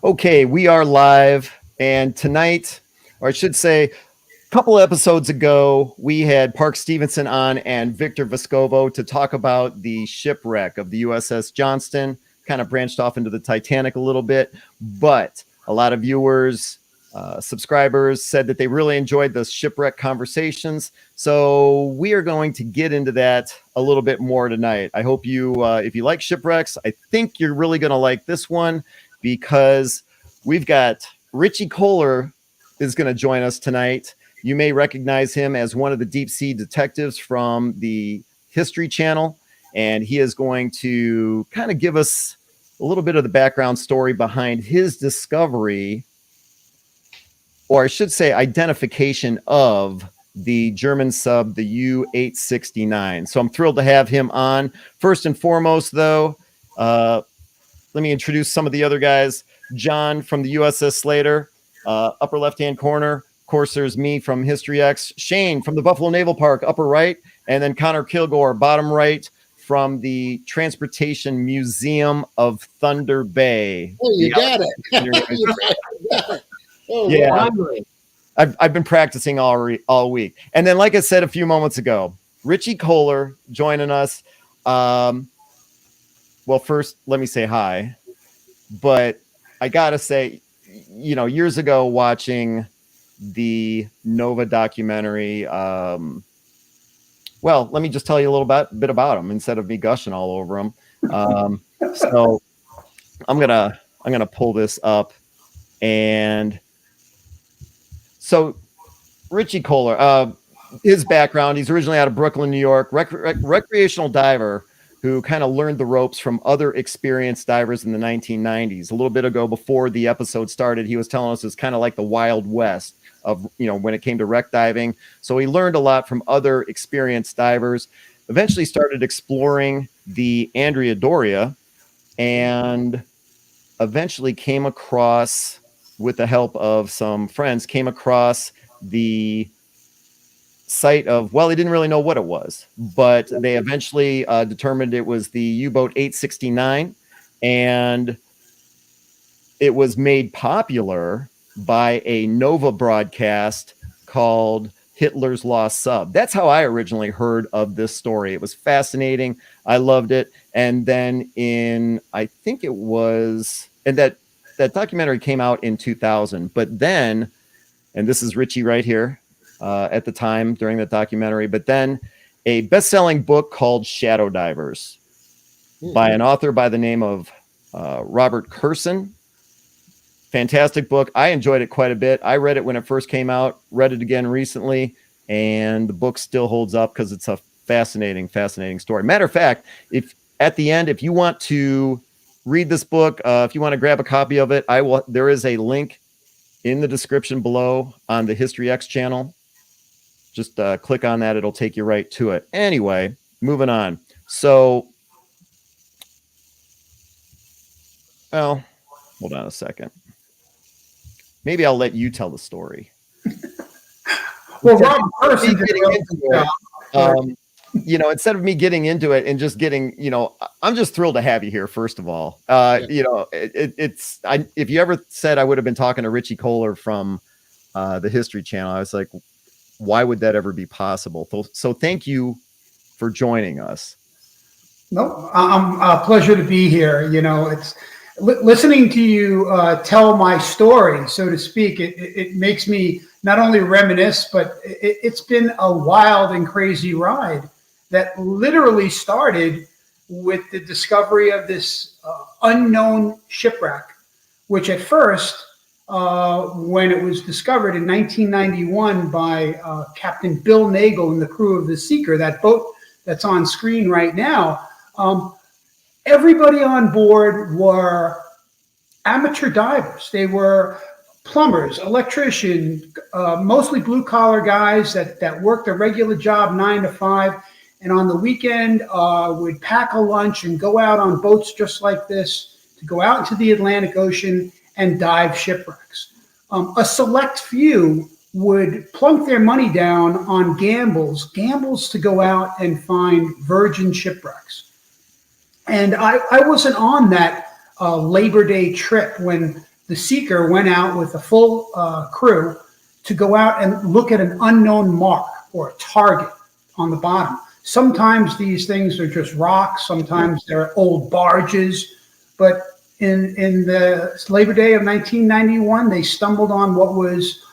Okay, we are live, and tonight, or I should say, a couple episodes ago, we had Park Stevenson on and Victor Vescovo to talk about the shipwreck of the USS Johnston. Kind of branched off into the Titanic a little bit, but a lot of viewers, subscribers said that they really enjoyed the shipwreck conversations. So we are going to get into that a little bit more tonight. I hope you, if you like shipwrecks, I think you're really going to like this one, because we've got Richie Kohler is going to join us tonight. You may recognize him as one of the deep sea detectives from the History Channel, and he is going to kind of give us a little bit of the background story behind his discovery, or I should say identification of the German sub, the U-869. So I'm thrilled to have him on. First and foremost, though, let me introduce some of the other guys. John from the USS Slater, upper left-hand corner. Of course, there's me from History X. Shane from the Buffalo Naval Park, upper right. And then Connor Kilgore, bottom right, from the Transportation Museum of Thunder Bay. Oh, you got it. Oh, yeah. I've been practicing all week. And then, like I said a few moments ago, Richie Kohler joining us. Well, first, let me say hi. But I got to say, you know, years ago watching the Nova documentary, well, let me just tell you a little bit about him instead of me gushing all over him. So I'm gonna pull this up. And so Richie Kohler, his background, he's originally out of Brooklyn, New York, recreational diver who kind of learned the ropes from other experienced divers in the 1990s. A little bit ago, before the episode started, he was telling us it's kind of like the Wild West of, you know, when it came to wreck diving. So he learned a lot from other experienced divers, eventually started exploring the Andrea Doria, and eventually came across, with the help of some friends, came across the site of, well, they didn't really know what it was, but they eventually determined it was the U-boat 869, and it was made popular by a Nova broadcast called Hitler's Lost Sub. That's how I originally heard of this story. It was fascinating. I loved it. And then I think it was, and that documentary came out in 2000, but then, and this is Richie right here, at the time during that documentary, but then a best-selling book called Shadow Divers by an author by the name of Robert Kurson. Fantastic book. I enjoyed it quite a bit. I read it when it first came out, read it again recently, and the book still holds up because it's a fascinating story. Matter of fact, if at the end, if you want to read this book, if you want to grab a copy of it, there is a link in the description below on the History X channel. Just click on that. It'll take you right to it. Anyway, moving on. So, well, hold on a second. Maybe I'll let you tell the story. Well, Rob, you know, instead of me getting into it and just getting, you know, I'm just thrilled to have you here. First of all, you know, if you ever said I would have been talking to Richie Kohler from the History Channel, I was like, why would that ever be possible? So thank you for joining us. No, I'm a pleasure to be here. You know, it's listening to you tell my story, so to speak. It makes me not only reminisce, but it's been a wild and crazy ride that literally started with the discovery of this unknown shipwreck, which at first, when it was discovered in 1991 by Captain Bill Nagel and the crew of the Seeker, that boat that's on screen right now, everybody on board were amateur divers. They were plumbers, electricians, mostly blue-collar guys that worked a regular job 9 to 5, and on the weekend would pack a lunch and go out on boats just like this to go out into the Atlantic Ocean and dive shipwrecks. A select few would plunk their money down on gambles to go out and find virgin shipwrecks. And I wasn't on that Labor Day trip when the Seeker went out with a full crew to go out and look at an unknown mark or a target on the bottom. Sometimes these things are just rocks. Sometimes they're old barges. But in the Labor Day of 1991, they stumbled on what was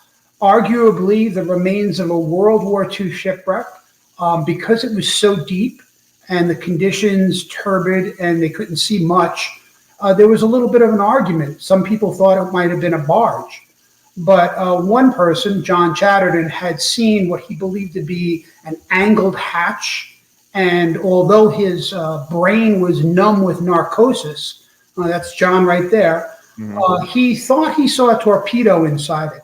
arguably the remains of a World War II shipwreck. Because it was so deep and the conditions turbid and they couldn't see much, there was a little bit of an argument. Some people thought it might have been a barge. But one person, John Chatterton, had seen what he believed to be an angled hatch. And although his brain was numb with narcosis, that's John right there, he thought he saw a torpedo inside it.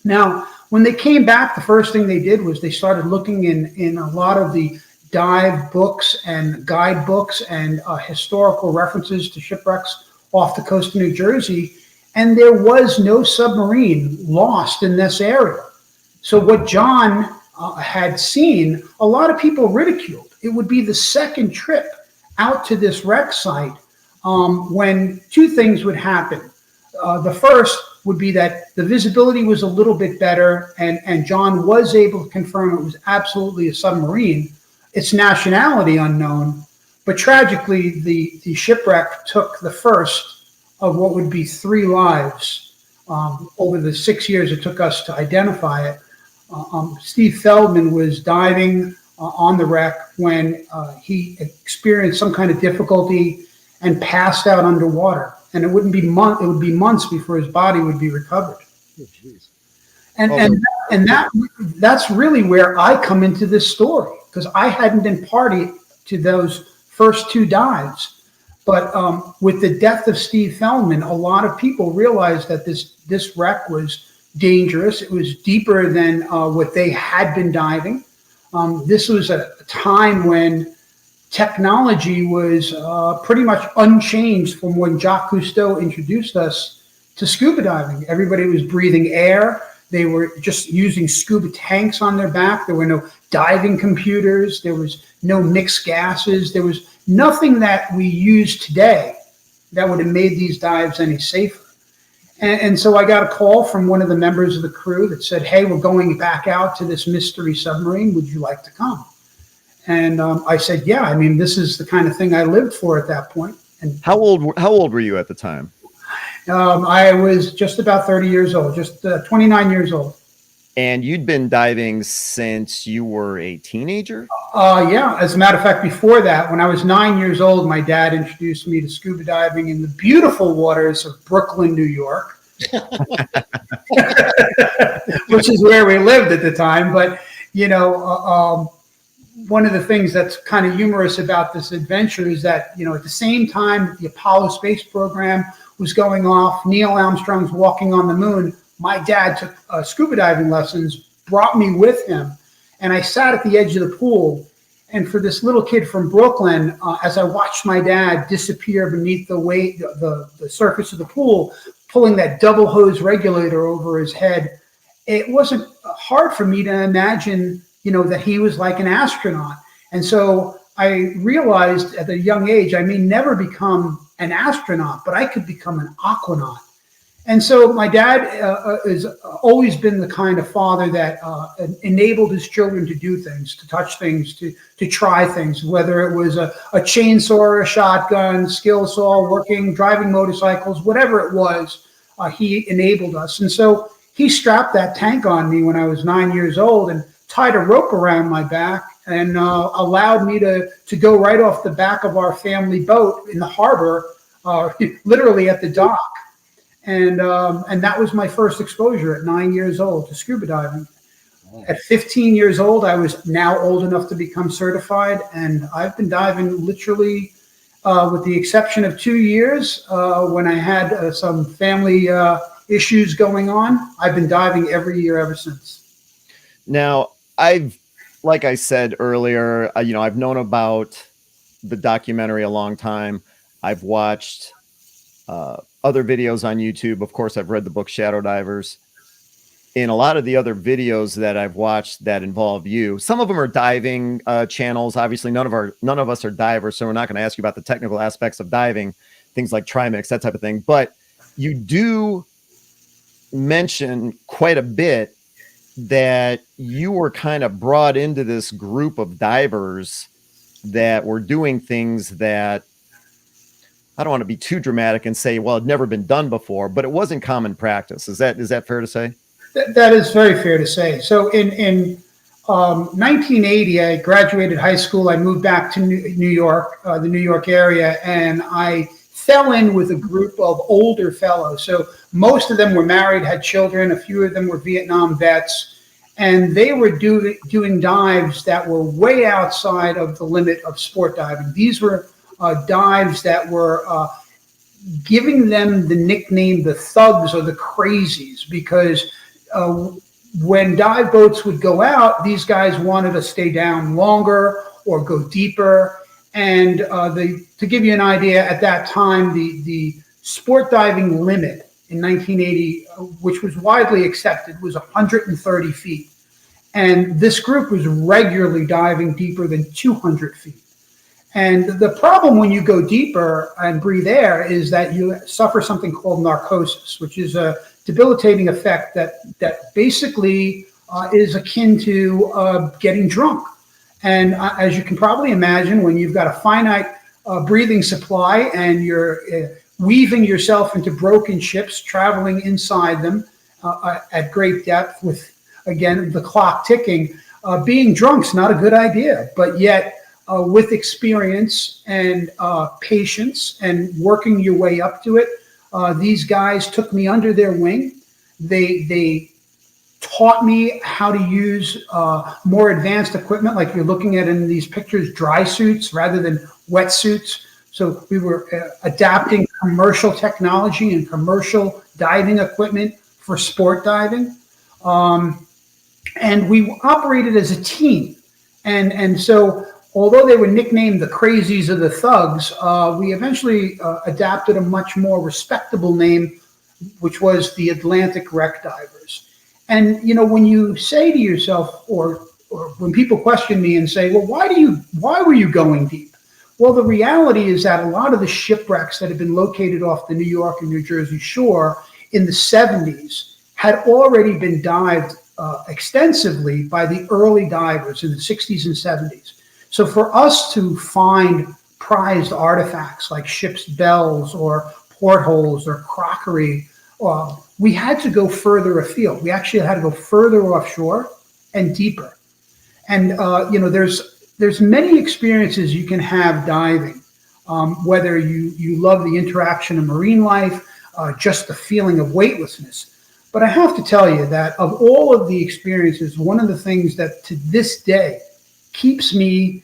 Now, when they came back, the first thing they did was they started looking in a lot of the dive books and guidebooks and historical references to shipwrecks off the coast of New Jersey. And there was no submarine lost in this area. So what John had seen, a lot of people ridiculed. It would be the second trip out to this wreck site when two things would happen. The first would be that the visibility was a little bit better, and John was able to confirm it was absolutely a submarine. Its nationality unknown, but tragically, the shipwreck took the first of what would be 3 lives over the 6 years it took us to identify it. Steve Feldman was diving on the wreck when he experienced some kind of difficulty and passed out underwater. And it would be months before his body would be recovered. And that's really where I come into this story, because I hadn't been party to those first 2 dives. But with the death of Steve Feldman, a lot of people realized that this wreck was dangerous. It was deeper than what they had been diving. This was a time when technology was pretty much unchanged from when Jacques Cousteau introduced us to scuba diving. Everybody was breathing air. They were just using scuba tanks on their back. There were no diving computers. There was no mixed gases. There was nothing that we use today that would have made these dives any safer. And so I got a call from one of the members of the crew that said, "Hey, we're going back out to this mystery submarine. Would you like to come?" And I said, "Yeah, I mean, this is the kind of thing I lived for at that point." And how old were you at the time? I was just about 30 years old, just 29 years old. And you'd been diving since you were a teenager? Yeah. As a matter of fact, before that, when I was 9 years old, my dad introduced me to scuba diving in the beautiful waters of Brooklyn, New York, which is where we lived at the time. But, you know, one of the things that's kind of humorous about this adventure is that, you know, at the same time the Apollo space program was going off, Neil Armstrong's walking on the moon, my dad took scuba diving lessons, brought me with him, and I sat at the edge of the pool. And for this little kid from Brooklyn, as I watched my dad disappear beneath the surface of the pool, pulling that double hose regulator over his head, it wasn't hard for me to imagine, you know, that he was like an astronaut. And so I realized at a young age, I may never become an astronaut, but I could become an aquanaut. And so my dad has always been the kind of father that enabled his children to do things, to touch things, to try things, whether it was a chainsaw or a shotgun, skill saw, working, driving motorcycles, whatever it was, he enabled us. And so he strapped that tank on me when I was 9 years old and tied a rope around my back and allowed me to go right off the back of our family boat in the harbor, literally at the dock. And that was my first exposure at 9 years old to scuba diving. At 15 years old, I was now old enough to become certified, and I've been diving literally, with the exception of 2 years when I had some family issues going on. I've been diving every year ever since. Now, like I said earlier, you know, I've known about the documentary a long time. I've watched other videos on YouTube. Of course, I've read the book Shadow Divers. In a lot of the other videos that I've watched that involve you, some of them are diving channels. Obviously, none of us are divers, so we're not going to ask you about the technical aspects of diving, things like trimix, that type of thing. But you do mention quite a bit that you were kind of brought into this group of divers that were doing things that, I don't want to be too dramatic and say, well, it'd never been done before, but it wasn't common practice. Is that fair to say? That is very fair to say. So in 1980, I graduated high school. I moved back to New York, the New York area, and I fell in with a group of older fellows. So most of them were married, had children. A few of them were Vietnam vets, and they were doing dives that were way outside of the limit of sport diving. These were dives that were giving them the nickname the thugs or the crazies, because when dive boats would go out, these guys wanted to stay down longer or go deeper. And to give you an idea, at that time, the sport diving limit in 1980, which was widely accepted, was 130 feet. And this group was regularly diving deeper than 200 feet. And the problem when you go deeper and breathe air is that you suffer something called narcosis, which is a debilitating effect that basically is akin to getting drunk. And as you can probably imagine, when you've got a finite breathing supply and you're weaving yourself into broken ships, traveling inside them at great depth with, again, the clock ticking, being drunk's not a good idea. But yet, with experience and patience and working your way up to it, these guys took me under their wing. They taught me how to use more advanced equipment, like you're looking at in these pictures, dry suits rather than wetsuits. So we were adapting commercial technology and commercial diving equipment for sport diving. And we operated as a team. And so although they were nicknamed the crazies or the thugs, we eventually adapted a much more respectable name, which was the Atlantic Wreck Divers. And, you know, when you say to yourself, or when people question me and say, well, why were you going deep? Well, the reality is that a lot of the shipwrecks that had been located off the New York and New Jersey shore in the 70s had already been dived extensively by the early divers in the 60s and 70s. So for us to find prized artifacts like ship's bells or portholes or crockery, we had to go further afield. We actually had to go further offshore and deeper. And you know, there's many experiences you can have diving, whether you love the interaction of marine life, just the feeling of weightlessness. But I have to tell you that of all of the experiences, one of the things that to this day keeps me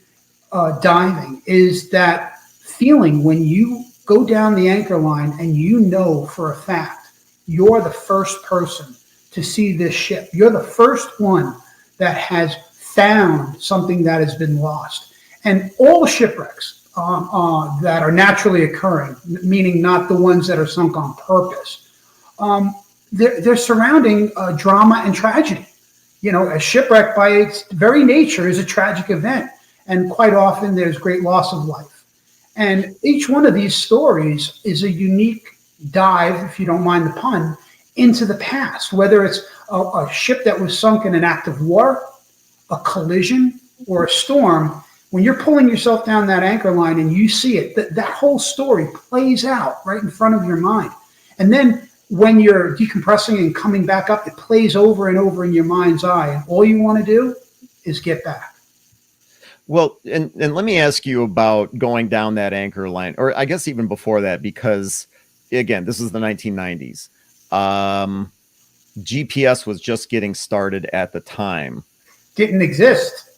diving is that feeling when you go down the anchor line and you know for a fact you're the first person to see this ship. You're the first one that has found something that has been lost. And all shipwrecks that are naturally occurring, meaning not the ones that are sunk on purpose, they're surrounding drama and tragedy. You know, a shipwreck by its very nature is a tragic event. And quite often there's great loss of life. And each one of these stories is a unique dive, if you don't mind the pun, into the past, whether it's a ship that was sunk in an act of war, a collision, or a storm. When you're pulling yourself down that anchor line and you see it, that whole story plays out right in front of your mind. And then when you're decompressing and coming back up, it plays over and over in your mind's eye. And all you want to do is get back. Well, and let me ask you about going down that anchor line, or I guess even before that, because again, this is the 1990s. GPS was just getting started at the time. Didn't exist.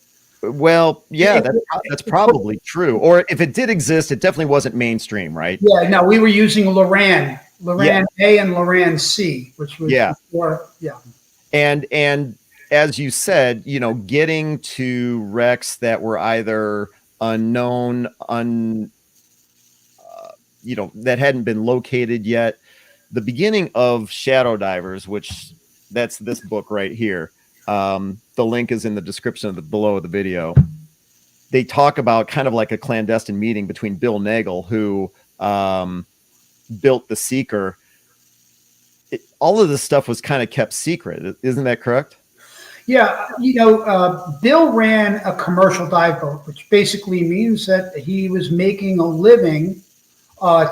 Well, yeah, that's probably true. Or if it did exist, it definitely wasn't mainstream, right? Yeah, no, we were using Loran A and Loran C, which was before, yeah. And as you said, you know, getting to wrecks that were either unknown, you know, that hadn't been located yet. The beginning of Shadow Divers, which that's this book right here. The link is in the description of below the video. They talk about kind of like a clandestine meeting between Bill Nagel, who built the Seeker, all of this stuff was kind of kept secret. Isn't that correct? Yeah, Bill ran a commercial dive boat, which basically means that he was making a living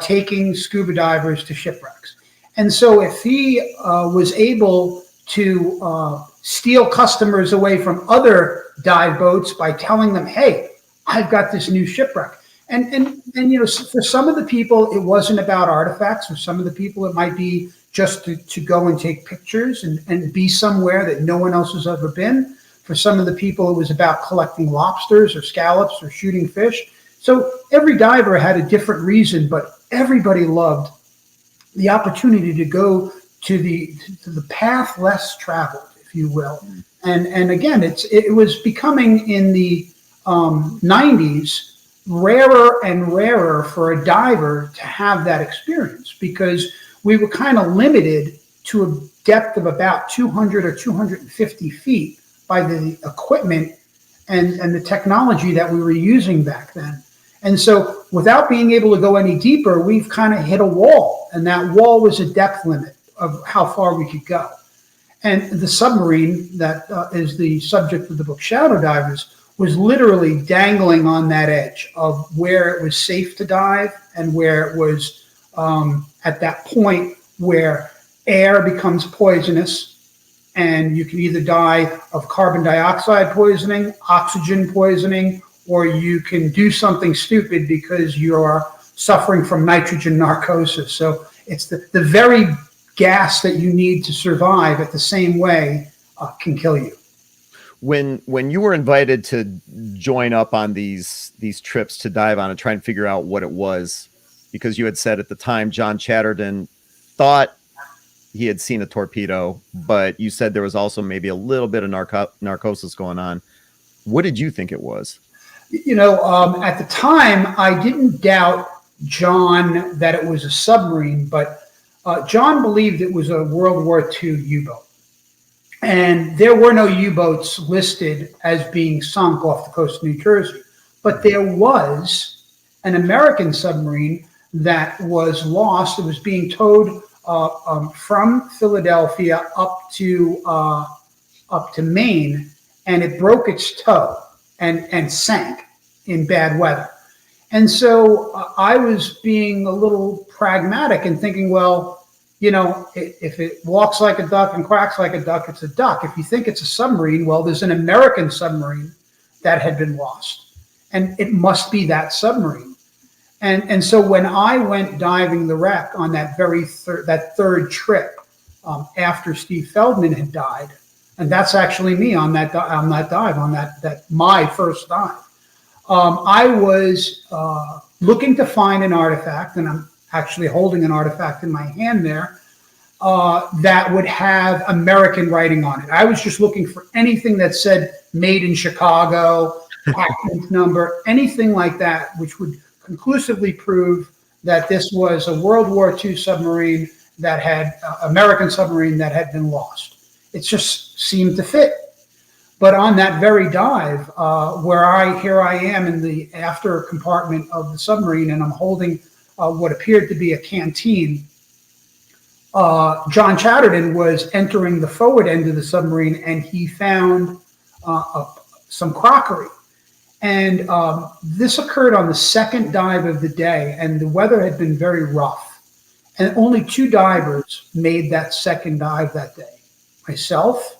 taking scuba divers to shipwrecks. And so if he was able to steal customers away from other dive boats by telling them, hey, I've got this new shipwreck. And for some of the people, it wasn't about artifacts. For some of the people, it might be just to go and take pictures and be somewhere that no one else has ever been. For some of the people, it was about collecting lobsters or scallops or shooting fish. So every diver had a different reason, but everybody loved the opportunity to go to the path less traveled, if you will. And again, it was becoming in the 90s rarer and rarer for a diver to have that experience, because we were kind of limited to a depth of about 200 or 250 feet by the equipment and the technology that we were using back then. And so without being able to go any deeper, we've kind of hit a wall, and that wall was a depth limit of how far we could go. And the submarine that is the subject of the book Shadow Divers was literally dangling on that edge of where it was safe to dive and where it was at that point where air becomes poisonous and you can either die of carbon dioxide poisoning, oxygen poisoning, or you can do something stupid because you're suffering from nitrogen narcosis. So it's the very gas that you need to survive at the same way can kill you. When you were invited to join up on these trips to dive on and try and figure out what it was, because you had said at the time John Chatterton thought he had seen a torpedo, but you said there was also maybe a little bit of narcosis going on. What did you think it was? At the time, I didn't doubt John that it was a submarine, but John believed it was a World War II U-boat. And there were no U-boats listed as being sunk off the coast of New Jersey. But there was an American submarine that was lost. It was being towed from Philadelphia up to Maine, and it broke its tow and sank in bad weather. And so I was being a little pragmatic and thinking, well, if it walks like a duck and quacks like a duck, it's a duck. If you think it's a submarine, well, there's an American submarine that had been lost, and it must be that submarine. And so when I went diving the wreck on that third trip after Steve Feldman had died, and that's actually me on that my first dive, I was looking to find an artifact, and I'm actually holding an artifact in my hand there, that would have American writing on it. I was just looking for anything that said made in Chicago, patent number, anything like that, which would conclusively prove that this was a World War II submarine that had, American submarine that had been lost. It just seemed to fit. But on that very dive, here I am in the after compartment of the submarine, and I'm holding what appeared to be a canteen. John Chatterton was entering the forward end of the submarine, and he found some crockery. And this occurred on the second dive of the day, and the weather had been very rough. And only 2 divers made that second dive that day, myself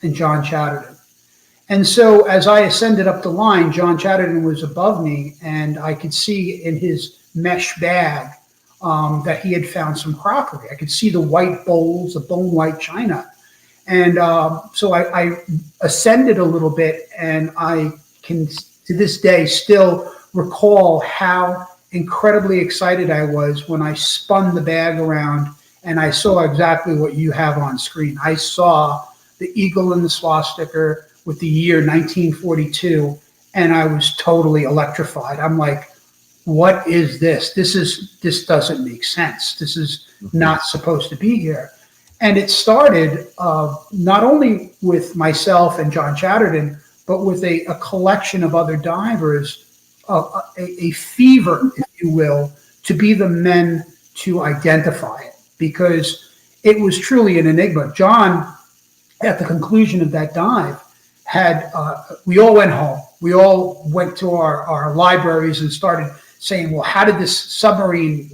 and John Chatterton. And so as I ascended up the line, John Chatterton was above me, and I could see in his mesh bag that he had found some crockery. I could see the white bowls, the bone white china. And so I ascended a little bit, and I can, to this day, still recall how incredibly excited I was when I spun the bag around and I saw exactly what you have on screen. I saw the eagle and the swastika with the year 1942, and I was totally electrified. I'm like, what is this? This doesn't make sense. This is not supposed to be here. And it started not only with myself and John Chatterton, but with a collection of other divers, a fever, if you will, to be the men to identify it. Because it was truly an enigma. John, at the conclusion of that dive, we all went home. We all went to our libraries and started saying, well, how did this submarine,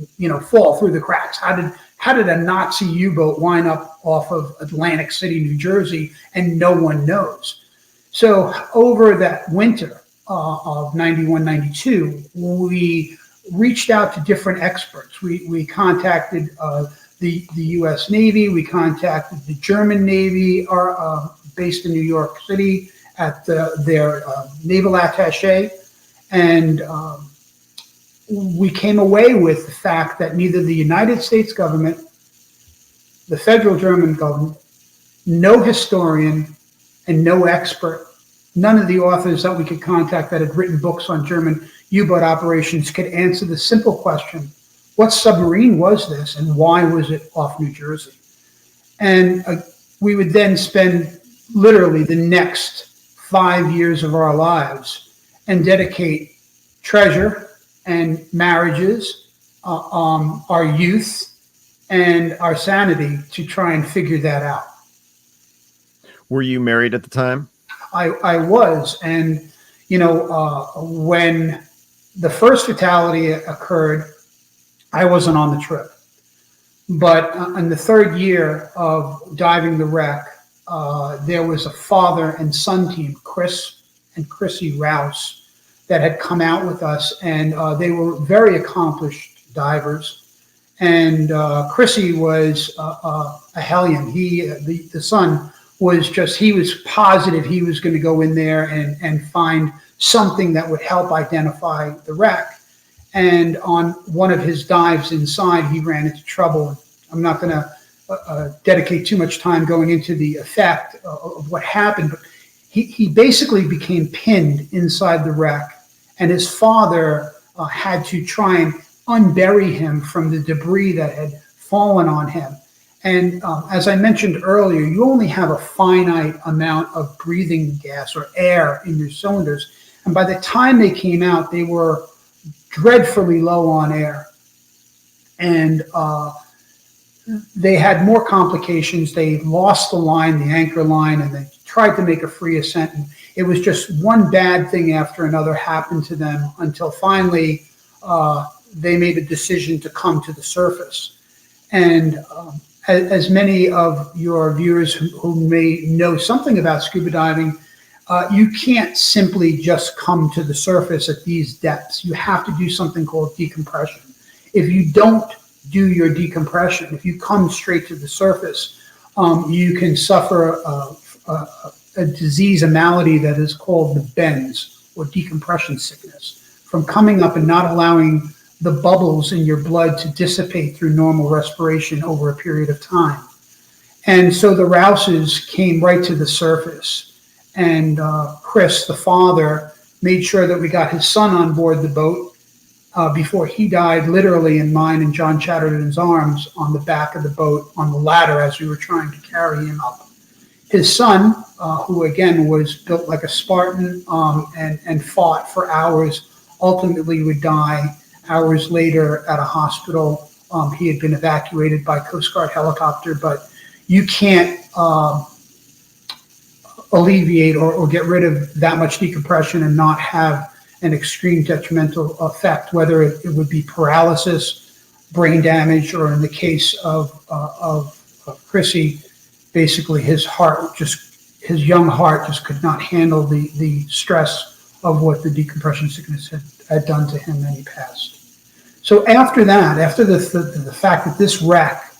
fall through the cracks? How did a Nazi U-boat wind up off of Atlantic City, New Jersey, and no one knows? So over that winter of 91, 92, we reached out to different experts. We contacted the U.S. Navy. We contacted the German Navy, based in New York City, at their naval attaché, and we came away with the fact that neither the United States government, the federal German government, no historian, and no expert, none of the authors that we could contact that had written books on German U-boat operations could answer the simple question: what submarine was this, and why was it off New Jersey? And we would then spend literally the next 5 years of our lives and dedicate treasure and marriages, our youth, and our sanity to try and figure that out. Were you married at the time? I was, and when the first fatality occurred, I wasn't on the trip. But in the third year of diving the wreck, there was a father and son team, Chris and Chrissy Rouse, that had come out with us, and they were very accomplished divers. And Chrissy was a hellion. The son was he was positive he was going to go in there and find something that would help identify the wreck. And on one of his dives inside, he ran into trouble. I'm not going to dedicate too much time going into the effect of what happened, but he basically became pinned inside the wreck, and his father had to try and unbury him from the debris that had fallen on him. And as I mentioned earlier, you only have a finite amount of breathing gas or air in your cylinders. And by the time they came out, they were dreadfully low on air. And they had more complications. They lost the line, the anchor line, and they tried to make a free ascent. And it was just one bad thing after another happened to them until finally they made a decision to come to the surface. And as many of your viewers who may know something about scuba diving, you can't simply just come to the surface at these depths. You have to do something called decompression. If you don't do your decompression, if you come straight to the surface, you can suffer a disease, a malady that is called the bends, or decompression sickness, from coming up and not allowing the bubbles in your blood to dissipate through normal respiration over a period of time. And so the Rouses came right to the surface. And Chris, the father, made sure that we got his son on board the boat before he died, literally in mine and John Chatterton's arms, on the back of the boat, on the ladder as we were trying to carry him up. His son, who again was built like a Spartan and fought for hours, ultimately would die hours later at a hospital. He had been evacuated by Coast Guard helicopter, but you can't alleviate or get rid of that much decompression and not have an extreme detrimental effect, whether it would be paralysis, brain damage, or in the case of Chrissy, basically his young heart just could not handle the stress of what the decompression sickness had done to him, and he passed. So after that, after the fact that this wreck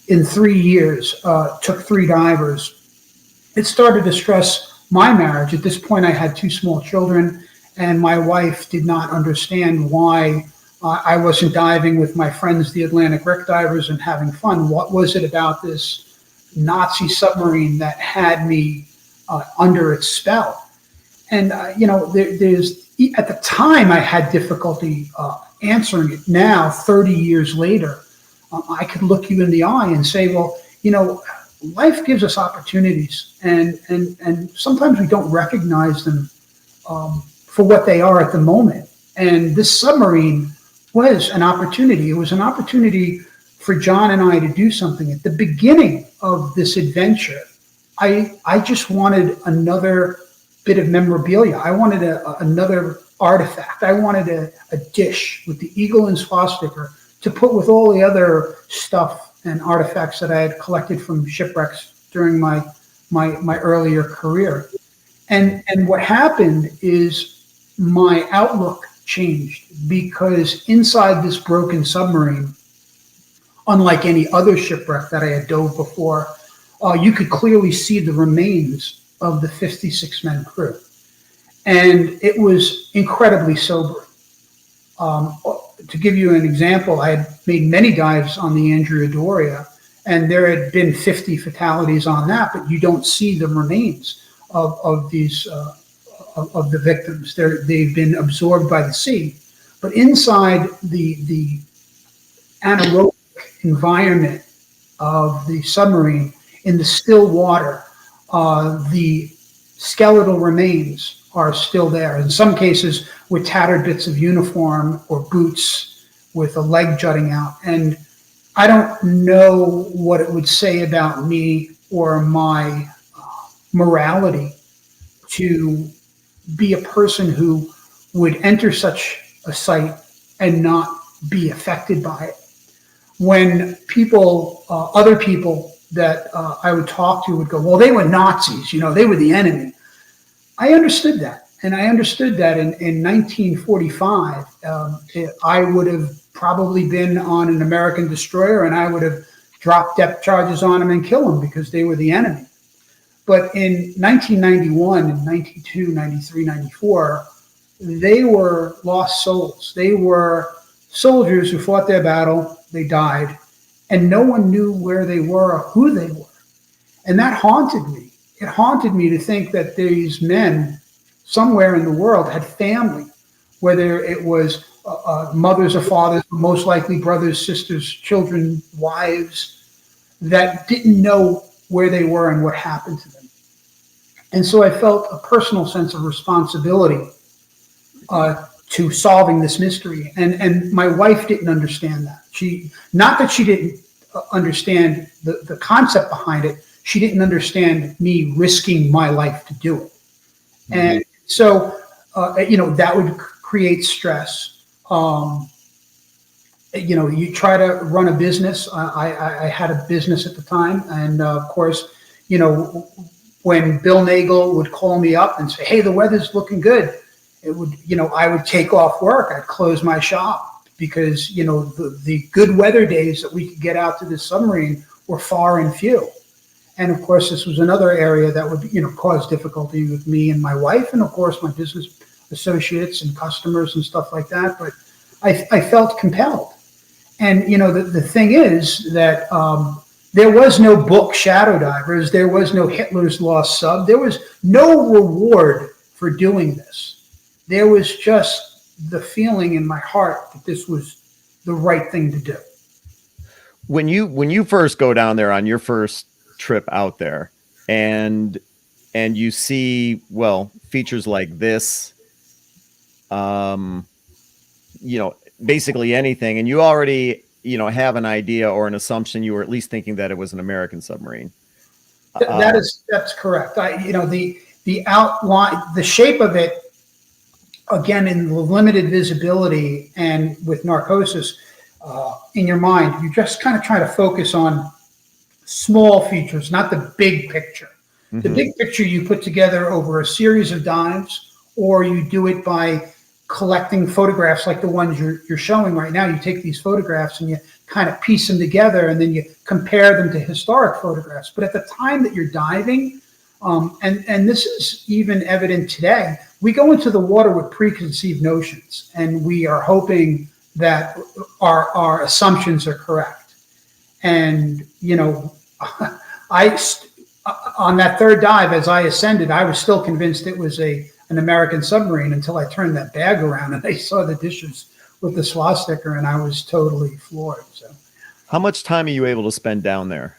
in 3 years took 3 divers, it started to stress my marriage. At this point, I had 2 small children, and my wife did not understand why I wasn't diving with my friends, the Atlantic wreck divers, and having fun. What was it about this Nazi submarine that had me under its spell? And, there's at the time I had difficulty answering it. Now, 30 years later, I could look you in the eye and say, well, life gives us opportunities, and sometimes we don't recognize them for what they are at the moment. And this submarine was an opportunity. It was an opportunity for John and I to do something. At the beginning of this adventure, I just wanted another bit of memorabilia. I wanted another artifact. I wanted a dish with the eagle and swastika to put with all the other stuff and artifacts that I had collected from shipwrecks during my earlier career. And what happened is my outlook changed, because inside this broken submarine, unlike any other shipwreck that I had dove before, you could clearly see the remains of the 56-man crew. And it was incredibly sobering. To give you an example, I had made many dives on the Andrea Doria, and there had been 50 fatalities on that, but you don't see the remains of these of the victims. They've been absorbed by the sea. But inside the anaerobic environment of the submarine, in the still water, the skeletal remains are still there. In some cases, with tattered bits of uniform or boots with a leg jutting out. And I don't know what it would say about me or my morality to be a person who would enter such a site and not be affected by it. When people, other people that I would talk to would go, well, they were Nazis, they were the enemy. I understood that. And I understood that in 1945, I would have probably been on an American destroyer, and I would have dropped depth charges on them and killed them because they were the enemy. But in 1991 and 92, 93, 94, they were lost souls. They were soldiers who fought their battle, they died, and no one knew where they were or who they were. And that haunted me. It haunted me to think that these men somewhere in the world had family, whether it was mothers or fathers, most likely brothers, sisters, children, wives, that didn't know where they were and what happened to them. And so I felt a personal sense of responsibility to solving this mystery. And my wife didn't understand that. Not that she didn't understand the concept behind it, she didn't understand me risking my life to do it. Mm-hmm. And so, that would create stress. You try to run a business. I had a business at the time. And of course, when Bill Nagel would call me up and say, hey, the weather's looking good, it would, I would take off work. I'd close my shop because, the good weather days that we could get out to the submarine were far and few. And of course, this was another area that would, cause difficulty with me and my wife, and of course, my business associates and customers and stuff like that. But I felt compelled. And, the thing is that there was no book Shadow Divers. There was no Hitler's Lost Sub. There was no reward for doing this. There was just the feeling in my heart that this was the right thing to do. When you first go down there on your first trip out there, and you see features like this, basically anything, and you already have an idea or an assumption, you were at least thinking that it was an American submarine. That's correct. The outline, the shape of it, again, in the limited visibility and with narcosis in your mind, you just kind of try to focus on small features, not the big picture. Mm-hmm. The big picture you put together over a series of dives, or you do it by collecting photographs like the ones you're showing right now. You take these photographs and you kind of piece them together, and then you compare them to historic photographs. But at the time that you're diving, and this is even evident today, we go into the water with preconceived notions, and we are hoping that our assumptions are correct. And, on that third dive, as I ascended, I was still convinced it was an American submarine until I turned that bag around and I saw the dishes with the swastika, and I was totally floored. So, how much time are you able to spend down there?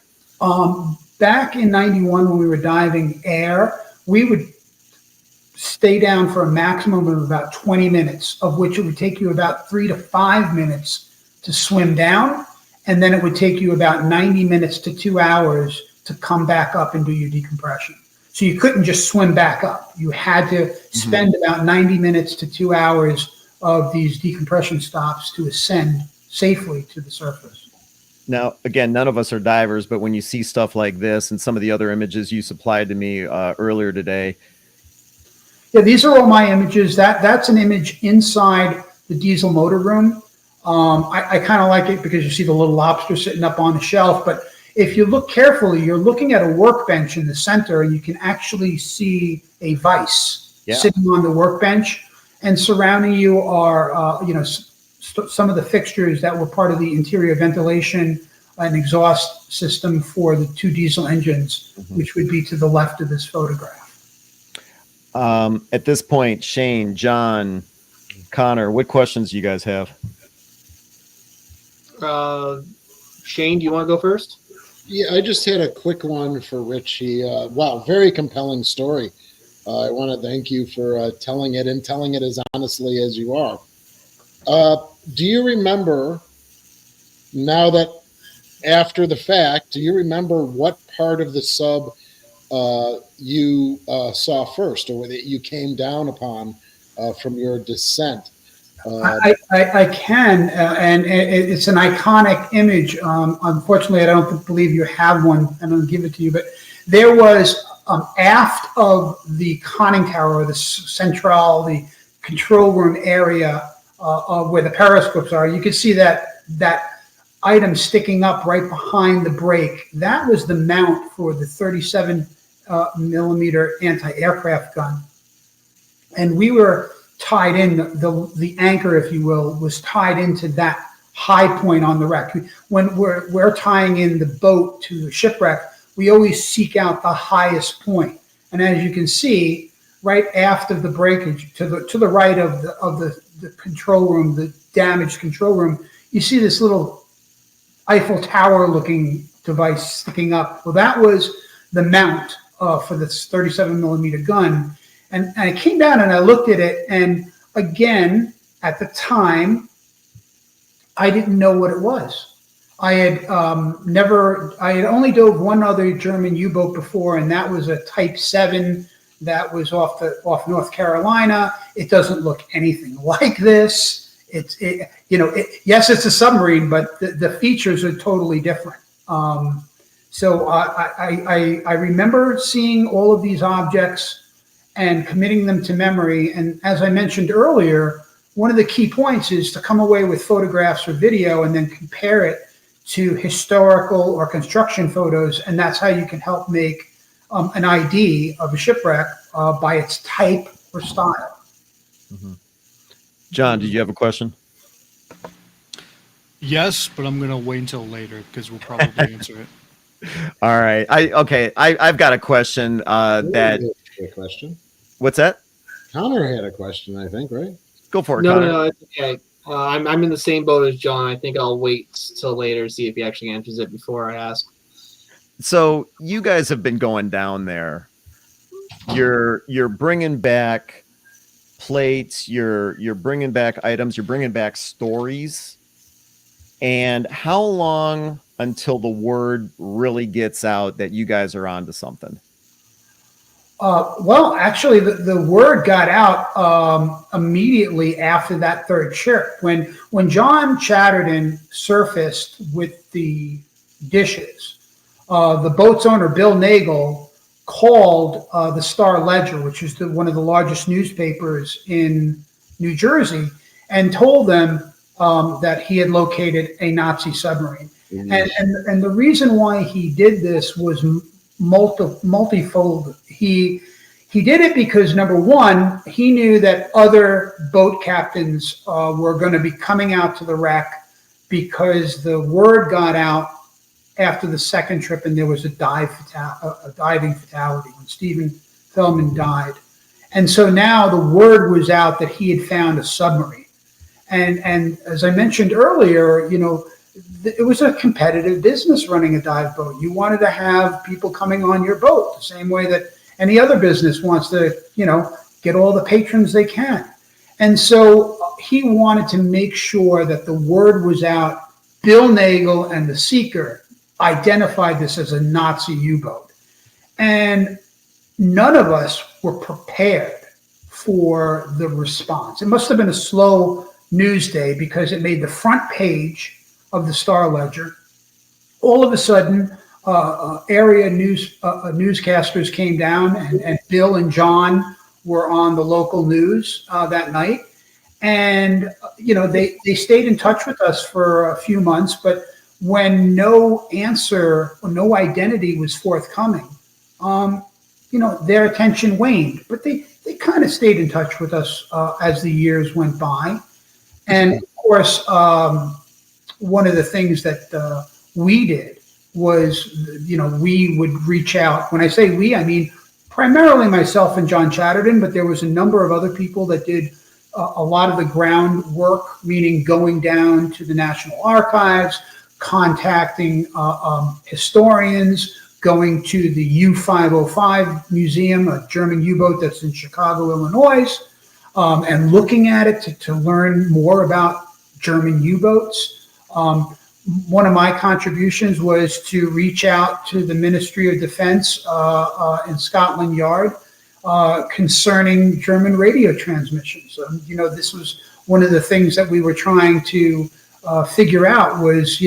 Back in 91, when we were diving air, we would stay down for a maximum of about 20 minutes, of which it would take you about 3 to 5 minutes to swim down. and then it would take you about 90 minutes to 2 hours to come back up and do your decompression. So you couldn't just swim back up. You had to spend about 90 minutes to 2 hours of these decompression stops to ascend safely to the surface. Now, again, none of us are divers, but when you see stuff like this and some of the other images you supplied to me earlier today. Yeah, these are all my images. That's an image inside the diesel motor room. I kind of like it because you see the little lobster sitting up on the shelf. But if you look carefully, you're looking at a workbench in the center, and you can actually see a vise sitting on the workbench. And surrounding you are, some of the fixtures that were part of the interior ventilation and exhaust system for the 2 diesel engines, which would be to the left of this photograph. At this point, Shane, John, Connor, what questions do you guys have? Shane, do you want to go first? Yeah, I just had a quick one for Richie. Wow, very compelling story. I want to thank you for telling it as honestly as you are. Do you remember, now that after the fact, do you remember what part of the sub you saw first, or that you came down upon from your descent? I can, and it's an iconic image. Unfortunately, I don't believe you have one. I'm going to give it to you, but there was aft of the conning tower, or the central, the control room area where the periscopes are. You can see that item sticking up right behind the brake. That was the mount for the 37 millimeter anti-aircraft gun, and we were tied in, the anchor, if you will, was tied into that high point on the wreck. When we're tying in the boat to the shipwreck, we always seek out the highest point. And as you can see, right after the breakage, to the right of the control room, the damaged control room, you see this little Eiffel Tower looking device sticking up. Well, that was the mount for this 37 millimeter gun. And I came down and I looked at it, and again, at the time, I didn't know what it was. I had only dove one other German U-boat before, and that was a Type 7 that was off North Carolina. It doesn't look anything like this. Yes, it's a submarine, but the features are totally different. So I remember seeing all of these objects and committing them to memory. And as I mentioned earlier, one of the key points is to come away with photographs or video and then compare it to historical or construction photos. And that's how you can help make an ID of a shipwreck by its type or style. John, did you have a question? Yes, but I'm going to wait until later because we'll probably answer it. All right. I've got a question A question. What's that? Connor had a question, I think, right? Go for it, No, Connor. no, it's okay. I'm in the same boat as John. I think I'll wait till later to see if he actually answers it before I ask. So you guys have been going down there. You're bringing back plates. You're bringing back items. You're bringing back stories. And how long until the word really gets out that you guys are onto something? Well, actually, the word got out immediately after that third trip. When John Chatterton surfaced with the dishes, the boat's owner, Bill Nagel, called the Star Ledger, which is one of the largest newspapers in New Jersey, and told them that he had located a Nazi submarine. And the reason why he did this was multifold. He did it because, number one, he knew that other boat captains were going to be coming out to the wreck because the word got out after the second trip, and there was a diving fatality when Stephen Feldman died. And so now the word was out that he had found a submarine. And as I mentioned earlier, it was a competitive business running a dive boat. You wanted to have people coming on your boat the same way that any other business wants to, get all the patrons they can. And so he wanted to make sure that the word was out Bill Nagel and the Seeker identified this as a Nazi U-boat. And none of us were prepared for the response. It must have been a slow news day because it made the front page of the Star Ledger. All of a sudden, area newscasters came down, and Bill and John were on the local news that night. And, they stayed in touch with us for a few months, but when no answer or no identity was forthcoming, their attention waned. But they kind of stayed in touch with us as the years went by. And of course, one of the things that we did was, we would reach out. When I say we, I mean primarily myself and John Chatterton, but there was a number of other people that did a lot of the groundwork, meaning going down to the National Archives, contacting historians, going to the U-505 Museum, a German U-boat that's in Chicago, Illinois, and looking at it to learn more about German U-boats. One of my contributions was to reach out to the Ministry of Defense in Scotland Yard concerning German radio transmissions. This was one of the things that we were trying to figure out was,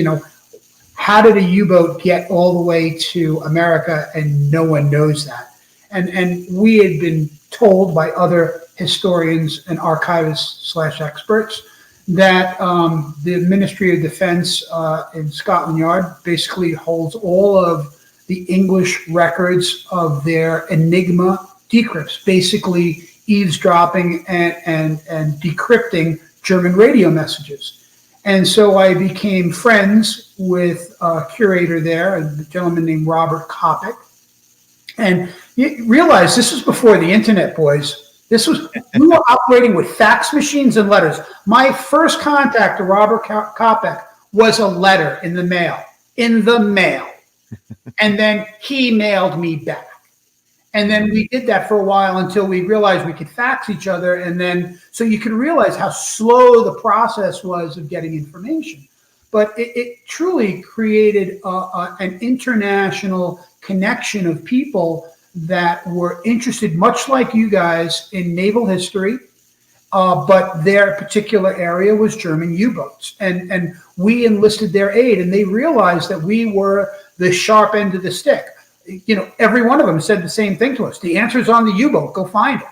how did a U-boat get all the way to America and no one knows that? And we had been told by other historians and archivists / experts that the Ministry of Defense in Scotland Yard basically holds all of the English records of their enigma decrypts, basically eavesdropping and decrypting German radio messages. And so I became friends with a curator there, a gentleman named Robert Kopic. And you realize this was before the internet, boys. We were operating with fax machines and letters. My first contact to Robert Kopic was a letter in the mail. And then he mailed me back. And then we did that for a while until we realized we could fax each other. And then, so you could realize how slow the process was of getting information. But it truly created an international connection of people that were interested, much like you guys, in naval history. But their particular area was German U-boats. And we enlisted their aid, and they realized that we were the sharp end of the stick. Every one of them said the same thing to us. The answer's on the U-boat. Go find it.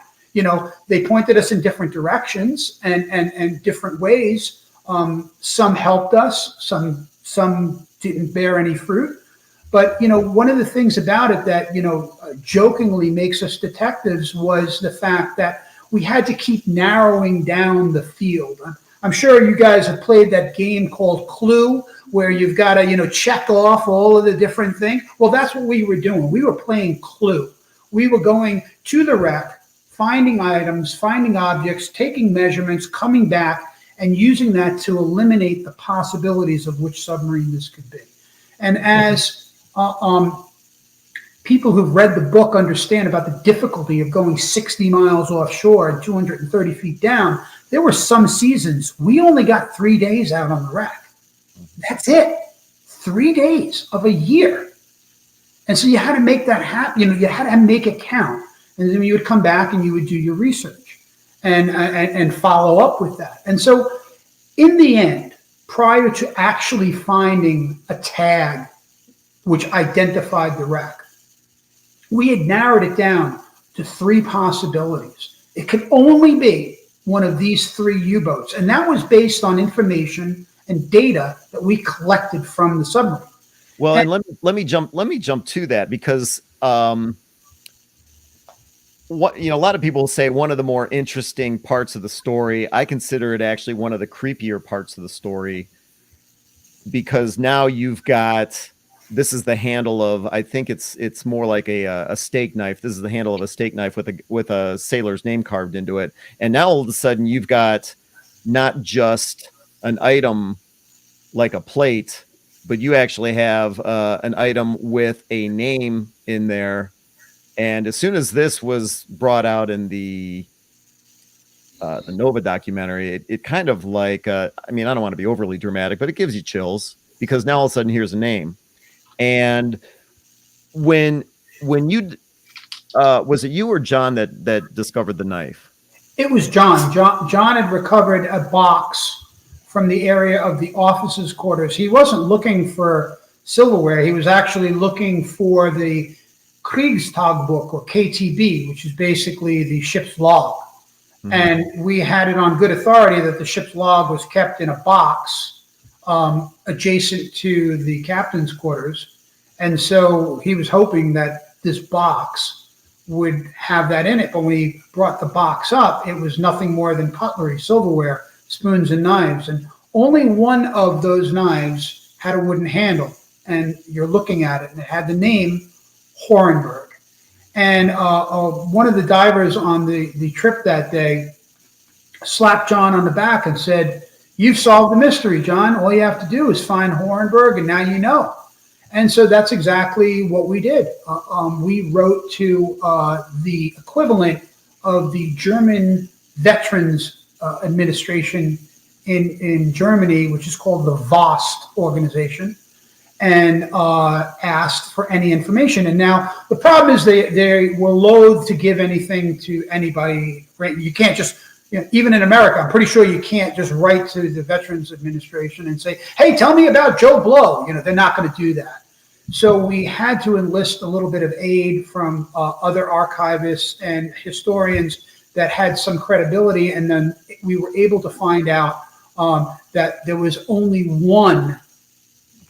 They pointed us in different directions and different ways. Some helped us. Some didn't bear any fruit. But, one of the things about it that, jokingly makes us detectives was the fact that we had to keep narrowing down the field. I'm sure you guys have played that game called Clue, where you've got to, check off all of the different things. Well, that's what we were doing. We were playing Clue. We were going to the wreck, finding items, finding objects, taking measurements, coming back, and using that to eliminate the possibilities of which submarine this could be. And as people who've read the book understand about the difficulty of going 60 miles offshore and 230 feet down, there were some seasons we only got 3 days out on the wreck. That's it. 3 days of a year. And so you had to make that happen. You had to make it count. And then you would come back and you would do your research and follow up with that. And so in the end, prior to actually finding a tag which identified the wreck, we had narrowed it down to 3 possibilities. It could only be one of these 3 U-boats. And that was based on information and data that we collected from the submarine. Well, and let me jump to that, because what a lot of people say one of the more interesting parts of the story, I consider it actually one of the creepier parts of the story, because now you've got, this is the handle of, I think it's more like a steak knife. This is the handle of a steak knife with a sailor's name carved into it. And now all of a sudden you've got not just an item like a plate, but you actually have an item with a name in there. And as soon as this was brought out in the the Nova documentary, it kind of like, I mean, I don't want to be overly dramatic, but it gives you chills because now all of a sudden here's a name. And when you, was it you or John that discovered the knife? It was John. John had recovered a box from the area of the officers' quarters. He wasn't looking for silverware. He was actually looking for the Kriegstagebuch, or KTB, which is basically the ship's log. Mm-hmm. And we had it on good authority that the ship's log was kept in a box adjacent to the captain's quarters. And so he was hoping that this box would have that in it. But when he brought the box up, it was nothing more than cutlery, silverware, spoons and knives. And only one of those knives had a wooden handle. And you're looking at it, and it had the name Horenberg. And one of the divers on the trip that day slapped John on the back and said, "You've solved the mystery, John. All you have to do is find Horenberg, and now you know." And so that's exactly what we did. We wrote to the equivalent of the German Veterans Administration in Germany, which is called the VOST organization, and asked for any information. And now the problem is they were loath to give anything to anybody. Right? You can't just, even in America, I'm pretty sure you can't just write to the Veterans Administration and say, "Hey, tell me about Joe Blow." They're not going to do that. So we had to enlist a little bit of aid from other archivists and historians that had some credibility. And then we were able to find out that there was only one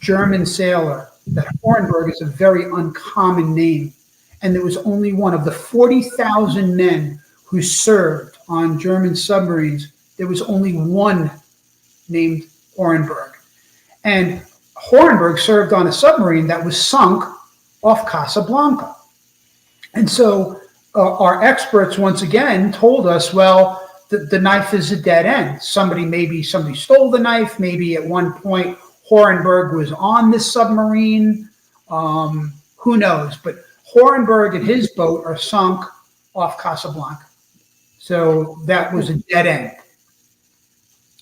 German sailor, that Horenberg is a very uncommon name. And there was only one of the 40,000 men who served on German submarines. There was only one named Horenberg. And Horenberg served on a submarine that was sunk off Casablanca. And so our experts once again told us, well, the knife is a dead end. Maybe somebody stole the knife. Maybe at one point Horenberg was on this submarine. Who knows? But Horenberg and his boat are sunk off Casablanca. So that was a dead end.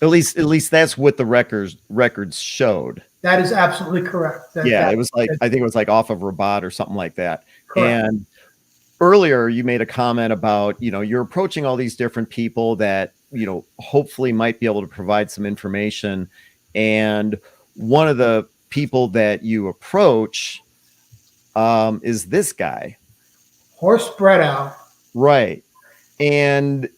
At least that's what the records showed. That is absolutely correct. It was like, I think it was like off of Rabat or something like that. Correct. And earlier you made a comment about, you're approaching all these different people that, hopefully might be able to provide some information. And one of the people that you approach is this guy. Horst Bredow. Right. And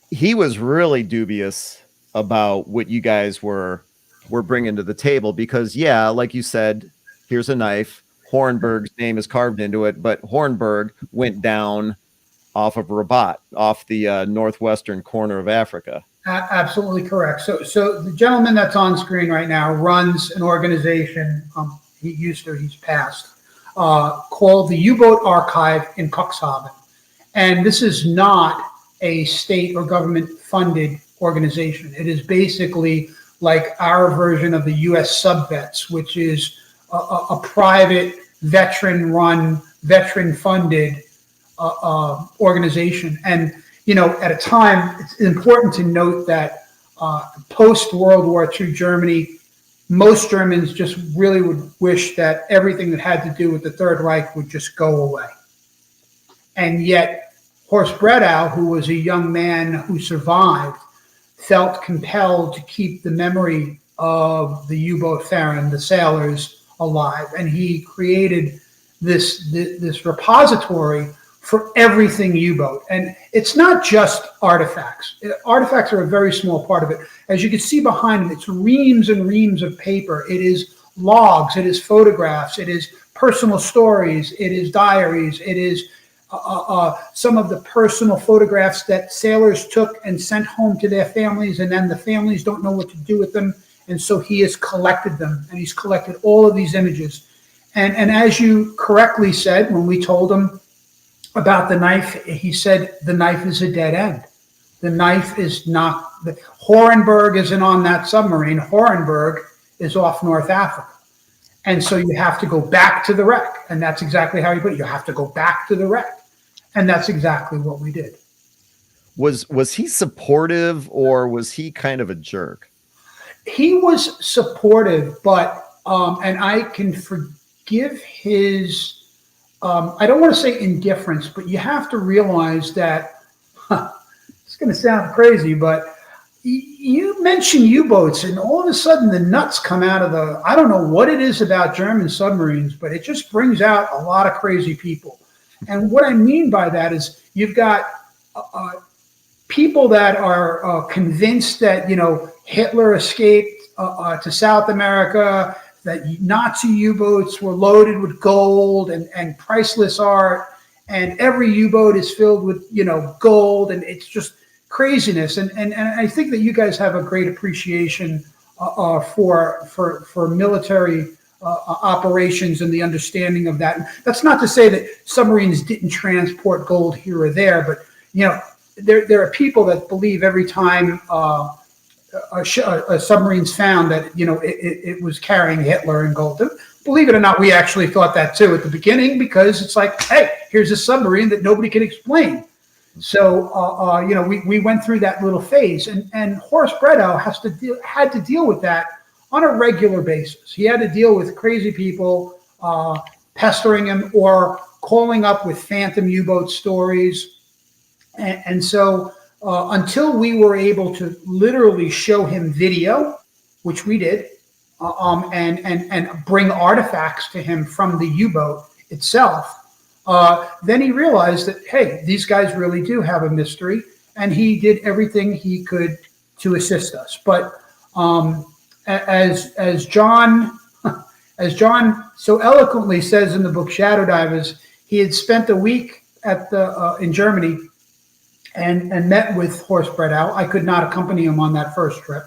he was really dubious about what you guys were bringing to the table because, like you said, here's a knife. Horenberg's name is carved into it, but Horenberg went down off of Rabat, off the northwestern corner of Africa. Absolutely correct. So the gentleman that's on screen right now runs an organization. He's passed, called the U-Boat Archive in Cuxhaven. And this is not a state or government funded organization. It is basically like our version of the U.S. Subvets, which is a private, veteran-run, veteran-funded organization. And, at a time, it's important to note that post-World War II Germany, most Germans just really would wish that everything that had to do with the Third Reich would just go away. And yet, Horst Bredow, who was a young man who survived, felt compelled to keep the memory of the U-boat Farron, the sailors, alive. And he created this repository for everything U-boat. And it's not just artifacts. Artifacts are a very small part of it. As you can see behind him, it's reams and reams of paper. It is logs. It is photographs. It is personal stories. It is diaries. It is some of the personal photographs that sailors took and sent home to their families, and then the families don't know what to do with them. And so he has collected them, and he's collected all of these images. And as you correctly said, when we told him about the knife, he said the knife is a dead end. The knife is not, Horenberg isn't on that submarine. Horenberg is off North Africa. And so you have to go back to the wreck. And that's exactly how you put it. You have to go back to the wreck. And that's exactly what we did. Was he supportive or was he kind of a jerk? He was supportive, but and I can forgive his. I don't want to say indifference, but you have to realize that it's going to sound crazy, but you mention U-boats, and all of a sudden the nuts come out of the. I don't know what it is about German submarines, but it just brings out a lot of crazy people. And what I mean by that is you've got people that are convinced that Hitler escaped to South America, that Nazi U-boats were loaded with gold and priceless art, and every U-boat is filled with gold, and it's just craziness. And I think that you guys have a great appreciation for military operations and the understanding of that. And that's not to say that submarines didn't transport gold here or there, but there are people that believe every time a submarine's found that it was carrying Hitler and gold. And believe it or not, we actually thought that too at the beginning, because it's like, hey, here's a submarine that nobody can explain. So we went through that little phase, and Horst Bredow had to deal with that on a regular basis. He had to deal with crazy people pestering him or calling up with phantom U-boat stories. And so until we were able to literally show him video, which we did, and bring artifacts to him from the U-boat itself, then he realized that, hey, these guys really do have a mystery, and he did everything he could to assist us. But as John so eloquently says in the book Shadow Divers, he had spent a week in Germany and met with Horst Bredow. I could not accompany him on that first trip.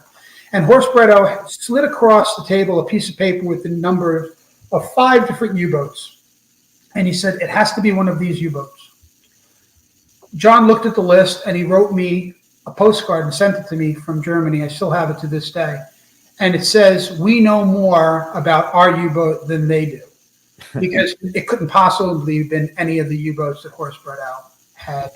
And Horst Bredow slid across the table a piece of paper with the number of 5 different U-boats. And he said, it has to be one of these U-boats. John looked at the list, and he wrote me a postcard and sent it to me from Germany. I still have it to this day. And it says, we know more about our U-boat than they do. Because it couldn't possibly have been any of the U-boats that Horst Bredow had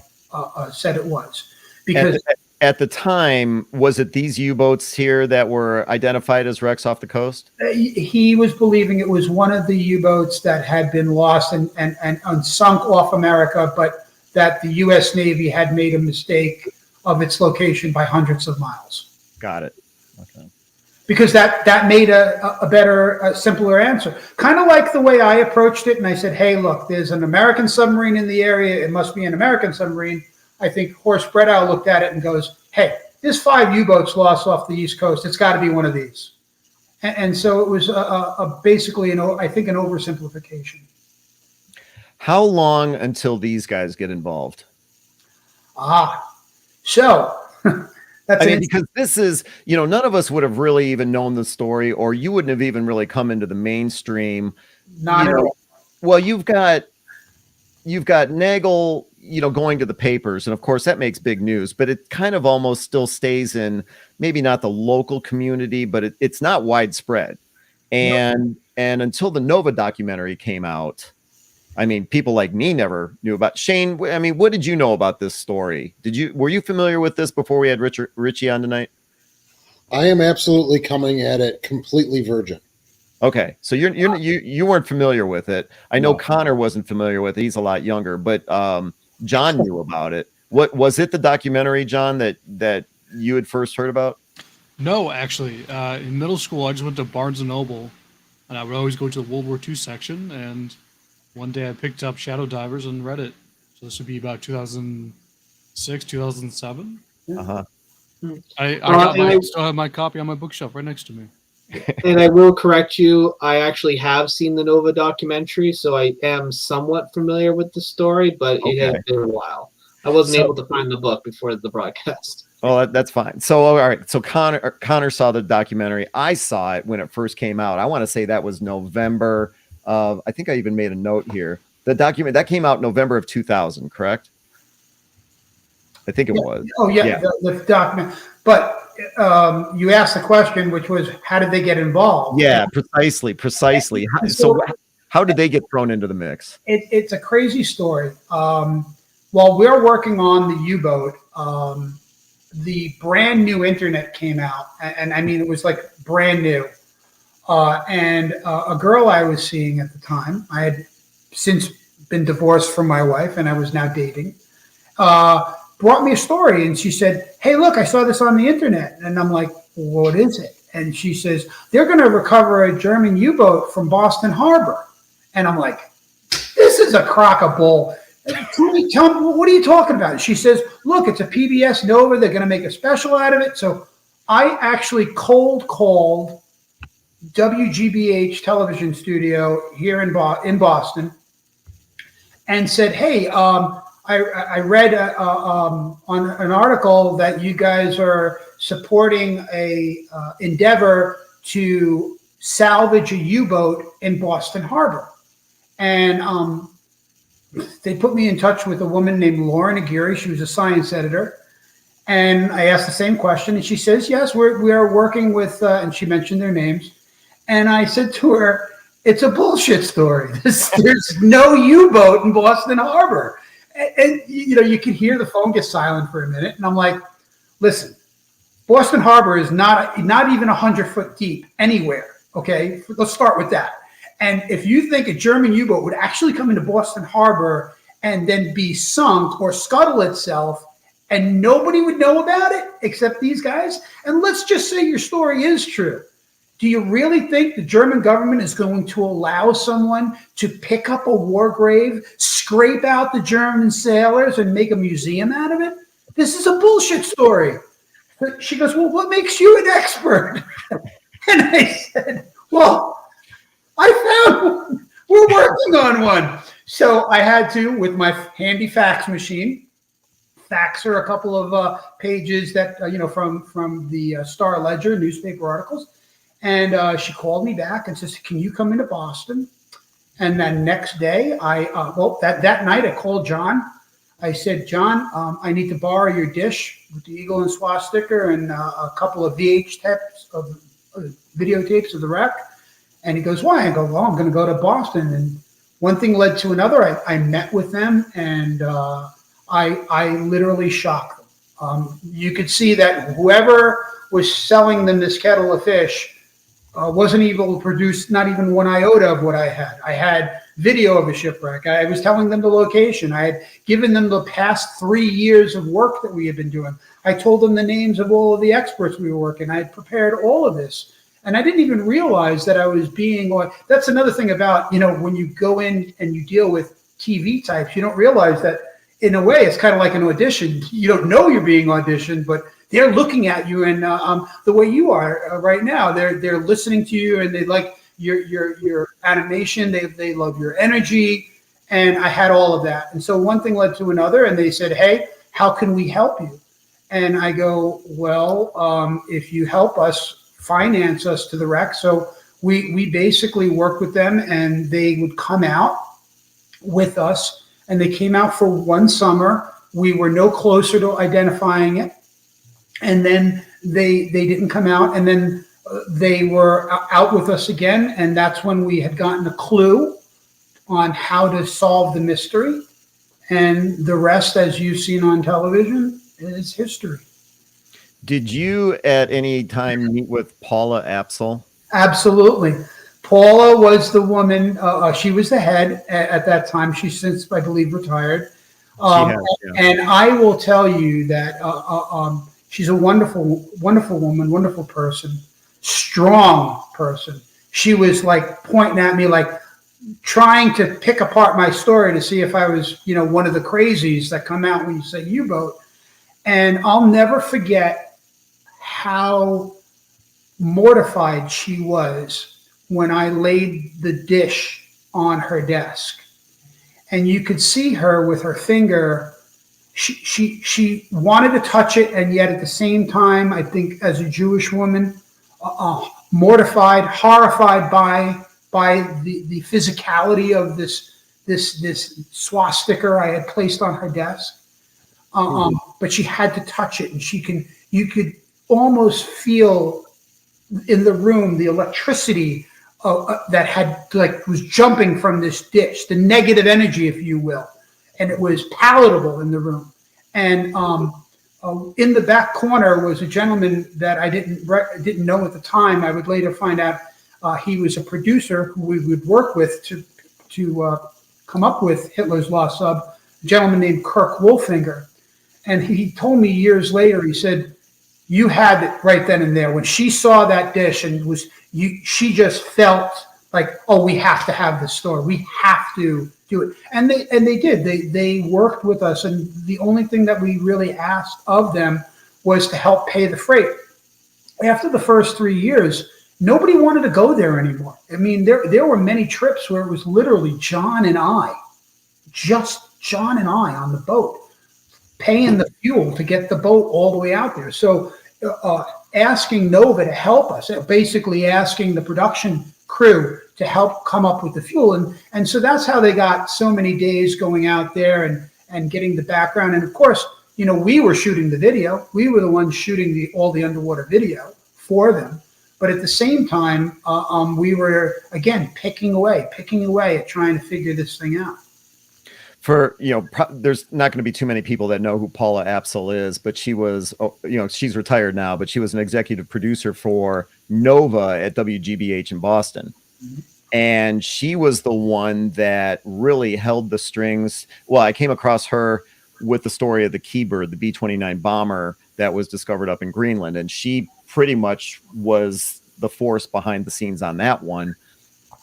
said it was. Because at the time, was it these U-boats here that were identified as wrecks off the coast? He was believing it was one of the U-boats that had been lost and sunk off America, but that the U.S. Navy had made a mistake of its location by hundreds of miles. Got it. Okay. Because that made a better, simpler answer. Kind of like the way I approached it, and I said, hey, look, there's an American submarine in the area. It must be an American submarine. I think Horst Bredow looked at it and goes, hey, there's 5 U-boats lost off the East Coast. It's got to be one of these. And so it was basically, I think, an oversimplification. How long until these guys get involved? So that's because this is, none of us would have really even known the story, or you wouldn't have even really come into the mainstream. Not at all. Well, you've got Nagel, going to the papers, and of course that makes big news, but it kind of almost still stays in maybe not the local community, but it's not widespread. And until the Nova documentary came out, I mean, people like me never knew about. Shane, I mean, what did you know about this story? Were you familiar with this before we had Richie on tonight? I am absolutely coming at it completely virgin. Okay, so you weren't familiar with it. I know Connor wasn't familiar with it. He's a lot younger, but John knew about it. What was it? The documentary, John, that you had first heard about? No, actually, in middle school, I just went to Barnes and Noble, and I would always go to the World War II section. And one day, I picked up Shadow Divers and read it. So this would be about 2006, 2007. Uh-huh. I still have my copy on my bookshelf right next to me. And I will correct you. I actually have seen the Nova documentary, so I am somewhat familiar with the story, but it has been a while. I wasn't able to find the book before the broadcast. Oh, that's fine. So, all right. So Connor saw the documentary. I saw it when it first came out. I want to say that was November of, I think I even made a note here. The document that came out November of 2000, correct? I think it was. Oh, yeah. The document. But you asked the question, which was, how did they get involved? Yeah, precisely. So how did they get thrown into the mix? It's a crazy story. While we're working on the U-boat, the brand new internet came out, and I mean, it was like brand new. And a girl I was seeing at the time, I had since been divorced from my wife, and I was now dating, brought me a story, and she said, "Hey, look, I saw this on the internet." And I'm like, "What is it?" And she says, "They're going to recover a German U-boat from Boston Harbor." And I'm like, "This is a crock of bull. Tell me, what are you talking about?" And she says, "Look, it's a PBS Nova. They're going to make a special out of it." So I actually cold called WGBH television studio here in Boston and said, "Hey, I read on an article that you guys are supporting a endeavor to salvage a U-boat in Boston Harbor." And they put me in touch with a woman named Lauren Aguirre. She was a science editor. And I asked the same question, and she says, "Yes, we are working with," and she mentioned their names. And I said to her, "It's a bullshit story. There's no U-boat in Boston Harbor." And you can hear the phone get silent for a minute. And I'm like, "Listen, Boston Harbor is not even 100 foot deep anywhere. Okay, let's start with that. And if you think a German U-boat would actually come into Boston Harbor and then be sunk or scuttle itself, and nobody would know about it except these guys, and let's just say your story is true, do you really think the German government is going to allow someone to pick up a war grave, scrape out the German sailors, and make a museum out of it? This is a bullshit story." She goes, "Well, what makes you an expert?" And I said, "Well, I found one. We're working on one." So I had to, with my handy fax machine, fax her a couple of pages that, from the Star Ledger newspaper articles. And she called me back and says, "Can you come into Boston?" And then next day, that night I called John. I said, "John, I need to borrow your dish with the eagle and swastika and a couple of VH tapes of videotapes of the wreck." And he goes, "Why?" I go, "Well, I'm going to go to Boston." And one thing led to another. I met with them, and I literally shocked them. You could see that whoever was selling them this kettle of fish wasn't able to produce not even one iota of what I had. I had video of a shipwreck. I was telling them the location. I had given them the past 3 years of work that we had been doing. I told them the names of all of the experts we were working. I had prepared all of this. And I didn't even realize that I was being, that's another thing about, when you go in and you deal with TV types, you don't realize that in a way it's kind of like an audition. You don't know you're being auditioned, but they're looking at you, and the way you are right now, they're listening to you, and they like your animation. They love your energy, and I had all of that. And so one thing led to another, and they said, "Hey, how can we help you?" And I go, "Well, if you help us finance us to the wreck." So we basically worked with them, and they would come out with us, and they came out for one summer. We were no closer to identifying it. And then they didn't come out, and then they were out with us again, and that's when we had gotten a clue on how to solve the mystery. And the rest, as you've seen on television, is history. Did you at any time meet with Paula Apsel? Absolutely. Paula was the woman. She was the head at that time. She's since, I believe, retired. And I will tell you that she's a wonderful, wonderful woman, wonderful person, strong person. She was like pointing at me, like trying to pick apart my story to see if I was, one of the crazies that come out when you say U-boat. And I'll never forget how mortified she was when I laid the dish on her desk. And you could see her with her finger. She wanted to touch it, and yet at the same time, I think as a Jewish woman, mortified, horrified by the physicality of this swastika I had placed on her desk. But she had to touch it, and you could almost feel in the room the electricity that was jumping from this dish, the negative energy, if you will. And it was palatable in the room. And In the back corner was a gentleman that I didn't know at the time. I would later find out he was a producer who we would work with to come up with Hitler's Lost Sub, a gentleman named Kirk Wolfinger. And he told me years later, he said, you had it right then and there. When she saw that dish and she just felt like, oh, we have to have this story. We have to do it. And they did. They worked with us. And the only thing that we really asked of them was to help pay the freight. After the first 3 years, nobody wanted to go there anymore. I mean, there were many trips where it was literally just John and I on the boat, paying the fuel to get the boat all the way out there. So asking Nova to help us, basically asking the production crew to help come up with the fuel. And so that's how they got so many days going out there and getting the background. And of course, we were shooting the video. We were the ones shooting all the underwater video for them. But at the same time, we were, again, picking away at trying to figure this thing out. There's not going to be too many people that know who Paula Apsel is, but she was, she's retired now, but she was an executive producer for Nova at WGBH in Boston. Mm-hmm. And she was the one that really held the strings. Well, I came across her with the story of the Keybird, the B-29 bomber that was discovered up in Greenland. And she pretty much was the force behind the scenes on that one,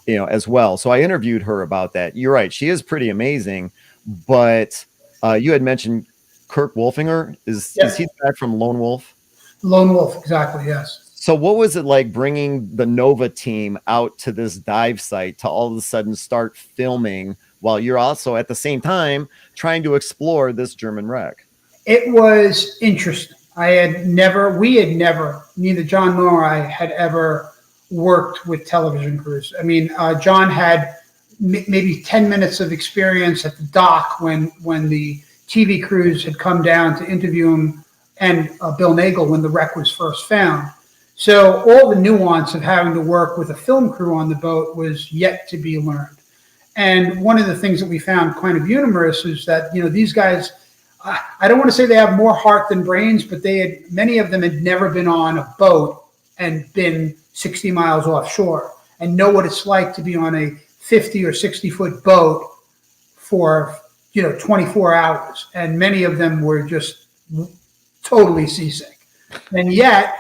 as well. So I interviewed her about that. You're right. She is pretty amazing. But you had mentioned Kirk Wolfinger. Is he back from Lone Wolf? Lone Wolf, exactly, yes. So what was it like bringing the Nova team out to this dive site to all of a sudden start filming while you're also at the same time trying to explore this German wreck? It was interesting. Neither John nor I had ever worked with television crews. I mean, John had maybe 10 minutes of experience at the dock when the TV crews had come down to interview him, and Bill Nagel when the wreck was first found. So all the nuance of having to work with a film crew on the boat was yet to be learned. And one of the things that we found kind of humorous is that, these guys, I don't want to say they have more heart than brains, but many of them had never been on a boat and been 60 miles offshore and know what it's like to be on a 50 or 60 foot boat for 24 hours, and many of them were just totally seasick. And yet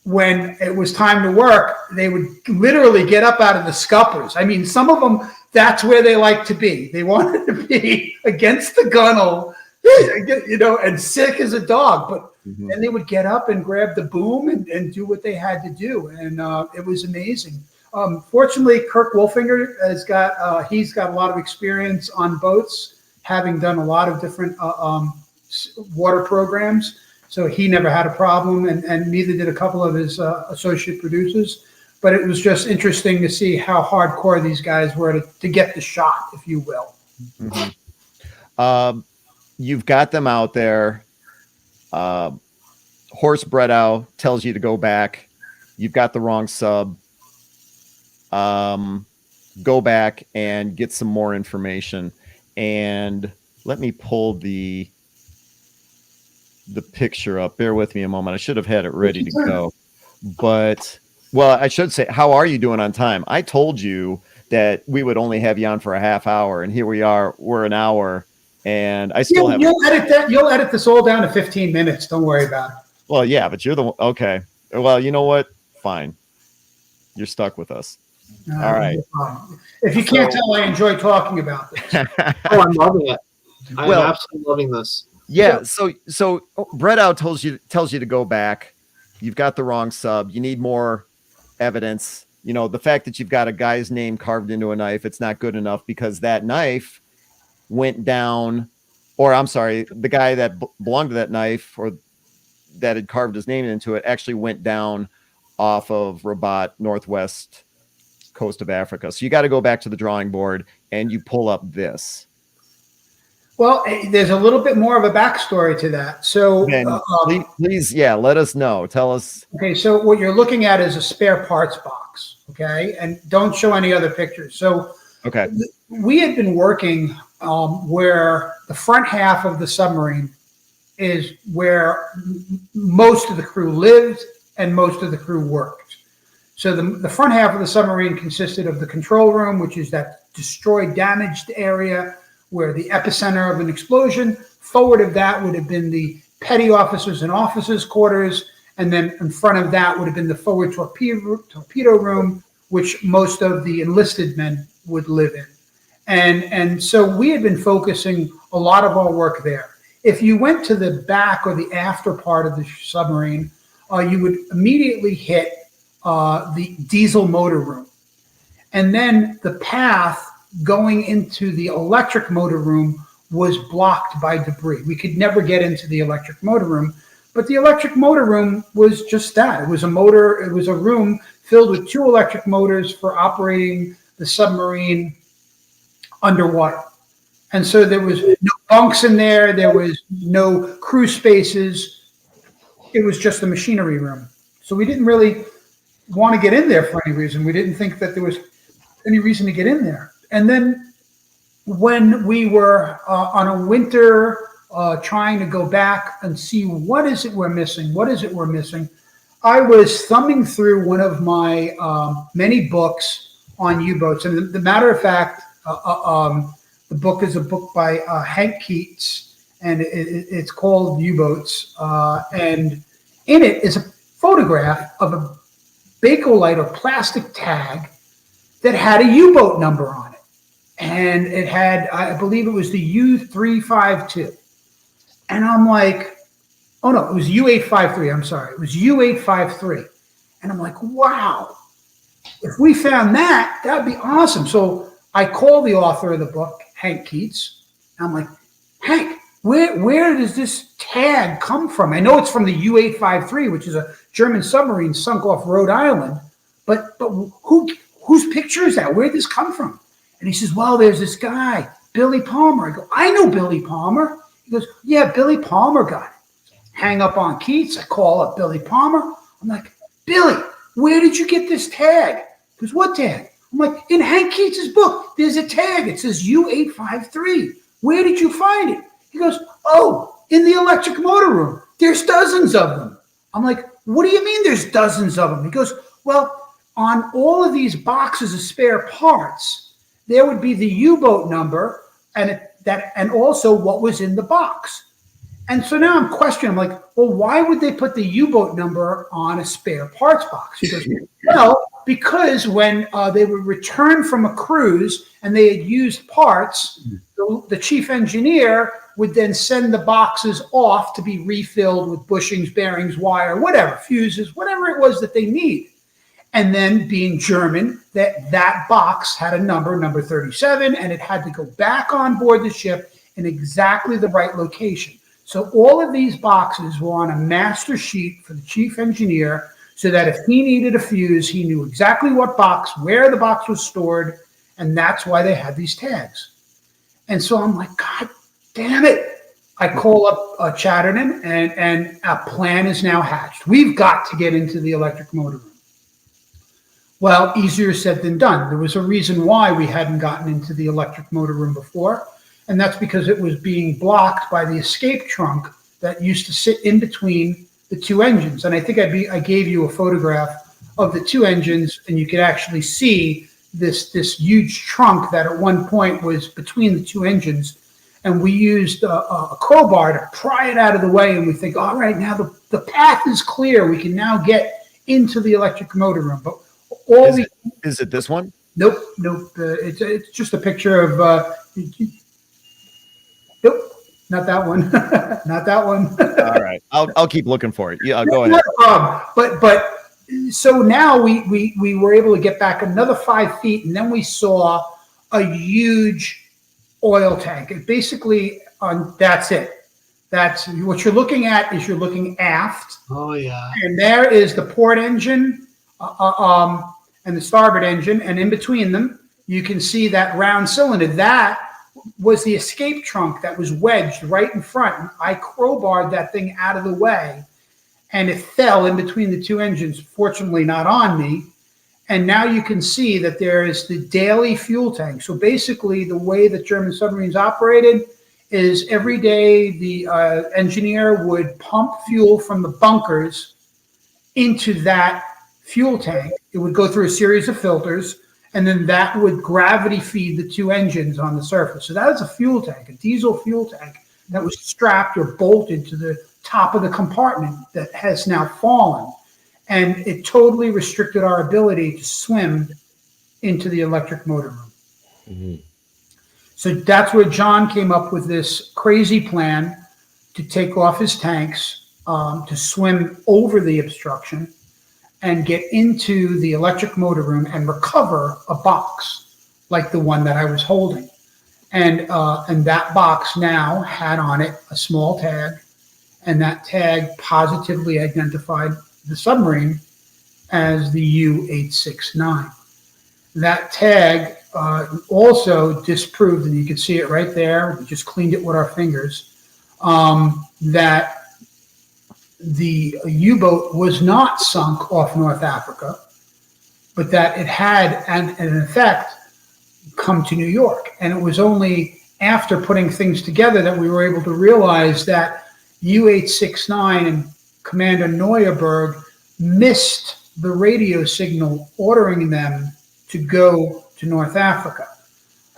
when it was time to work, they would literally get up out of the scuppers. I mean, some of them, that's where they like to be. They wanted to be against the gunnel, and sick as a dog, but then they would get up and grab the boom and do what they had to do. And it was amazing. Fortunately, Kirk Wolfinger he's got a lot of experience on boats, having done a lot of different water programs. So he never had a problem, and neither did a couple of his associate producers. But it was just interesting to see how hardcore these guys were to get the shot, if you will. Mm-hmm. You've got them out there. Horst Bredau tells you to go back. You've got the wrong sub. Go back and get some more information. And let me pull the picture up. Bear with me a moment. I should have had it ready to go. But, well, I should say, how are you doing on time? I told you that we would only have you on for a half hour, and here we are. We're an hour, and I still have. You'll edit this all down to 15 minutes. Don't worry about it. Well, yeah, but you're the one. Okay. Well, you know what? Fine. You're stuck with us. All right. If you can't tell, I enjoy talking about this. Oh, I'm loving it. I'm absolutely loving this. Yeah. So Bredau tells you to go back. You've got the wrong sub. You need more evidence. The fact that you've got a guy's name carved into a knife, it's not good enough, because that knife went down, or I'm sorry, the guy that belonged to that knife or that had carved his name into it actually went down off of Rabat, northwest coast of Africa. So you got to go back to the drawing board and you pull up this. Well, there's a little bit more of a backstory to that. So please, let us know. Tell us. Okay, so what you're looking at is a spare parts box, okay? And don't show any other pictures. So okay, we had been working where the front half of the submarine is where most of the crew lived and most of the crew worked. So the front half of the submarine consisted of the control room, which is that destroyed, damaged area where the epicenter of an explosion. Forward of that would have been the petty officers and officers' quarters, and then in front of that would have been the forward torpedo room, which most of the enlisted men would live in. And so we had been focusing a lot of our work there. If you went to the back or the after part of the submarine, you would immediately hit the diesel motor room. And then the path going into the electric motor room was blocked by debris. We could never get into the electric motor room, but the electric motor room was just that. It was a room filled with 2 electric motors for operating the submarine underwater. And so there was no bunks in there. There was no crew spaces. It was just a machinery room. So we didn't really want to get in there for any reason. We didn't think that there was any reason to get in there. And then when we were on a winter trying to go back and see what is it we're missing, I was thumbing through one of my many books on U-boats. And the matter of fact, the book is a book by Hank Keats, and it's called U-Boats. And in it is a photograph of a Bakelite or plastic tag that had a U-boat number on it. And it had, I believe it was the U-352. And I'm like, oh no, it was U-853. I'm sorry. It was U-853. And I'm like, wow, if we found that, that'd be awesome. So I call the author of the book, Hank Keats. And I'm like, Hank, where does this tag come from? I know it's from the U-853, which is a German submarine sunk off Rhode Island, but whose picture is that? Where did this come from? And he says, well, there's this guy, Billy Palmer. I go, I know Billy Palmer. He goes, yeah, Billy Palmer got it. Hang up on Keats. I call up Billy Palmer. I'm like, Billy, where did you get this tag? He goes, what tag? I'm like, in Hank Keats' book, there's a tag. It says U-853. Where did you find it? He goes, oh, in the electric motor room. There's dozens of them. I'm like, what do you mean there's dozens of them? He goes, well, on all of these boxes of spare parts, there would be the U-boat number and also what was in the box. And so now I'm questioning, I'm like, well, why would they put the U-boat number on a spare parts box? He goes, well, because when they would return from a cruise and they had used parts, the chief engineer would then send the boxes off to be refilled with bushings, bearings, wire, whatever, fuses, whatever it was that they need. And then being German, that box had a number 37, and it had to go back on board the ship in exactly the right location. So all of these boxes were on a master sheet for the chief engineer so that if he needed a fuse, he knew exactly what box, where the box was stored, and that's why they had these tags. And so I'm like, God damn it. I call up Chatterton, and a plan is now hatched. We've got to get into the electric motor room. Well, easier said than done. There was a reason why we hadn't gotten into the electric motor room before, and that's because it was being blocked by the escape trunk that used to sit in between the 2 engines. And I think I gave you a photograph of the 2 engines, and you could actually see this huge trunk that at one point was between the 2 engines. And we used a crowbar to pry it out of the way, and we think, all right, now the path is clear. We can now get into the electric motor room. But is it this one? Nope. It's just a picture of. Nope, not that one. Not that one. All right, I'll keep looking for it. Yeah, go ahead. But so now we were able to get back another 5 feet, and then we saw a huge oil tank. It basically that's it. That's what you're looking at. Is you're looking aft. Oh yeah. And there is the port engine. And the starboard engine, and in between them, you can see that round cylinder. That was the escape trunk that was wedged right in front. And I crowbarred that thing out of the way, and it fell in between the 2 engines, fortunately not on me. And now you can see that there is the daily fuel tank. So basically, the way that German submarines operated is every day the engineer would pump fuel from the bunkers into that fuel tank. It would go through a series of filters, and then that would gravity feed the two engines on the surface. So that is a fuel tank, a diesel fuel tank that was strapped or bolted to the top of the compartment that has now fallen. And it totally restricted our ability to swim into the electric motor room. Mm-hmm. So that's where John came up with this crazy plan to take off his tanks, to swim over the obstruction and get into the electric motor room and recover a box like the one that I was holding. And that box now had on it a small tag, and that tag positively identified the submarine as the U-869. That tag also disproved, and you can see it right there, we just cleaned it with our fingers, that the U-boat was not sunk off North Africa, but that it had, and in effect, come to New York. And it was only after putting things together that we were able to realize that U-869 and Commander Neuerberg missed the radio signal ordering them to go to North Africa.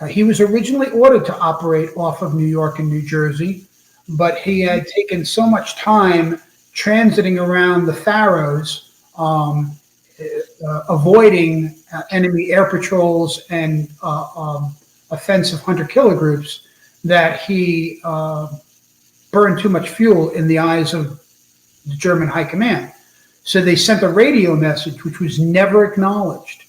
He was originally ordered to operate off of New York and New Jersey, but he had taken so much time transiting around the Faroes, avoiding enemy air patrols and offensive hunter-killer groups, that he burned too much fuel in the eyes of the German High Command. So they sent a radio message, which was never acknowledged.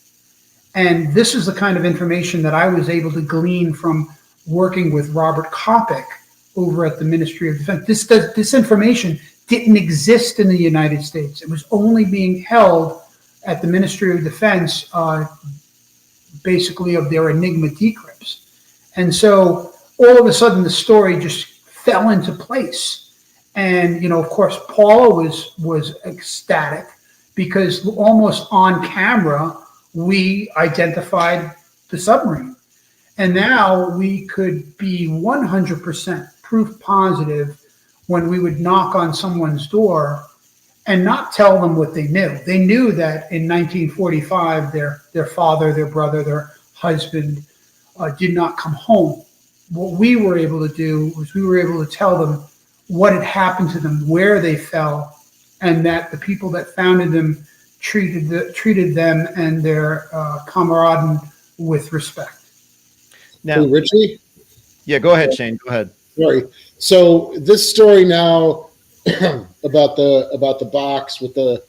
And this is the kind of information that I was able to glean from working with Robert Kopic over at the Ministry of Defense. This information didn't exist in the United States. It was only being held at the Ministry of Defense, basically of their Enigma decrypts. And so all of a sudden the story just fell into place. And, you know, of course, Paula was ecstatic because almost on camera, we identified the submarine. And now we could be 100% proof positive when we would knock on someone's door and not tell them what they knew. They knew that in 1945, their father, their brother, their husband did not come home. What we were able to do was we were able to tell them what had happened to them, where they fell, and that the people that founded them treated them and their camaraden with respect. Now, Hey, Richie? yeah, go ahead, Shane. Go ahead. Sorry. So this story now about the box with the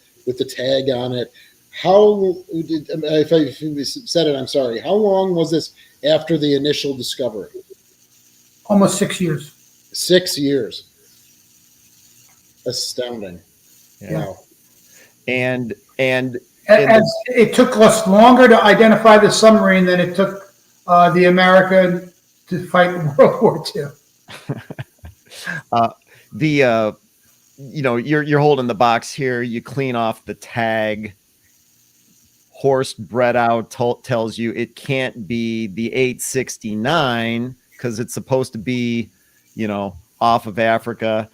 tag on it. How did, if I said it, I'm sorry. How long was this after the initial discovery? Almost 6 years. 6 years. Astounding. Yeah. Wow. And It took us longer to identify the submarine than it took the America to fight World War II. You know, you're holding the box here. You clean off the tag. Horst Bredow tells you it can't be the 869 because it's supposed to be, you know, off of Africa.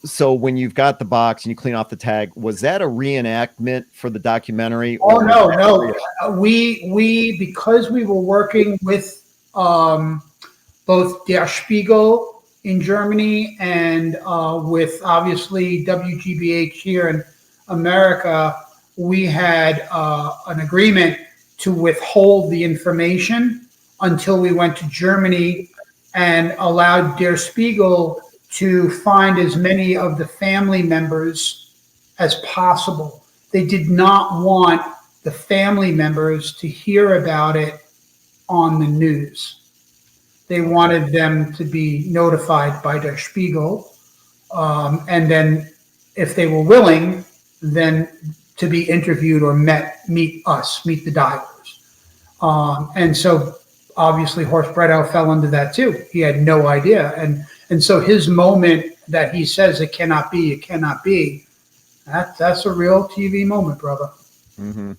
So when you've got the box and you clean off the tag, was that a reenactment for the documentary? Oh, no. We because we were working with both Der Spiegel in Germany and with obviously WGBH here in America, we had an agreement to withhold the information until we went to Germany and allowed Der Spiegel to find as many of the family members as possible. They did not want the family members to hear about it on the news. They wanted them to be notified by Der Spiegel, and then if they were willing, then to be interviewed or meet the divers. And so obviously Horst Bredow fell into that too. He had no idea. And so his moment that he says it cannot be, that's a real TV moment, brother. Mm-hmm.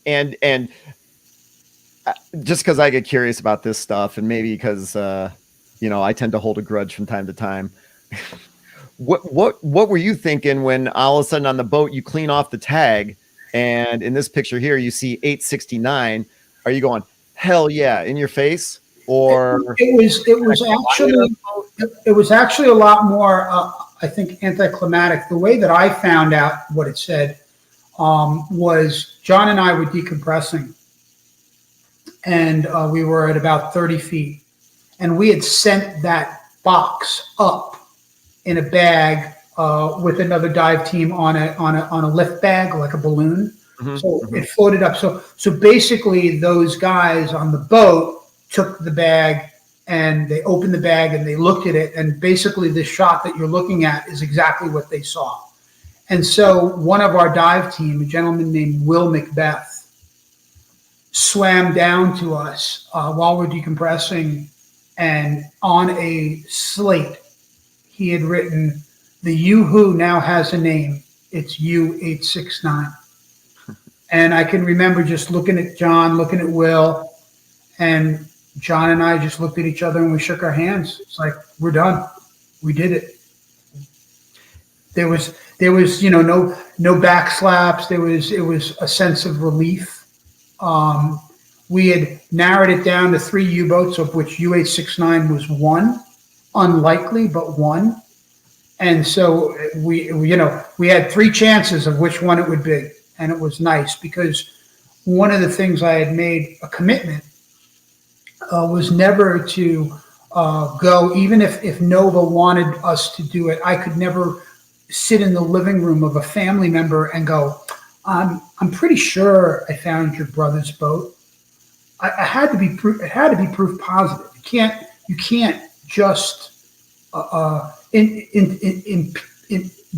And just because I get curious about this stuff, and maybe because I tend to hold a grudge from time to time. What were you thinking when all of a sudden on the boat you clean off the tag, and in this picture here you see 869? Are you going, hell yeah, in your face? Or it was actually a lot more, I think, anticlimactic. The way that I found out what it said was John and I were decompressing, and we were at about 30 feet, and we had sent that box up in a bag with another dive team on a lift bag, like a balloon. So it floated up. So basically, those guys on the boat took the bag and they opened the bag and they looked at it, and basically the shot that you're looking at is exactly what they saw. And so one of our dive team, a gentleman named Will Macbeth, swam down to us while we're decompressing, and on a slate he had written, "The U-Who now has a name. It's U-869." And I can remember just looking at John, looking at Will, and John and I just looked at each other and we shook our hands. It's like, we're done. We did it. There was no back slaps. It was a sense of relief. We had narrowed it down to 3 U-boats, of which U-869 was one, unlikely, but one. And so we had 3 chances of which one it would be. And it was nice, because one of the things I had made a commitment was never to go, even if Nova wanted us to do it. I could never sit in the living room of a family member and go, I'm pretty sure I found your brother's boat. It had to be proof positive. You can't just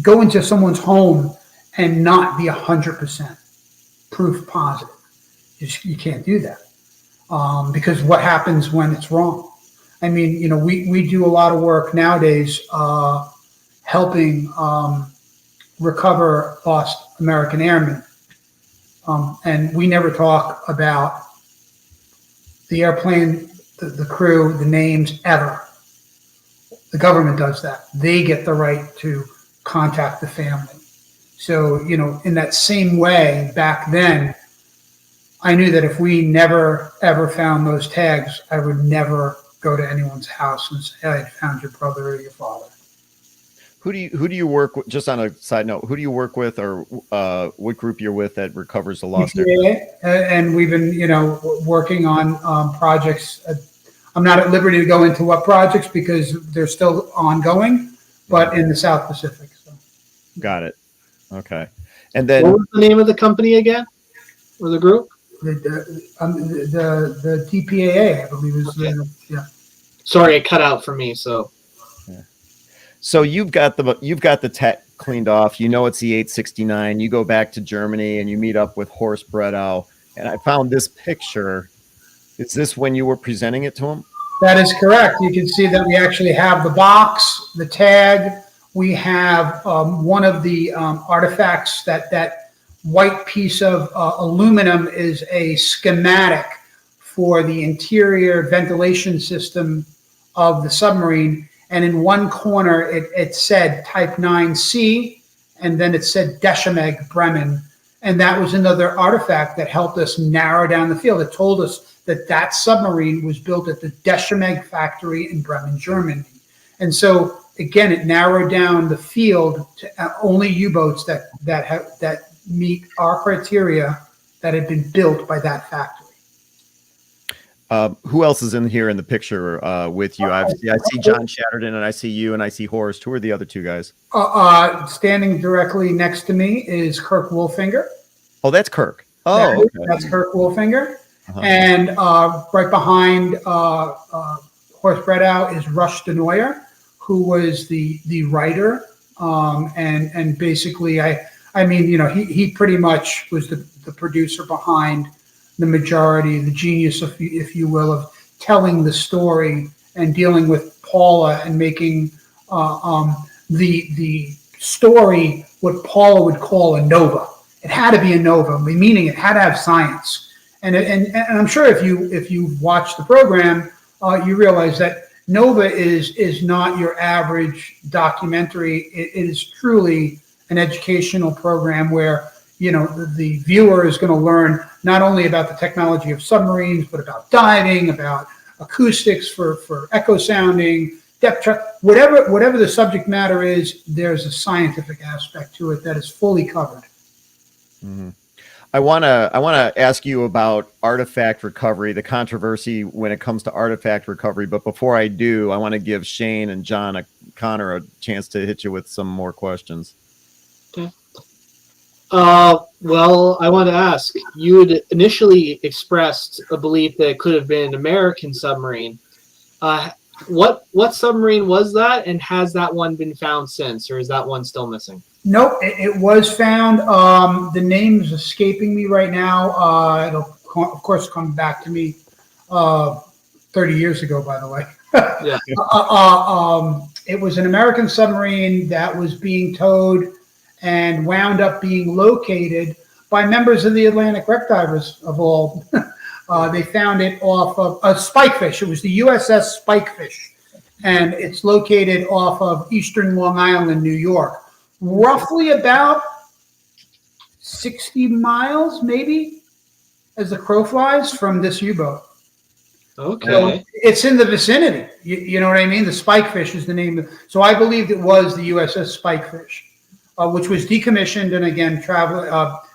go into someone's home and not be 100% proof positive. You can't do that, because what happens when it's wrong? I mean, we do a lot of work nowadays helping recover lost American airmen, and we never talk about the airplane, the crew, the names ever. The government does that. They get the right to contact the family. So, in that same way, back then, I knew that if we never, ever found those tags, I would never go to anyone's house and say, hey, I found your brother or your father. Who do you work with? Just on a side note, who do you work with, or what group you're with that recovers the lost airmen? And we've been, working on projects. I'm not at liberty to go into what projects because they're still ongoing, but in the South Pacific. So. Got it. Okay. And then, what was the name of the company again, or the group? The DPAA, I believe is yeah. Sorry, it cut out for me. So, yeah. So you've got the tech cleaned off. It's the 869. You go back to Germany and you meet up with Horst Bredow. And I found this picture. Is this when you were presenting it to him? That is correct. You can see that we actually have the box, the tag. We have one of the artifacts, that white piece of aluminum is a schematic for the interior ventilation system of the submarine. And in one corner, it said Type 9C, and then it said Deschemeg Bremen. And that was another artifact that helped us narrow down the field. It told us that submarine was built at the Deschemeg factory in Bremen, Germany. And so, again, it narrowed down the field to only U-boats that meet our criteria that had been built by that factory. Who else is in here in the picture with you? I see John Chatterton, and I see you, and I see Horst. Who are the other 2 guys? Standing directly next to me is Kirk Wolfinger. Oh, that's Kirk. Oh, okay. That's Kirk Wolfinger. Uh-huh. And right behind Horst Bredow is Rush Denoyer, who was the writer, and basically, he pretty much was the producer behind the majority, the genius, if you will, of telling the story and dealing with Paula and making the story what Paula would call a nova. It had to be a nova, meaning it had to have science. And I'm sure if you watch the program, you realize that Nova is not your average documentary. It is truly an educational program where, you know, the viewer is going to learn not only about the technology of submarines, but about diving, about acoustics for echo sounding, depth chart, whatever the subject matter is. There's a scientific aspect to it that is fully covered. Mm-hmm. I wanna ask you about artifact recovery, the controversy when it comes to artifact recovery. But before I do, I want to give Shane and Connor a chance to hit you with some more questions. Okay. Well, I want to ask, you had initially expressed a belief that it could have been an American submarine. What submarine was that, and has that one been found since, or is that one still missing? Nope, it was found. The name's escaping me right now. It'll, of course, come back to me 30 years ago, by the way. Yeah. It was an American submarine that was being towed and wound up being located by members of the Atlantic wreck divers of all. They found it off of a Spikefish. It was the USS Spikefish, and it's located off of eastern Long Island, New York. Roughly about 60 miles, maybe, as the crow flies from this U-boat. Okay. So it's in the vicinity. You know what I mean? The Spikefish is the name. So I believed it was the USS Spikefish, which was decommissioned and again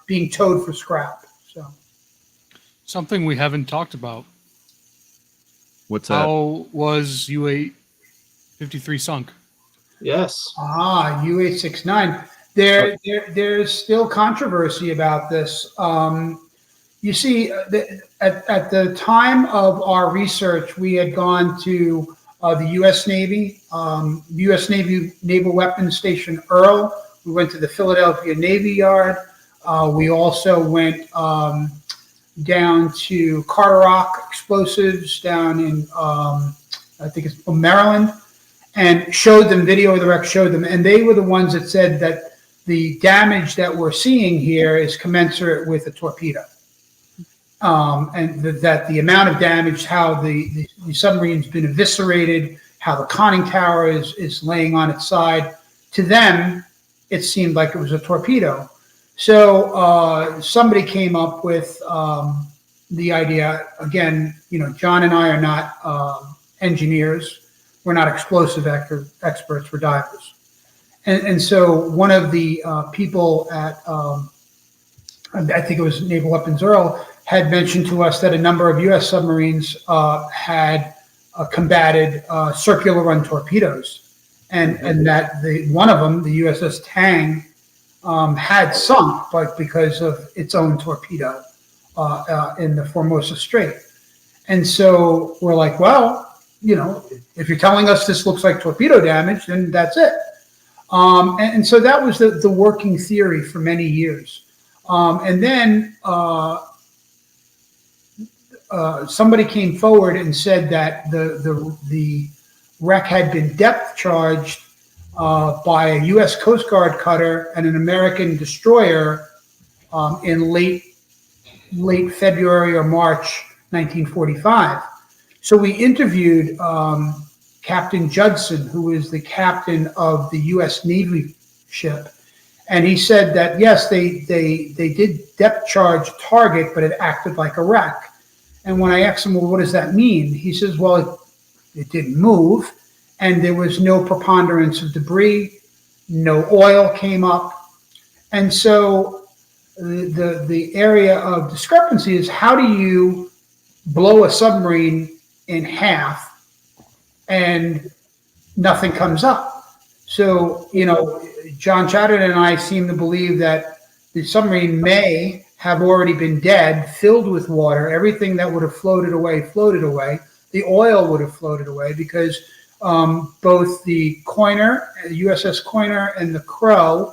being towed for scrap. So Something we haven't talked about. What's that? How was U-853 sunk? Yes. U-869. There's still controversy about this. You see, at the time of our research, we had gone to the U.S. Navy, U.S. Navy Naval Weapons Station Earl. We went to the Philadelphia Navy Yard. We also went down to Carter-Rock Explosives down in, I think it's Maryland, and showed them, video of the wreck showed them. And they were the ones that said that the damage that we're seeing here is commensurate with a torpedo. And that the amount of damage, how the submarine's been eviscerated, how the conning tower is laying on its side, to them, it seemed like it was a torpedo. So somebody came up with the idea, again, you know, John and I are not engineers. We're not explosive experts, we're divers. And so one of the people at, I think it was Naval Weapons Earl, had mentioned to us that a number of U.S. submarines had combated circular run torpedoes, and that one of them, the USS Tang, had sunk, but because of its own torpedo in the Formosa Strait. And so we're like, well, you know, if you're telling us this looks like torpedo damage, then that's it. And so that was the working theory for many years. And then somebody came forward and said that the wreck had been depth charged by a U.S. Coast Guard cutter and an American destroyer in late February or March 1945. So we interviewed Captain Judson, who is the captain of the U.S. Navy ship, and he said that yes, they did depth charge target, but it acted like a wreck. And when I asked him, well, what does that mean? He says, well, it didn't move, and there was no preponderance of debris, no oil came up. And so the area of discrepancy is, how do you blow a submarine in half and nothing comes up? So, you know, John Chatterton and I seem to believe that the submarine may have already been dead, filled with water. Everything that would have floated away. The oil would have floated away, because both the Coiner, the USS Coiner, and the Crow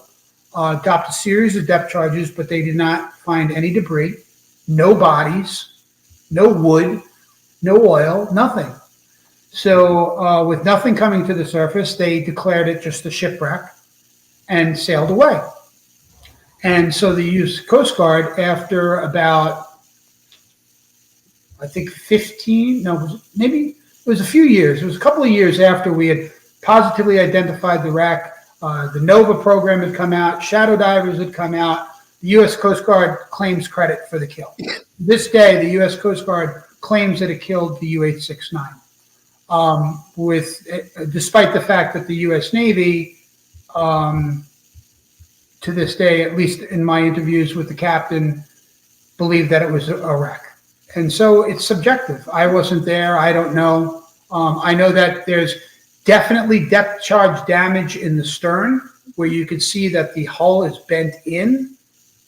dropped a series of depth charges, but they did not find any debris, no bodies, no wood, no oil, nothing. So with nothing coming to the surface, they declared it just a shipwreck and sailed away. And so the U.S. Coast Guard, after about, I think maybe was a few years. It was a couple of years after we had positively identified the wreck. The NOVA program had come out. Shadow divers had come out. The U.S. Coast Guard claims credit for the kill. This day, the U.S. Coast Guard claims that it killed the U-869. Despite the fact that the U.S. Navy, to this day, at least in my interviews with the captain, believed that it was a wreck. And so it's subjective. I wasn't there. I don't know. I know that there's definitely depth charge damage in the stern, where you can see that the hull is bent in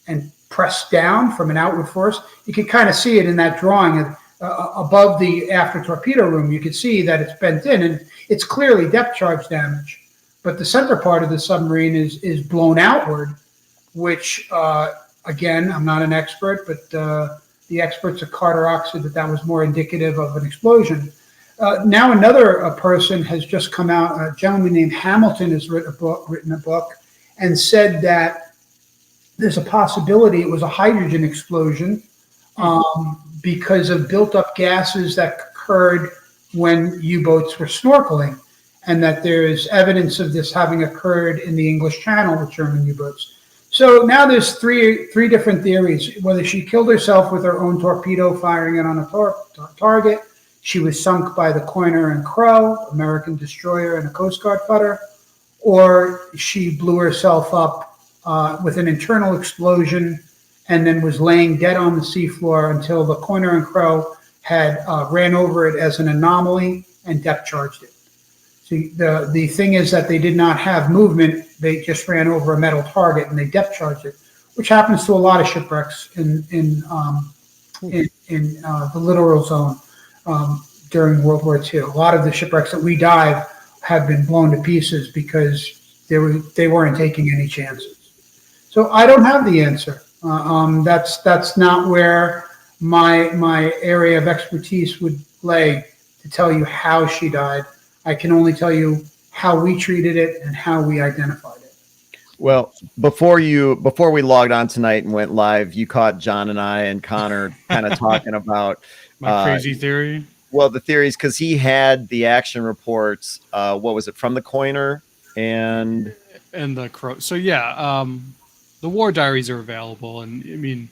and pressed down from an outward force. You can kind of see it in that drawing above the after torpedo room. You can see that it's bent in, and it's clearly depth charge damage. But the center part of the submarine is blown outward, which, again, I'm not an expert, but the experts at Carter Oxford that was more indicative of an explosion. Now another person has just come out. A gentleman named Hamilton has written a book and said that there's a possibility it was a hydrogen explosion because of built-up gases that occurred when U-boats were snorkeling, and that there's evidence of this having occurred in the English Channel with German U-boats. So now there's three different theories: whether she killed herself with her own torpedo firing it on a target, she was sunk by the Coiner and Crow, American destroyer and a Coast Guard cutter, or she blew herself up with an internal explosion and then was laying dead on the seafloor until the Coiner and Crow had ran over it as an anomaly and depth charged it. See, the thing is that they did not have movement. They just ran over a metal target and they depth charged it, which happens to a lot of shipwrecks in the littoral zone during World War II. A lot of the shipwrecks that we dive have been blown to pieces because they weren't taking any chances. So I don't have the answer. That's not where my area of expertise would lay to tell you how she died. I can only tell you how we treated it and how we identified it. Well, before we logged on tonight and went live, you caught John and I and Connor kind of talking about my crazy theory. Well, the theories, because he had the action reports. What was it, from the Coiner and the Crow? So yeah, the war diaries are available, and I mean,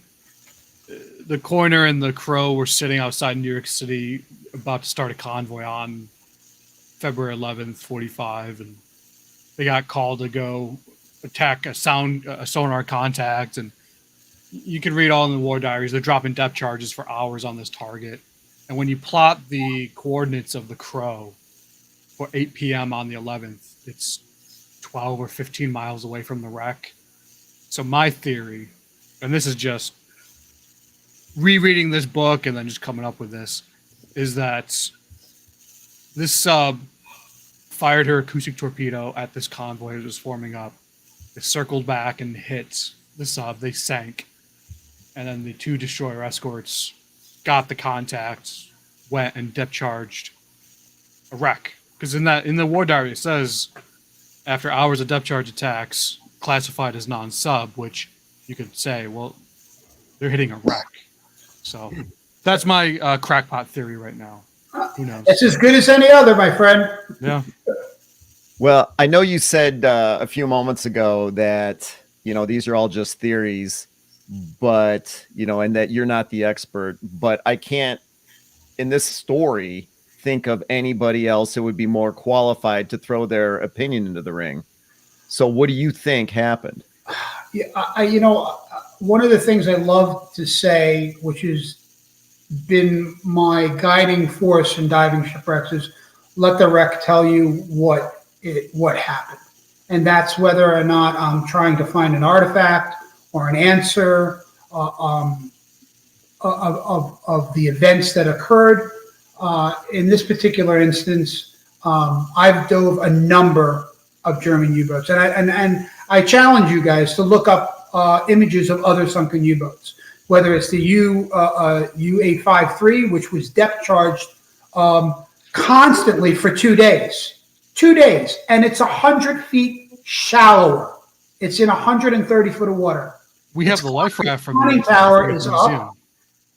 the Coiner and the Crow were sitting outside New York City about to start a convoy on February 11th, 45, and they got called to go attack a sonar contact, and you can read all in the war diaries. They're dropping depth charges for hours on this target, and when you plot the coordinates of the Crow for 8 p.m. on the 11th, it's 12 or 15 miles away from the wreck. So my theory, and this is just rereading this book and then just coming up with this, is that this sub fired her acoustic torpedo at this convoy that was forming up. It circled back and hit the sub. They sank. And then the two destroyer escorts got the contact, went and depth charged a wreck. Because in the war diary it says, after hours of depth charge attacks, classified as non-sub, which you could say, well, they're hitting a wreck. So that's my crackpot theory right now. Who knows? It's as good as any other, my friend. Yeah. Well, I know you said a few moments ago that, these are all just theories, but, and that you're not the expert, but I can't, in this story, think of anybody else who would be more qualified to throw their opinion into the ring. So what do you think happened? Yeah, one of the things I love to say, which has been my guiding force in diving shipwrecks, is let the wreck tell you what happened. And that's whether or not I'm trying to find an artifact or an answer of the events that occurred. In this particular instance, I've dove a number of German U-boats, and I challenge you guys to look up images of other sunken U-boats, whether it's the U-853, which was depth charged constantly for 2 days. 2 days, and it's 100 feet shallower. It's in 130 foot of water. We have the life raft from conning the tower is museum. up.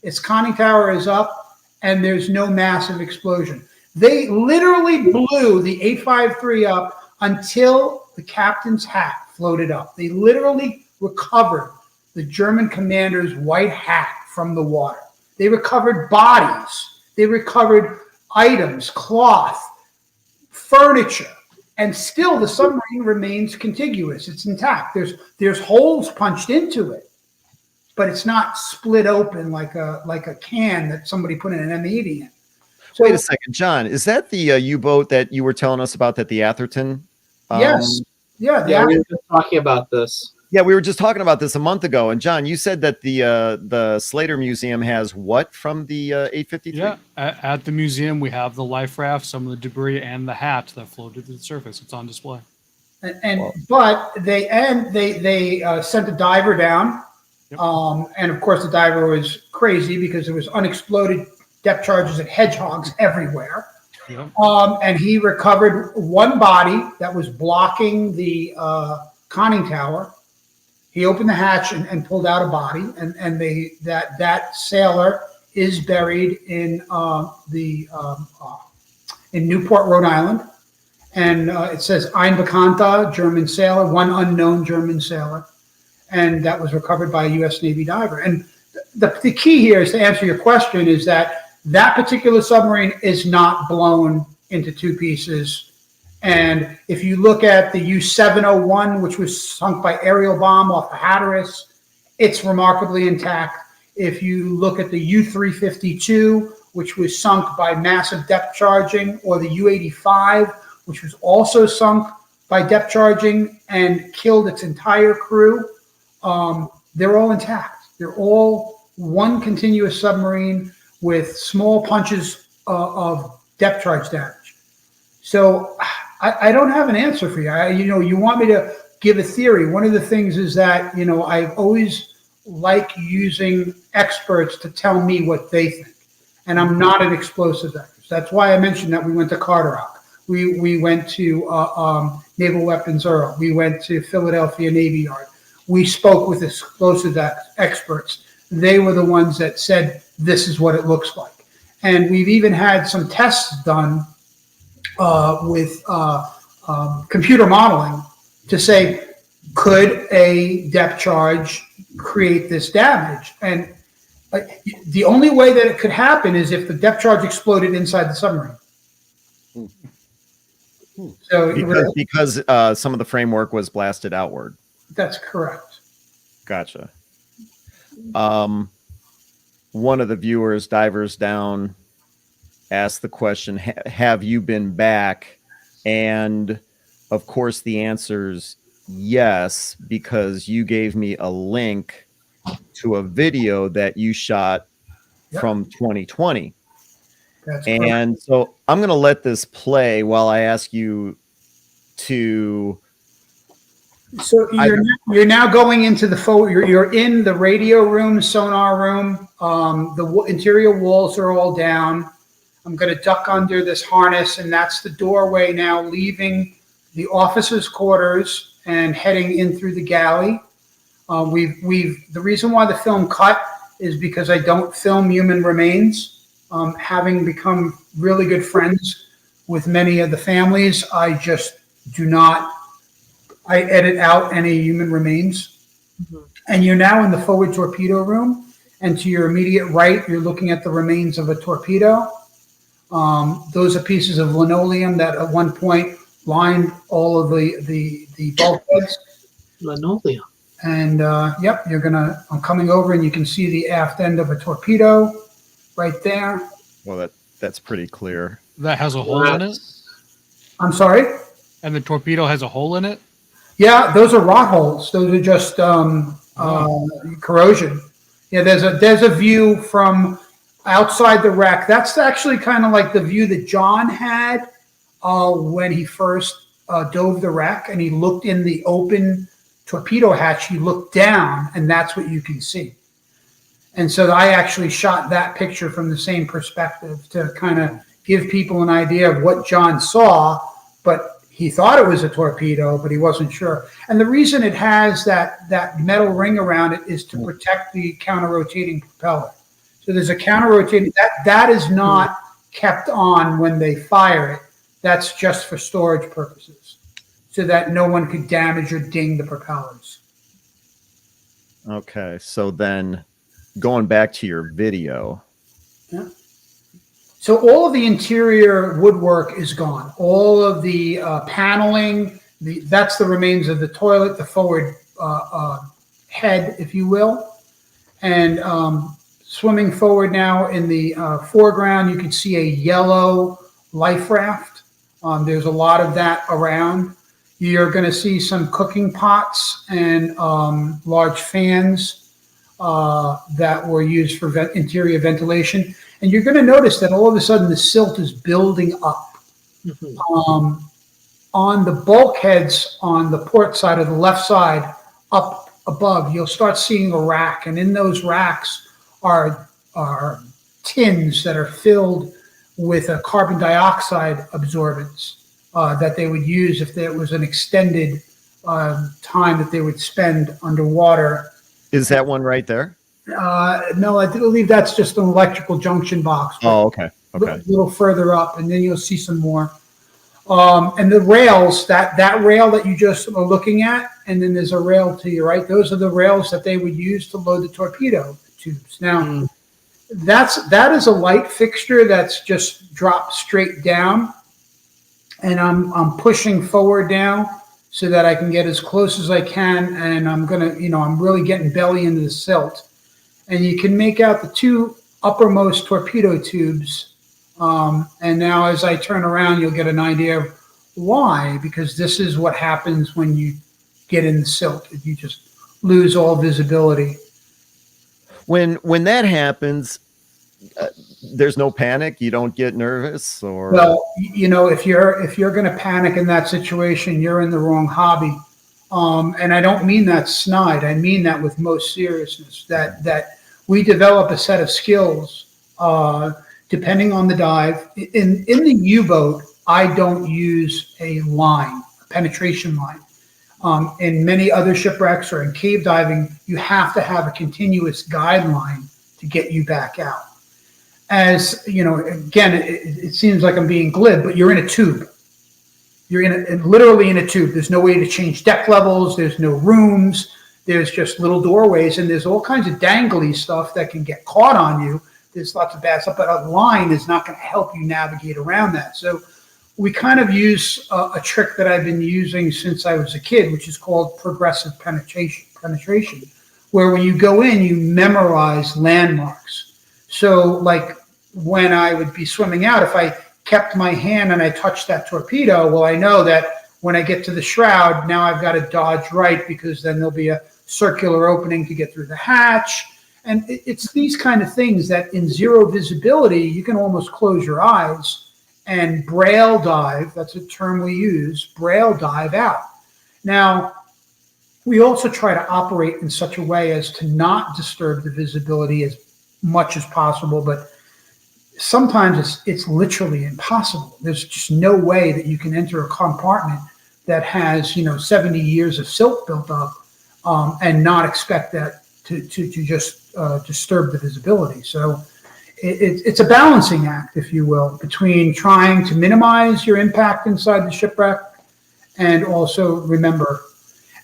Its conning tower is up, and there's no massive explosion. They literally blew the 853 up until the captain's hat floated up. They literally recovered the German commander's white hat from the water. They recovered bodies. They recovered items, cloth, furniture, and still the submarine remains contiguous. It's intact. There's holes punched into it, but it's not split open like a can that somebody put in an M80 in. So, wait a second, John. Is that the U-boat that you were telling us about at the Atherton? Yes. Yeah. Yeah, we were just talking about this. Yeah, we were just talking about this a month ago. And John, you said that the Slater Museum has what from the 853? Yeah, at the museum we have the life raft, some of the debris, and the hat that floated to the surface. It's on display. But they sent a diver down, Yep. and of course the diver was crazy because there was unexploded depth charges and hedgehogs everywhere. Yep. And he recovered one body that was blocking the conning tower. He opened the hatch and pulled out a body, and that sailor is buried in in Newport, Rhode Island, and it says Ein Bekannter, German sailor, one unknown German sailor, and that was recovered by a U.S. Navy diver. And the key here is to answer your question is that particular submarine is not blown into two pieces. And if you look at the U-701, which was sunk by aerial bomb off the Hatteras, it's remarkably intact. If you look at the U-352, which was sunk by massive depth charging, or the U-85, which was also sunk by depth charging and killed its entire crew, they're all intact. They're all one continuous submarine with small punches of depth charge damage. So I don't have an answer for you. You want me to give a theory. One of the things is that, I've always liked using experts to tell me what they think. And I'm not an explosives expert. That's why I mentioned that we went to Carderock. We went to Naval Weapons Earl. We went to Philadelphia Navy Yard. We spoke with explosives experts. They were the ones that said, this is what it looks like. And we've even had some tests done with computer modeling to say, could a depth charge create this damage? And the only way that it could happen is if the depth charge exploded inside the submarine. So because some of the framework was blasted outward. That's correct. Gotcha. One of the viewers, Divers Down, asked the question, have you been back? And of course the answer's yes, because you gave me a link to a video that you shot from 2020. That's and correct. So I'm going to let this play while I ask you to. So you're now going into the you're in the radio room, sonar room. The interior walls are all down. I'm going to duck under this harness, and that's the doorway now, leaving the officers' quarters and heading in through the galley. The reason why the film cut is because I don't film human remains. Having become really good friends with many of the families, I just do not. I edit out any human remains. Mm-hmm. And you're now in the forward torpedo room, and to your immediate right, you're looking at the remains of a torpedo. Those are pieces of linoleum that at one point lined all of the bulkheads. Linoleum. And I'm coming over, and you can see the aft end of a torpedo right there. Well, that's pretty clear. That has a hole in it? I'm sorry? And the torpedo has a hole in it? Yeah, those are rot holes. Those are just corrosion. Yeah, there's a view from outside the wreck. That's actually kind of like the view that John had when he first dove the wreck, and he looked in the open torpedo hatch. He looked down, and that's what you can see. And so I actually shot that picture from the same perspective to kind of give people an idea of what John saw, but he thought it was a torpedo, but he wasn't sure. And the reason it has that metal ring around it is to protect the counter-rotating propeller. So there's a counter-rotating, that is not kept on when they fire it. That's just for storage purposes, so that no one could damage or ding the propellers. Okay, so then going back to your video. Yeah. So all of the interior woodwork is gone. All of the paneling, that's the remains of the toilet, the forward head, if you will. And swimming forward now in the foreground, you can see a yellow life raft. There's a lot of that around. You're going to see some cooking pots and large fans that were used for interior ventilation. And you're going to notice that all of a sudden the silt is building up. Mm-hmm. On the bulkheads on the port side or the left side, up above, you'll start seeing a rack. And in those racks are tins that are filled with a carbon dioxide absorbents that they would use if there was an extended time that they would spend underwater. Is that one right there? No, I believe that's just an electrical junction box. Oh, okay. Okay. A little further up, and then you'll see some more. And the rails, that rail that you just are looking at, and then there's a rail to your right. Those are the rails that they would use to load the torpedo tubes. Now, that is a light fixture that's just dropped straight down, and I'm pushing forward now so that I can get as close as I can, and I'm really getting belly into the silt. And you can make out the two uppermost torpedo tubes. And now as I turn around, you'll get an idea of why, because this is what happens when you get in the silt. You just lose all visibility. When that happens, there's no panic. You don't get nervous, or well, if you're going to panic in that situation, you're in the wrong hobby. And I don't mean that snide. I mean that with most seriousness. That we develop a set of skills depending on the dive. In the U-boat, I don't use a line, a penetration line. In many other shipwrecks or in cave diving, you have to have a continuous guideline to get you back out. As you know, again, it seems like I'm being glib, but you're in a tube. You're literally in a tube. There's no way to change deck levels. There's no rooms. There's just little doorways, and there's all kinds of dangly stuff that can get caught on you. There's lots of bad stuff, but a line is not going to help you navigate around that. So we kind of use a trick that I've been using since I was a kid, which is called progressive penetration, where when you go in, you memorize landmarks. So like when I would be swimming out, if I kept my hand and I touched that torpedo, well, I know that when I get to the shroud, now I've got to dodge right, because then there'll be a circular opening to get through the hatch. And it's these kind of things that in zero visibility, you can almost close your eyes and braille dive. That's a term we use, braille dive out. Now, we also try to operate in such a way as to not disturb the visibility as much as possible, but sometimes it's literally impossible. There's just no way that you can enter a compartment that has 70 years of silt built up and not expect that to just disturb the visibility. So it's a balancing act, if you will, between trying to minimize your impact inside the shipwreck and also remember.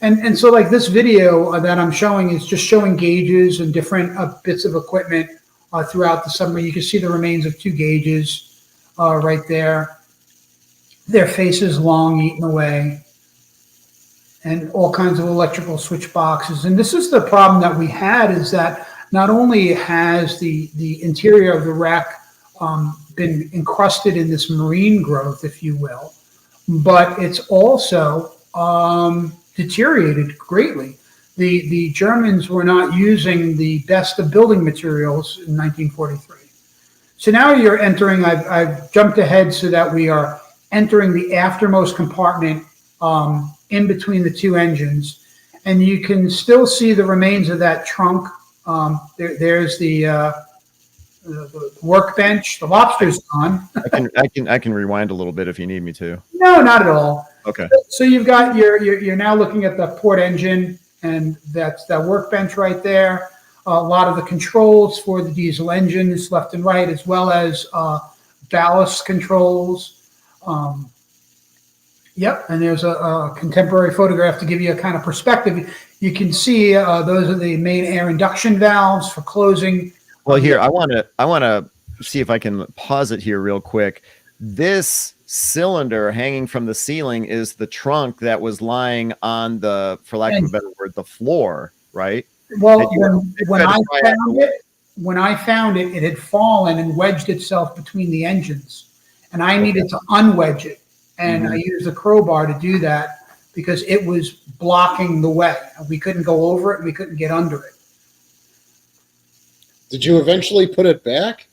And so like this video that I'm showing is just showing gauges and different bits of equipment throughout the submarine. You can see the remains of 2 gauges right there. Their faces long, eaten away, and all kinds of electrical switch boxes. And this is the problem that we had, is that not only has the interior of the wreck been encrusted in this marine growth, if you will, but it's also deteriorated greatly. The Germans were not using the best of building materials in 1943. So now you're entering, I've jumped ahead so that we are entering the aftermost compartment in between the 2 engines, and you can still see the remains of that trunk. There's the workbench. The lobster's gone. I can rewind a little bit if you need me to. No, not at all. Okay. So you've got you're now looking at the port engine, and that's that workbench right there. A lot of the controls for the diesel engines left and right, as well as ballast controls. Yep, and there's a contemporary photograph to give you a kind of perspective. You can see those are the main air induction valves for closing. Well, here I want to see if I can pause it here real quick. This cylinder hanging from the ceiling is the trunk that was lying on the, for lack of a better word, the floor, right? Well, when I found it, it had fallen and wedged itself between the engines, and I needed to unwedge it. And I used a crowbar to do that because it was blocking the way. We couldn't go over it and we couldn't get under it. Did you eventually put it back?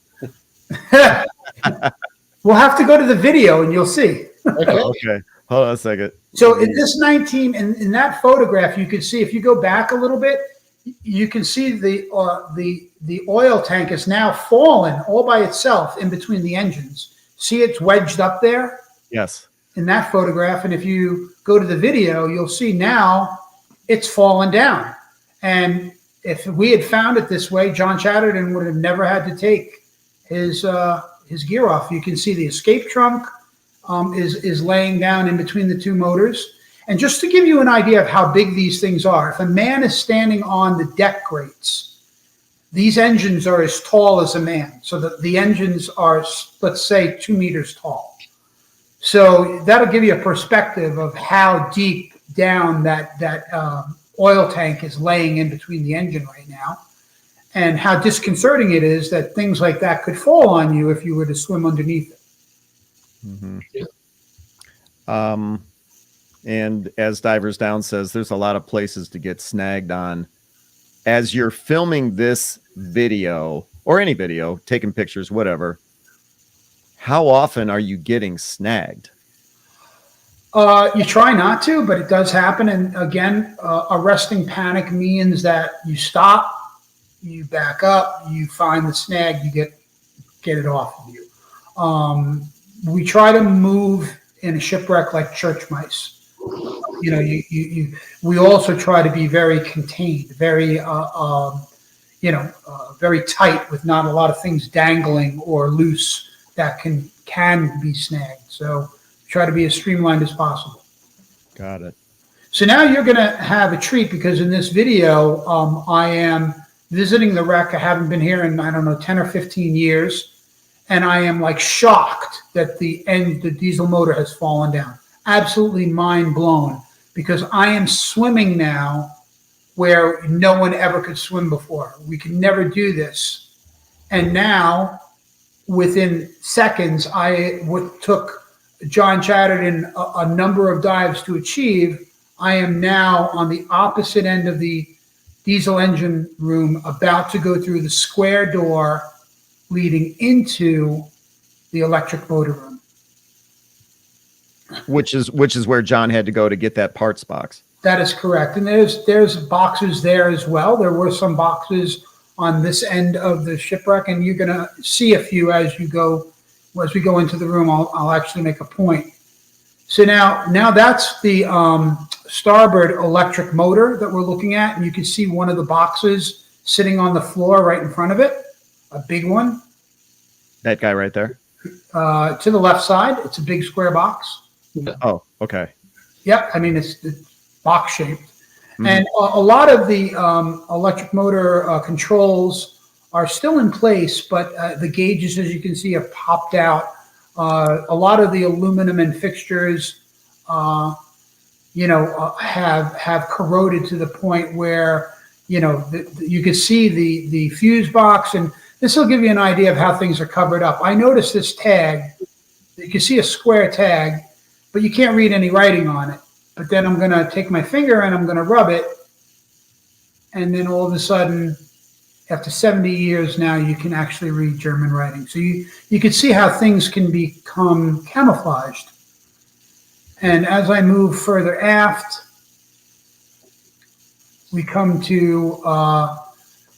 We'll have to go to the video and you'll see. Okay. Hold on a second. So in this in that photograph, you can see, if you go back a little bit, you can see the oil tank is now fallen all by itself in between the engines. See, it's wedged up there? Yes. In that photograph, and if you go to the video, you'll see now it's fallen down. And if we had found it this way, John Chatterton would have never had to take his gear off. You can see the escape trunk is laying down in between the two motors. And just to give you an idea of how big these things are, if a man is standing on the deck grates, these engines are as tall as a man. So the engines are, let's say, 2 meters tall. So that'll give you a perspective of how deep down that oil tank is laying in between the engine right now, and how disconcerting it is that things like that could fall on you if you were to swim underneath it. Mm-hmm. Yeah. And as Divers Down says, there's a lot of places to get snagged on. As you're filming this video, or any video, taking pictures, whatever, how often are you getting snagged? You try not to, but it does happen. And again, arresting panic means that you stop, you back up, you find the snag, you get it off of you. We try to move in a shipwreck like church mice. You know, we also try to be very contained, very very tight, with not a lot of things dangling or loose that can be snagged. So try to be as streamlined as possible. Got it. So now you're going to have a treat, because in this video, I am visiting the wreck. I haven't been here in, 10 or 15 years. And I am like shocked that the diesel motor has fallen down. Absolutely mind blown, because I am swimming now where no one ever could swim before. We could never do this. And now, within seconds, took John Chatterton a number of dives to achieve. I am now on the opposite end of the diesel engine room, about to go through the square door leading into the electric motor room. Which is where John had to go to get that parts box. That is correct. And there's boxes there as well. There were some boxes on this end of the shipwreck, and you're going to see a few as we go into the room. I'll actually make a point. So now that's the starboard electric motor that we're looking at, and you can see one of the boxes sitting on the floor right in front of it, a big one. That guy right there? To the left side, it's a big square box. Oh, okay. Yep, I mean, it's box shaped. Mm-hmm. And a lot of the electric motor controls are still in place, but the gauges, as you can see, have popped out. A lot of the aluminum and fixtures, have corroded to the point where, you can see the fuse box, and this will give you an idea of how things are covered up. I noticed this tag. You can see a square tag, but you can't read any writing on it. But then I'm going to take my finger and I'm going to rub it, and then all of a sudden, after 70 years now, you can actually read German writing. So you can see how things can become camouflaged. And as I move further aft, we come to,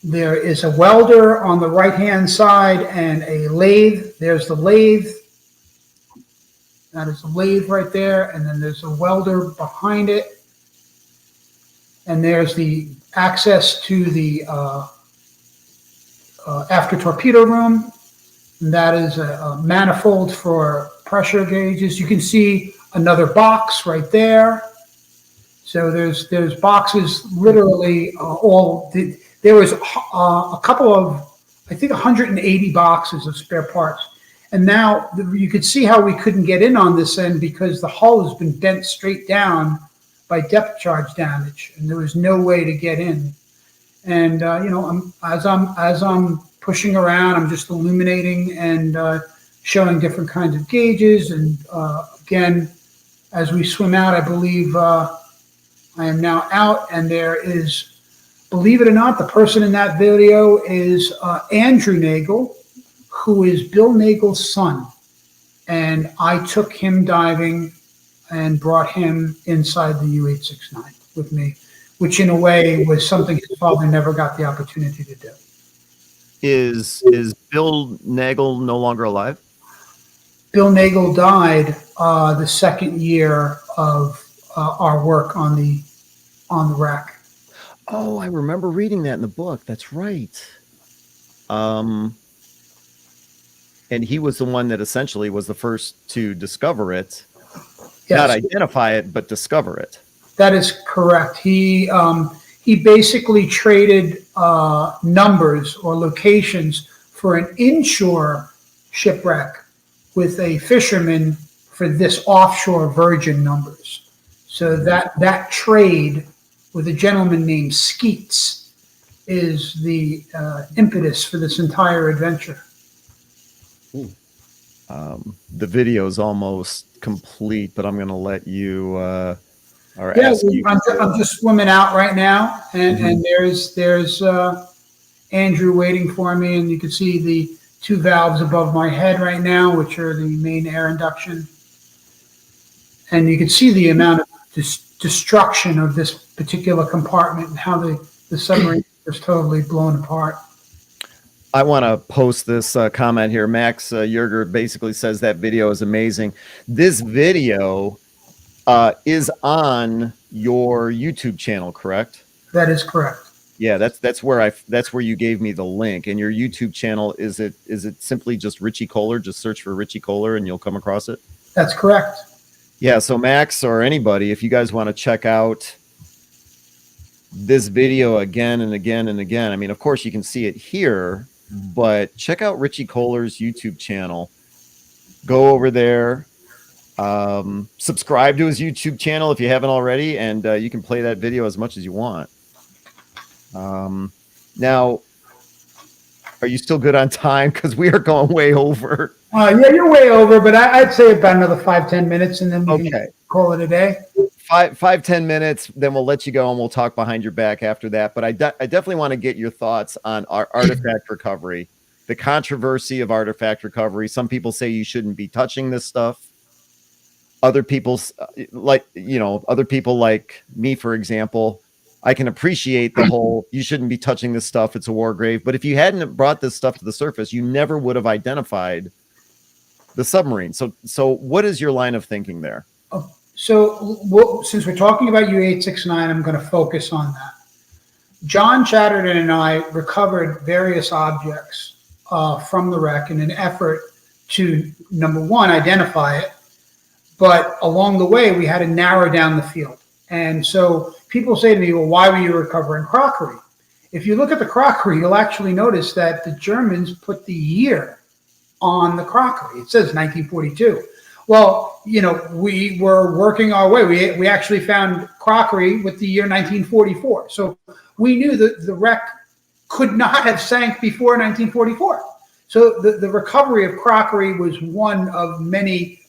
there is a welder on the right-hand side and a lathe. There's the lathe. That is the lathe right there. And then there's a welder behind it. And there's the access to the after torpedo room. And that is a manifold for pressure gauges. You can see another box right there. So there's boxes literally there was a couple of, I think 180 boxes of spare parts. And now you could see how we couldn't get in on this end because the hull has been bent straight down by depth charge damage, and there was no way to get in. And as I'm pushing around, I'm just illuminating and showing different kinds of gauges. And again, as we swim out, I believe I am now out, and there is, believe it or not, the person in that video is Andrew Nagel, who is Bill Nagel's son. And I took him diving and brought him inside the U-869 with me, which in a way was something his father never got the opportunity to do. Is Bill Nagel no longer alive? Bill Nagel died the second year of our work on the wreck. Oh, I remember reading that in the book. That's right. And he was the one that essentially was the first to discover it, Yes. not identify it, but discover it. That is correct. He basically traded numbers or locations for an inshore shipwreck with a fisherman for this offshore virgin numbers. So that trade with a gentleman named Skeets is the impetus for this entire adventure. The video is almost complete, but I'm going to let you or Yeah, ask you. I'm just swimming out right now, and there's Andrew waiting for me, and you can see the two valves above my head right now, which are the main air induction, and you can see the amount of destruction of this particular compartment and how the submarine was totally blown apart. I want to post this comment here. Max Yerger basically says that video is amazing. This video is on your YouTube channel, correct? That is correct. Yeah, that's where you gave me the link. And your YouTube channel, is it simply just Richie Kohler? Just search for Richie Kohler and you'll come across it? That's correct. Yeah, so Max or anybody, if you guys want to check out this video again and again and again, I mean, of course you can see it here, but check out Richie Kohler's YouTube channel. Go over there, subscribe to his YouTube channel if you haven't already, and you can play that video as much as you want. Now, are you still good on time? Because we are going way over. Yeah, you're way over, but I'd say about another 5-10 minutes, and then we can call it a day. 5-10 minutes, then we'll let you go, and we'll talk behind your back after that. But I definitely want to get your thoughts on our artifact recovery, the controversy of artifact recovery. Some people say you shouldn't be touching this stuff. Other people, like me, for example, I can appreciate the whole, you shouldn't be touching this stuff. It's a war grave. But if you hadn't brought this stuff to the surface, you never would have identified the submarine. So what is your line of thinking there? So since we're talking about U-869, I'm going to focus on that. John Chatterton and I recovered various objects from the wreck in an effort to, number one, identify it. But along the way, we had to narrow down the field. And so people say to me, well, why were you recovering crockery? If you look at the crockery, you'll actually notice that the Germans put the year on the crockery. It says 1942. Well, we were working our way. We actually found crockery with the year 1944. So we knew that the wreck could not have sank before 1944. So the recovery of crockery was one of many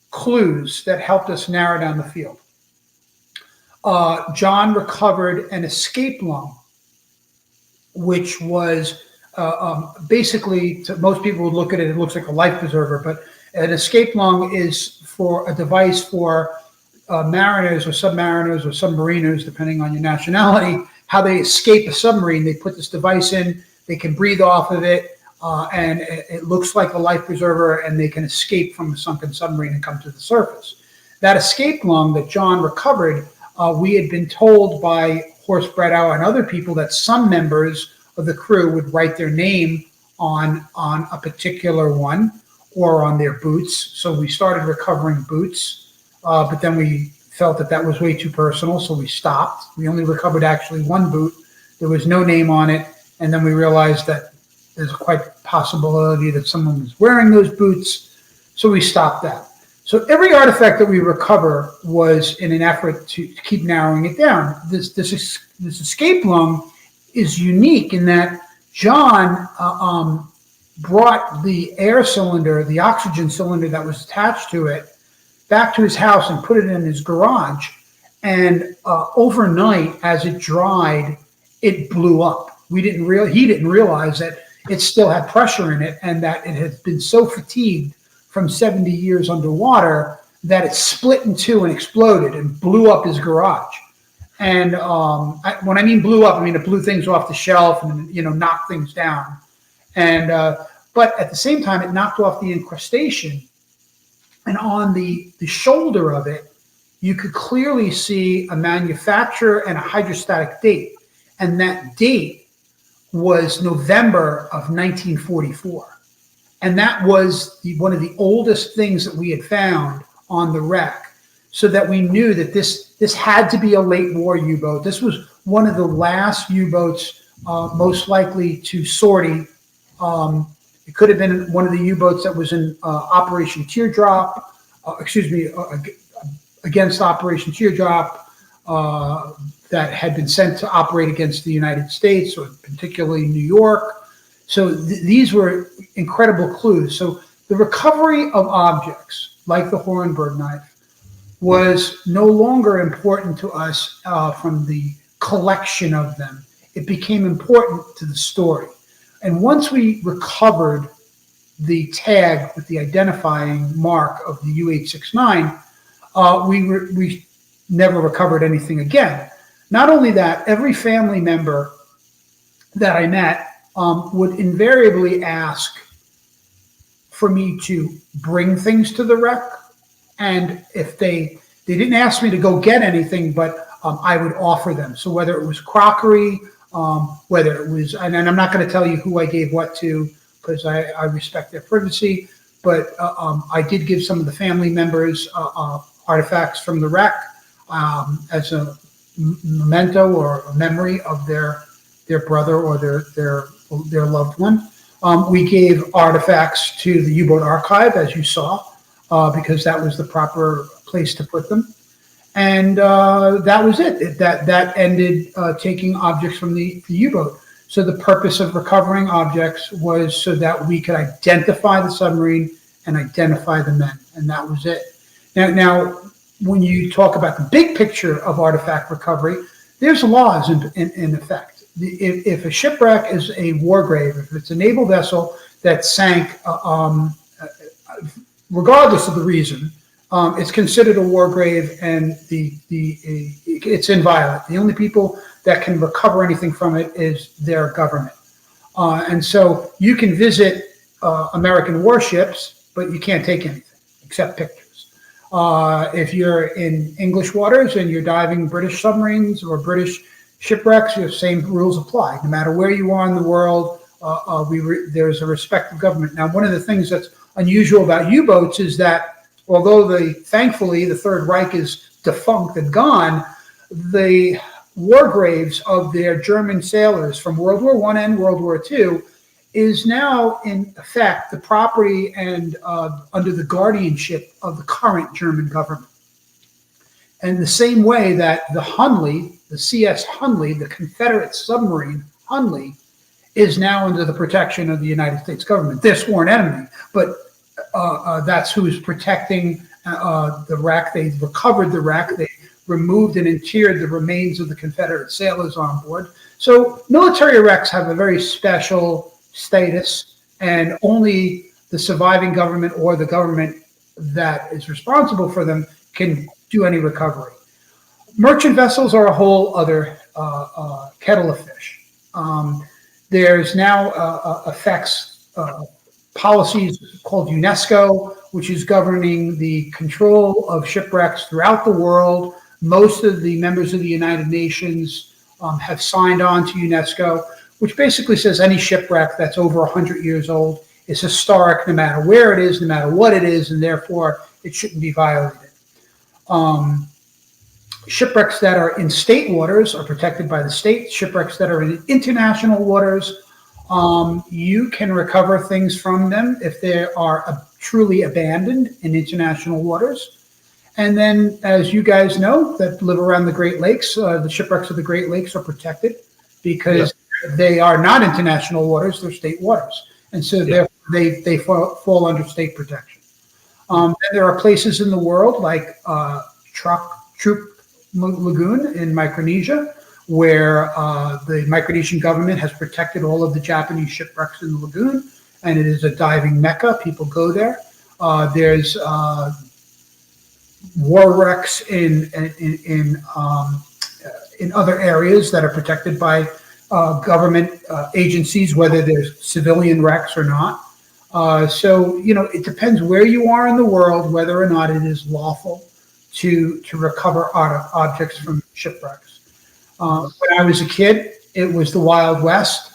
clues that helped us narrow down the field. John recovered an escape lung, which was basically, most people would look at it, it looks like a life preserver, but an escape lung is for a device for mariners or submariners or submariners, depending on your nationality, how they escape a submarine. They put this device in, they can breathe off of it, and it looks like a life preserver, and they can escape from a sunken submarine and come to the surface. That escape lung that John recovered, we had been told by Horst Bredauer and other people that some members of the crew would write their name on a particular one or on their boots. So we started recovering boots, but then we felt that was way too personal, so we stopped. We only recovered actually one boot. There was no name on it, and then we realized that there's quite a possibility that someone was wearing those boots, so we stopped that. So every artifact that we recover was in an effort to keep narrowing it down. This escape lung is unique in that John brought the air cylinder, the oxygen cylinder that was attached to it, back to his house and put it in his garage. And overnight, as it dried, it blew up. He didn't realize that it still had pressure in it and that it had been so fatigued from 70 years underwater that it split in two and exploded and blew up his garage. And when I mean blew up, I mean it blew things off the shelf and knocked things down. And but at the same time, it knocked off the incrustation. And on the shoulder of it, you could clearly see a manufacturer and a hydrostatic date. And that date was November of 1944. And that was one of the oldest things that we had found on the wreck, so that we knew that this had to be a late war U-boat. This was one of the last U-boats, most likely to sortie. It could have been one of the U-boats that was in Operation Teardrop, against Operation Teardrop, that had been sent to operate against the United States, or particularly New York. So these were incredible clues. So the recovery of objects like the Hornberg knife was no longer important to us from the collection of them. It became important to the story. And once we recovered the tag with the identifying mark of the U-869, we never recovered anything again. Not only that, every family member that I met would invariably ask for me to bring things to the wreck. And if they didn't ask me to go get anything, but I would offer them. So whether it was crockery, whether it was, and I'm not going to tell you who I gave what to, because I respect their privacy, but I did give some of the family members artifacts from the wreck as a memento or a memory of their brother or their loved one. We gave artifacts to the U-boat archive, as you saw, because that was the proper place to put them. And that was it. That ended taking objects from the U-boat. So the purpose of recovering objects was so that we could identify the submarine and identify the men, and that was it. Now, when you talk about the big picture of artifact recovery, there's laws in effect. If a shipwreck is a war grave, if it's a naval vessel that sank, regardless of the reason, it's considered a war grave, and it's inviolate. The only people that can recover anything from it is their government. And so you can visit American warships, but you can't take anything except pictures. If you're in English waters and you're diving British submarines or British shipwrecks, the same rules apply. No matter where you are in the world, there's a respect of government. Now, one of the things that's unusual about U-boats is that although thankfully the Third Reich is defunct and gone, the war graves of their German sailors from World War I and World War II is now in effect the property and under the guardianship of the current German government. And the same way that the Hunley, the CS Hunley, the Confederate submarine Hunley, is now under the protection of the United States government. They're sworn enemy, but that's who's protecting the wreck. They recovered the wreck. They removed and interred the remains of the Confederate sailors on board. So military wrecks have a very special status, and only the surviving government or the government that is responsible for them can do any recovery. Merchant vessels are a whole other kettle of fish. There's now effects policies called UNESCO, which is governing the control of shipwrecks throughout the world. Most of the members of the United Nations have signed on to UNESCO. which basically says any shipwreck that's over 100 years old is historic no matter where it is, no matter what it is, and therefore it shouldn't be violated. Shipwrecks that are in state waters are protected by the state. Shipwrecks that are in international waters, you can recover things from them if they are truly abandoned in international waters. And then, as you guys know that live around the Great Lakes, the shipwrecks of the Great Lakes are protected because they are not international waters, they're state waters. And so they fall under state protection. And there are places in the world like Troop Lagoon in Micronesia, where the Micronesian government has protected all of the Japanese shipwrecks in the lagoon, and it is a diving mecca. People go there. There's war wrecks in other areas that are protected by government agencies, whether they're civilian wrecks or not. So, it depends where you are in the world, whether or not it is lawful to recover objects from shipwrecks. When I was a kid, it was the Wild West.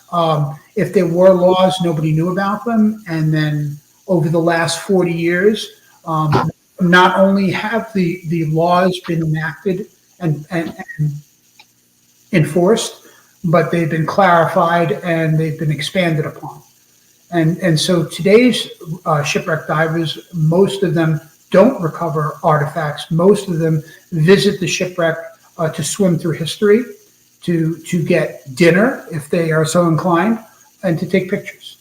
If there were laws, nobody knew about them. And then over the last 40 years, not only have the laws been enacted and enforced, but they've been clarified and they've been expanded upon. And so today's shipwreck divers, most of them don't recover artifacts. Most of them visit the shipwreck to swim through history, to get dinner if they are so inclined, and to take pictures.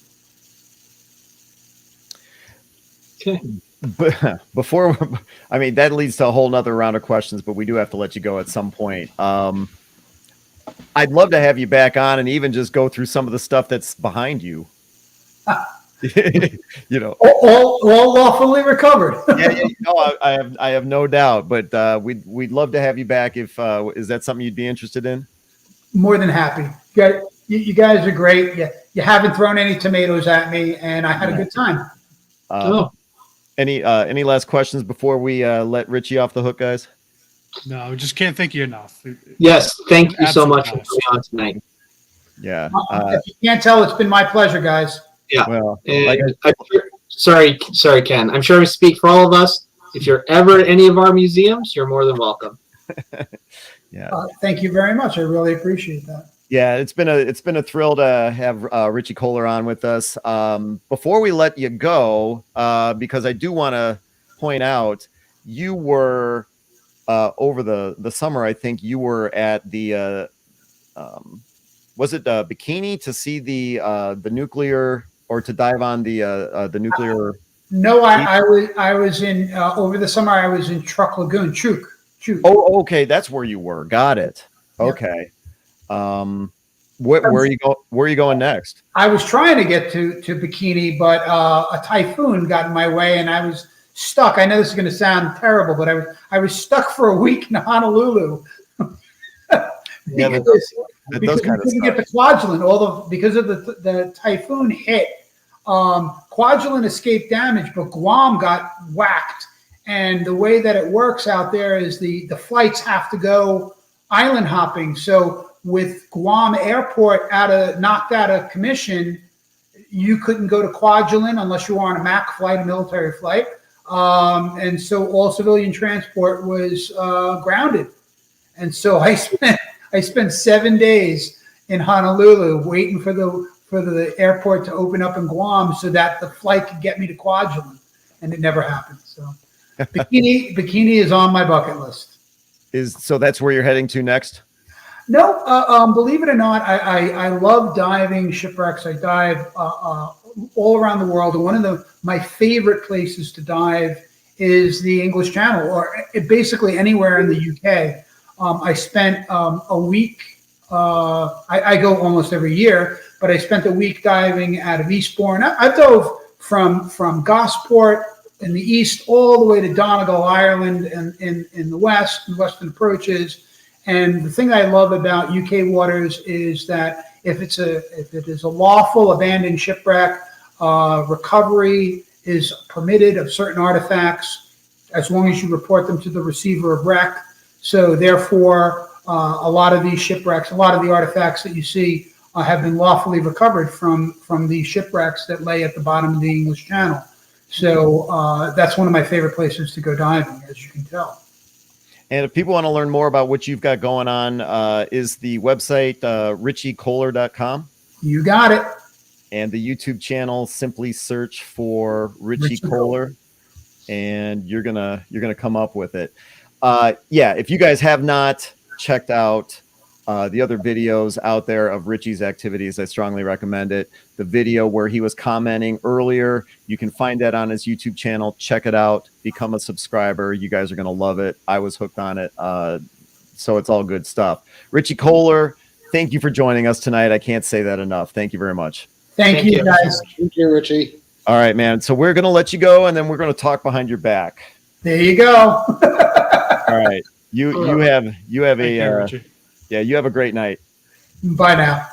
Okay. But before, I mean, that leads to a whole nother round of questions, but we do have to let you go at some point. I'd love to have you back on and even just go through some of the stuff that's behind you. All lawfully recovered. I have no doubt, but we'd love to have you back. If is that something you'd be interested in? More than happy. You guys are great. You haven't thrown any tomatoes at me, and I had a good time. Any last questions before we let Richie off the hook, guys? No, we just can't thank you enough. Yes, thank you so much for coming on tonight. Yeah. If you can't tell, it's been my pleasure, guys. Yeah. Well, sorry, Ken. I'm sure I speak for all of us. If you're ever at any of our museums, you're more than welcome. Yeah. Thank you very much. I really appreciate that. Yeah, it's been a thrill to have Richie Kohler on with us. Before we let you go, because I do want to point out, you were over the summer. I think you were at the was it Bikini to see the nuclear, or to dive on the nuclear? No, I was in over the summer. I was in Truck Lagoon, Chuk. Oh, okay, that's where you were. Got it. Okay. Where are you going next? I was trying to get to Bikini, but a typhoon got in my way, and I was stuck. I know this is going to sound terrible, but I was stuck for a week in Honolulu. because we couldn't get the Kwajalein, because of the typhoon hit. Kwajalein escaped damage, but Guam got whacked. And the way that it works out there is the flights have to go island hopping. So with Guam Airport knocked out of commission, you couldn't go to Kwajalein unless you were on a MAC flight, a military flight. And so all civilian transport was grounded. And so I spent 7 days in Honolulu waiting for the airport to open up in Guam so that the flight could get me to Kwajalein, and it never happened. So Bikini is on my bucket list. So that's where you're heading to next? No, believe it or not, I love diving shipwrecks. I dive all around the world, and one of my favorite places to dive is the English Channel, or basically anywhere in the UK. I spent a week. I go almost every year, but I spent a week diving out of Eastbourne. I dove from Gosport in the east all the way to Donegal, Ireland, and in the west, and western approaches. And the thing I love about UK waters is that if it is a lawful abandoned shipwreck, recovery is permitted of certain artifacts as long as you report them to the receiver of wreck. So therefore, a lot of these shipwrecks, a lot of the artifacts that you see have been lawfully recovered from the shipwrecks that lay at the bottom of the English Channel. So that's one of my favorite places to go diving, as you can tell. And if people want to learn more about what you've got going on, is the website richiekohler.com? You got it. And the YouTube channel, simply search for Richie Kohler, and you're gonna come up with it. Yeah, if you guys have not checked out the other videos out there of Richie's activities, I strongly recommend it. The video where he was commenting earlier, you can find that on his YouTube channel. Check it out. Become a subscriber. You guys are gonna love it. I was hooked on it. So it's all good stuff. Richie Kohler, thank you for joining us tonight. I can't say that enough. Thank you very much. Thank you, guys. Thank you, Richie. All right, man. So we're going to let you go, and then we're going to talk behind your back. There you go. All right. You have Richie. Yeah, you have a great night. Bye now.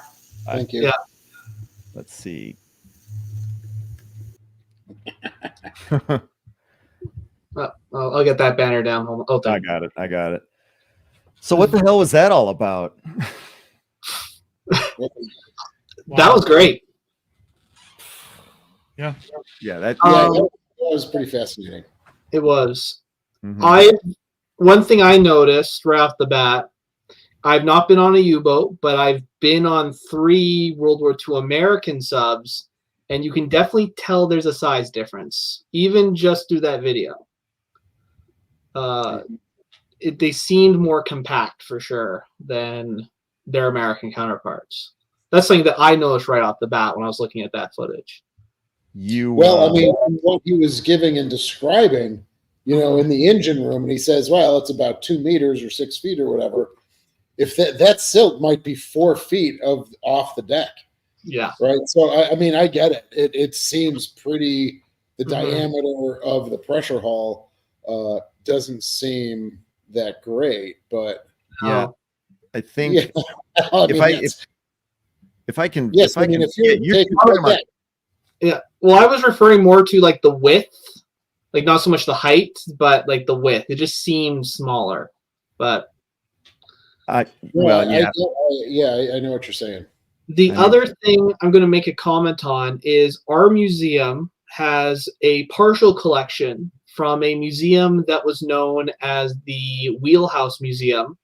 Thank you. Yeah. Let's see. I'll get that banner down. Oh, I got it. So what the hell was that all about? That was great. Yeah. Yeah, that was pretty fascinating. It was. mhm. One thing I noticed right off the bat, I've not been on a U-boat, but I've been on 3 World War II American subs, and you can definitely tell there's a size difference, even just through that video. They seemed more compact for sure than their American counterparts. That's something that I noticed right off the bat when I was looking at that footage. Well, I mean, what he was giving and describing, in the engine room, and he says, well, it's about 2 meters or 6 feet or whatever. If that silt might be 4 feet off the deck. Yeah. Right. So, I mean, I get it. It seems pretty, the diameter of the pressure hull doesn't seem that great, but yeah, I think if I can, yes, I mean, if you take yeah. Well, I was referring more to like the width, like not so much the height, but like the width. It just seems smaller, but yeah, I know what you're saying. The other thing I'm going to make a comment on is our museum has a partial collection from a museum that was known as the Wheelhouse Museum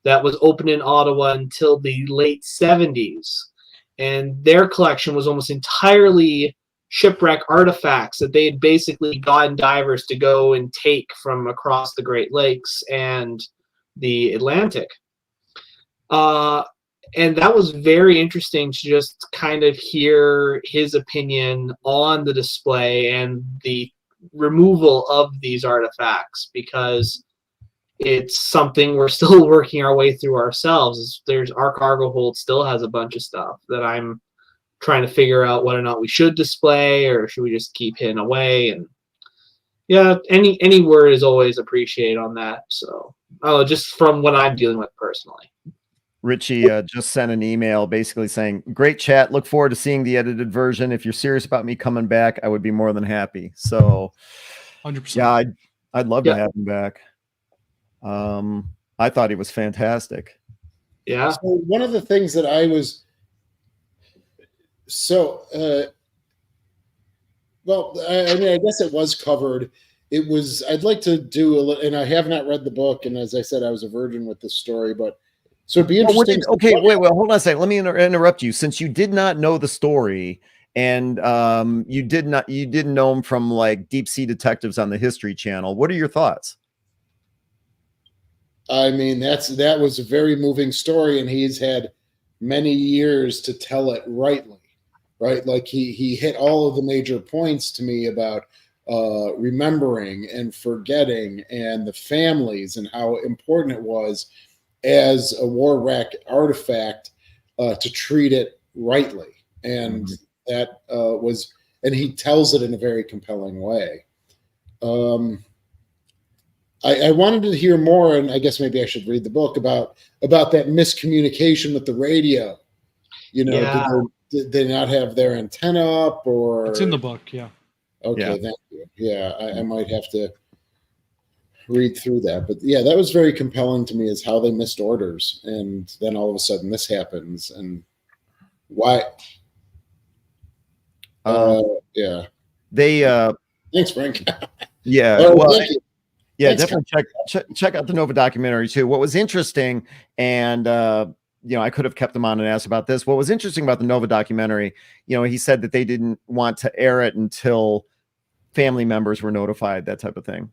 that was open in Ottawa until the late 70s. And their collection was almost entirely shipwreck artifacts that they had basically gotten divers to go and take from across the Great Lakes and the Atlantic. And that was very interesting to just kind of hear his opinion on the display and the removal of these artifacts, because it's something we're still working our way through ourselves. Our cargo hold still has a bunch of stuff that I'm trying to figure out whether or not we should display or should we just keep hidden away. And yeah, any word is always appreciated on that. So just from what I'm dealing with personally. Richie just sent an email basically saying, great chat. Look forward to seeing the edited version. If you're serious about me coming back, I would be more than happy. So 100%. Yeah, I'd love to have him back. I thought he was fantastic. Yeah. So one of the things that I was I mean, I guess it was covered. I'd like to do and I have not read the book, and as I said, I was a virgin with this story, but so it'd be interesting. Wait, hold on a second. Let me interrupt you. Since you did not know the story, and you didn't know him from like Deep Sea Detectives on the History Channel, what are your thoughts? I mean, that was a very moving story, and he's had many years to tell it rightly, right? Like he hit all of the major points to me about remembering and forgetting and the families and how important it was as a war wreck artifact to treat it rightly. And that was, and he tells it in a very compelling way. I wanted to hear more, and I guess maybe I should read the book about that miscommunication with the radio. Did they not have their antenna up, or it's in the book? Yeah. Okay, thank you. Yeah, I might have to read through that, but yeah, that was very compelling to me, is how they missed orders, and then all of a sudden this happens, and Why? Um, Yeah. they Thanks, Frank. yeah, Oh, well, thank you. yeah, Thanks, definitely check out the Nova documentary too. What was interesting, and I could have kept him on and asked about this. What was interesting about the Nova documentary, he said that they didn't want to air it until family members were notified, that type of thing.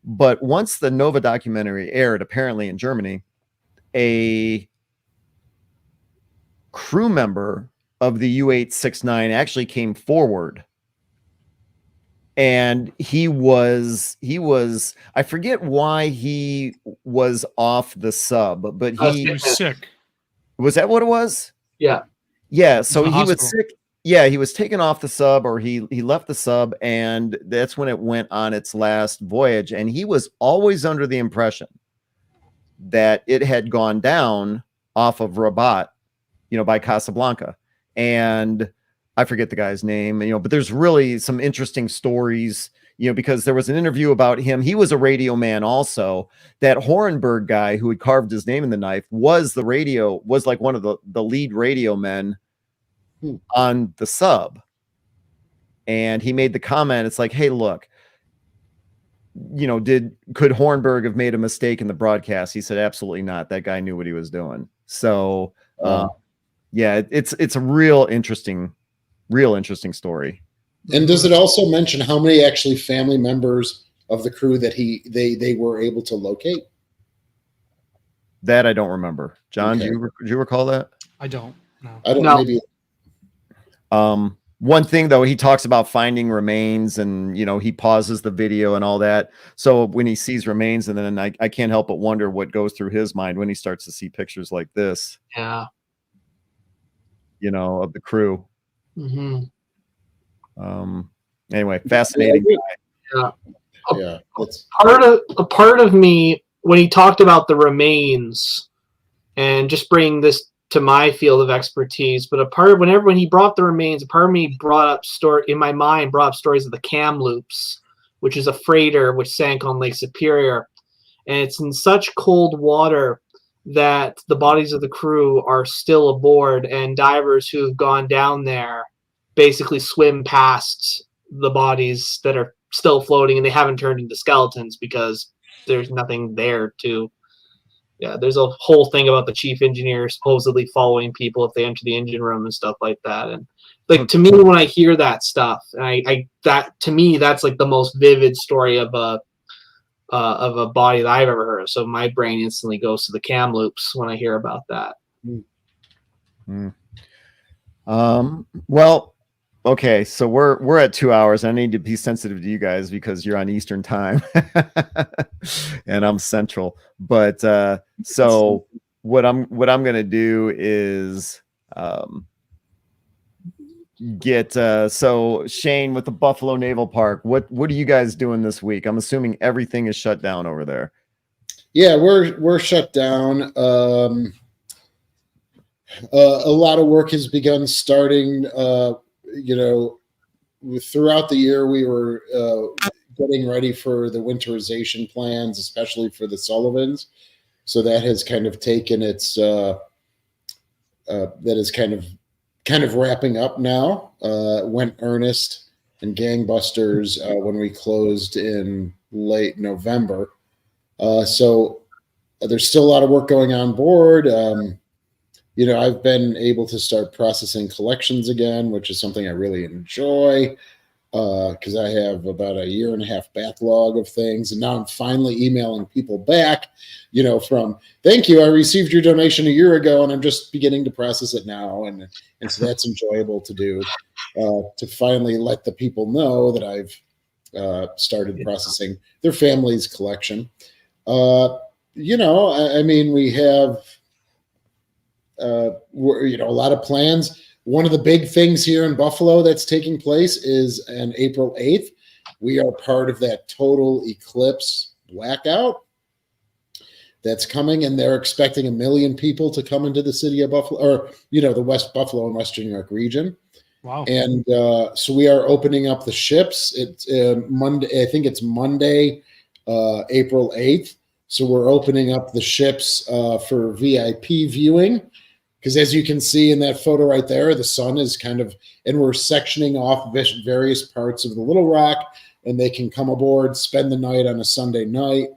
But once the Nova documentary aired, apparently in Germany, a crew member of the U-869 actually came forward, and he was I forget why he was off the sub, but He was sick. was that what it was? Yeah. So in the he was hospital. sick. Yeah, he was taken off the sub, or he left the sub, and that's when it went on its last voyage. And he was always under the impression that it had gone down off of Rabat, by Casablanca. And I forget the guy's name, but there's really some interesting stories, because there was an interview about him. He was a radio man also. That Horenberg guy who had carved his name in the knife was like one of the lead radio men on the sub. And he made the comment, it's like, hey, look, could Hornberg have made a mistake in the broadcast? He said, absolutely not. That guy knew what he was doing. So yeah, it's a real interesting story. And does it also mention how many actually family members of the crew that they were able to locate? That I don't remember. John, Okay. do you recall that? I don't. No. I don't No. maybe. One thing though, he talks about finding remains, and he pauses the video and all that. So when he sees remains, and then I can't help but wonder what goes through his mind when he starts to see pictures like this, Yeah. of the crew. Mm-hmm. Anyway, fascinating. Yeah. Yeah. That's, A part of me, when he talked about the remains, and just bringing this to my field of expertise, but when he brought the remains, a part of me brought up stories of the Kamloops, which is a freighter which sank on Lake Superior, and it's in such cold water that the bodies of the crew are still aboard, and divers who've gone down there basically swim past the bodies that are still floating, and they haven't turned into skeletons because there's nothing there to. Yeah, there's a whole thing about the chief engineer supposedly following people if they enter the engine room and stuff like that. And like, to me, when I hear that stuff, and to me, that's like the most vivid story of a body that I've ever heard of. So my brain instantly goes to the Kamloops when I hear about that. Well, okay, so we're at 2 hours. I need to be sensitive to you guys because you're on Eastern time and I'm Central. But so what I'm gonna do is get so Shane with the Buffalo Naval Park. What are you guys doing this week? I'm assuming everything is shut down over there. yeah, we're shut down. A lot of work has begun starting. Throughout the year, we were getting ready for the winterization plans, especially for the Sullivans. So that has kind of taken its that is kind of wrapping up now. Went earnest and gangbusters when we closed in late November. So there's still a lot of work going on board. I've been able to start processing collections again, which is something I really enjoy because I have about a 1.5 year backlog of things. And now I'm finally emailing people back, from thank you. I received your donation a year ago and I'm just beginning to process it now. And so that's enjoyable to do, to finally let the people know that I've started processing their family's collection. We have, a lot of plans. One of the big things here in Buffalo that's taking place is on April 8th. We are part of that total eclipse blackout that's coming, and they're expecting 1 million people to come into the city of Buffalo, or the West Buffalo and Western New York region. Wow. And so we are opening up the ships. It's Monday. I think it's Monday, April 8th. So we're opening up the ships for VIP viewing, because as you can see in that photo right there, the sun is kind of, and we're sectioning off various parts of the Little Rock, and they can come aboard, spend the night on a Sunday night,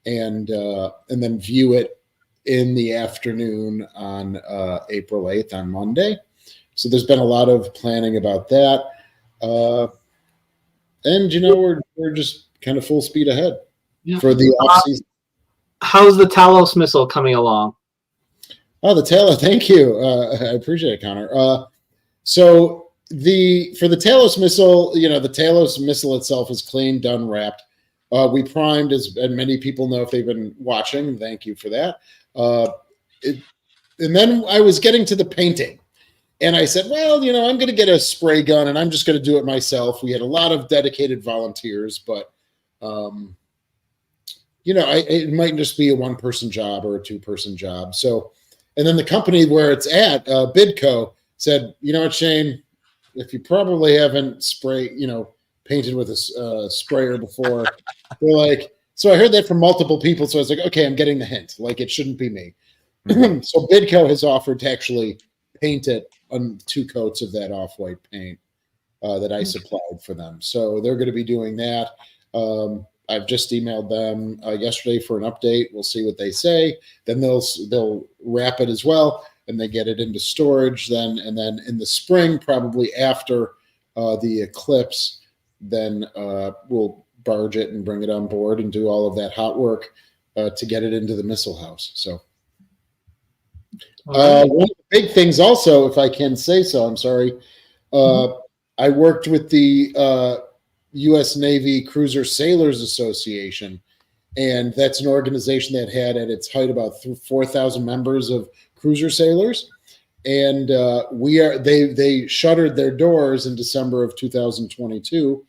and then view it in the afternoon on April 8th on Monday. So there's been a lot of planning about that. And, we're just kind of full speed ahead for the off season. How's the Talos missile coming along? Oh, the Talos. Thank you. I appreciate it, Connor. So for the Talos missile, the Talos missile itself is clean, done, wrapped. We primed, and many people know if they've been watching. Thank you for that. And then I was getting to the painting. And I said, well, I'm going to get a spray gun, and I'm just going to do it myself. We had a lot of dedicated volunteers, but, it might just be a one-person job or a two-person job. So, and then the company where it's at, Bidco, said, you know what, Shane, if you probably haven't painted with a sprayer before, they're like, so I heard that from multiple people. So I was like, okay, I'm getting the hint. Like, it shouldn't be me. So Bidco has offered to actually paint it on 2 coats of that off-white paint that I supplied for them. So they're going to be doing that. I've just emailed them yesterday for an update. We'll see what they say. Then they'll wrap it as well, and they get it into storage then. And then in the spring, probably after the eclipse, then we'll barge it and bring it on board and do all of that hot work to get it into the missile house. So one of the big things also, if I can say so, I'm sorry, I worked with the U.S. Navy Cruiser Sailors Association, and that's an organization that had at its height about 4,000 members of cruiser sailors. And they shuttered their doors in December of 2022,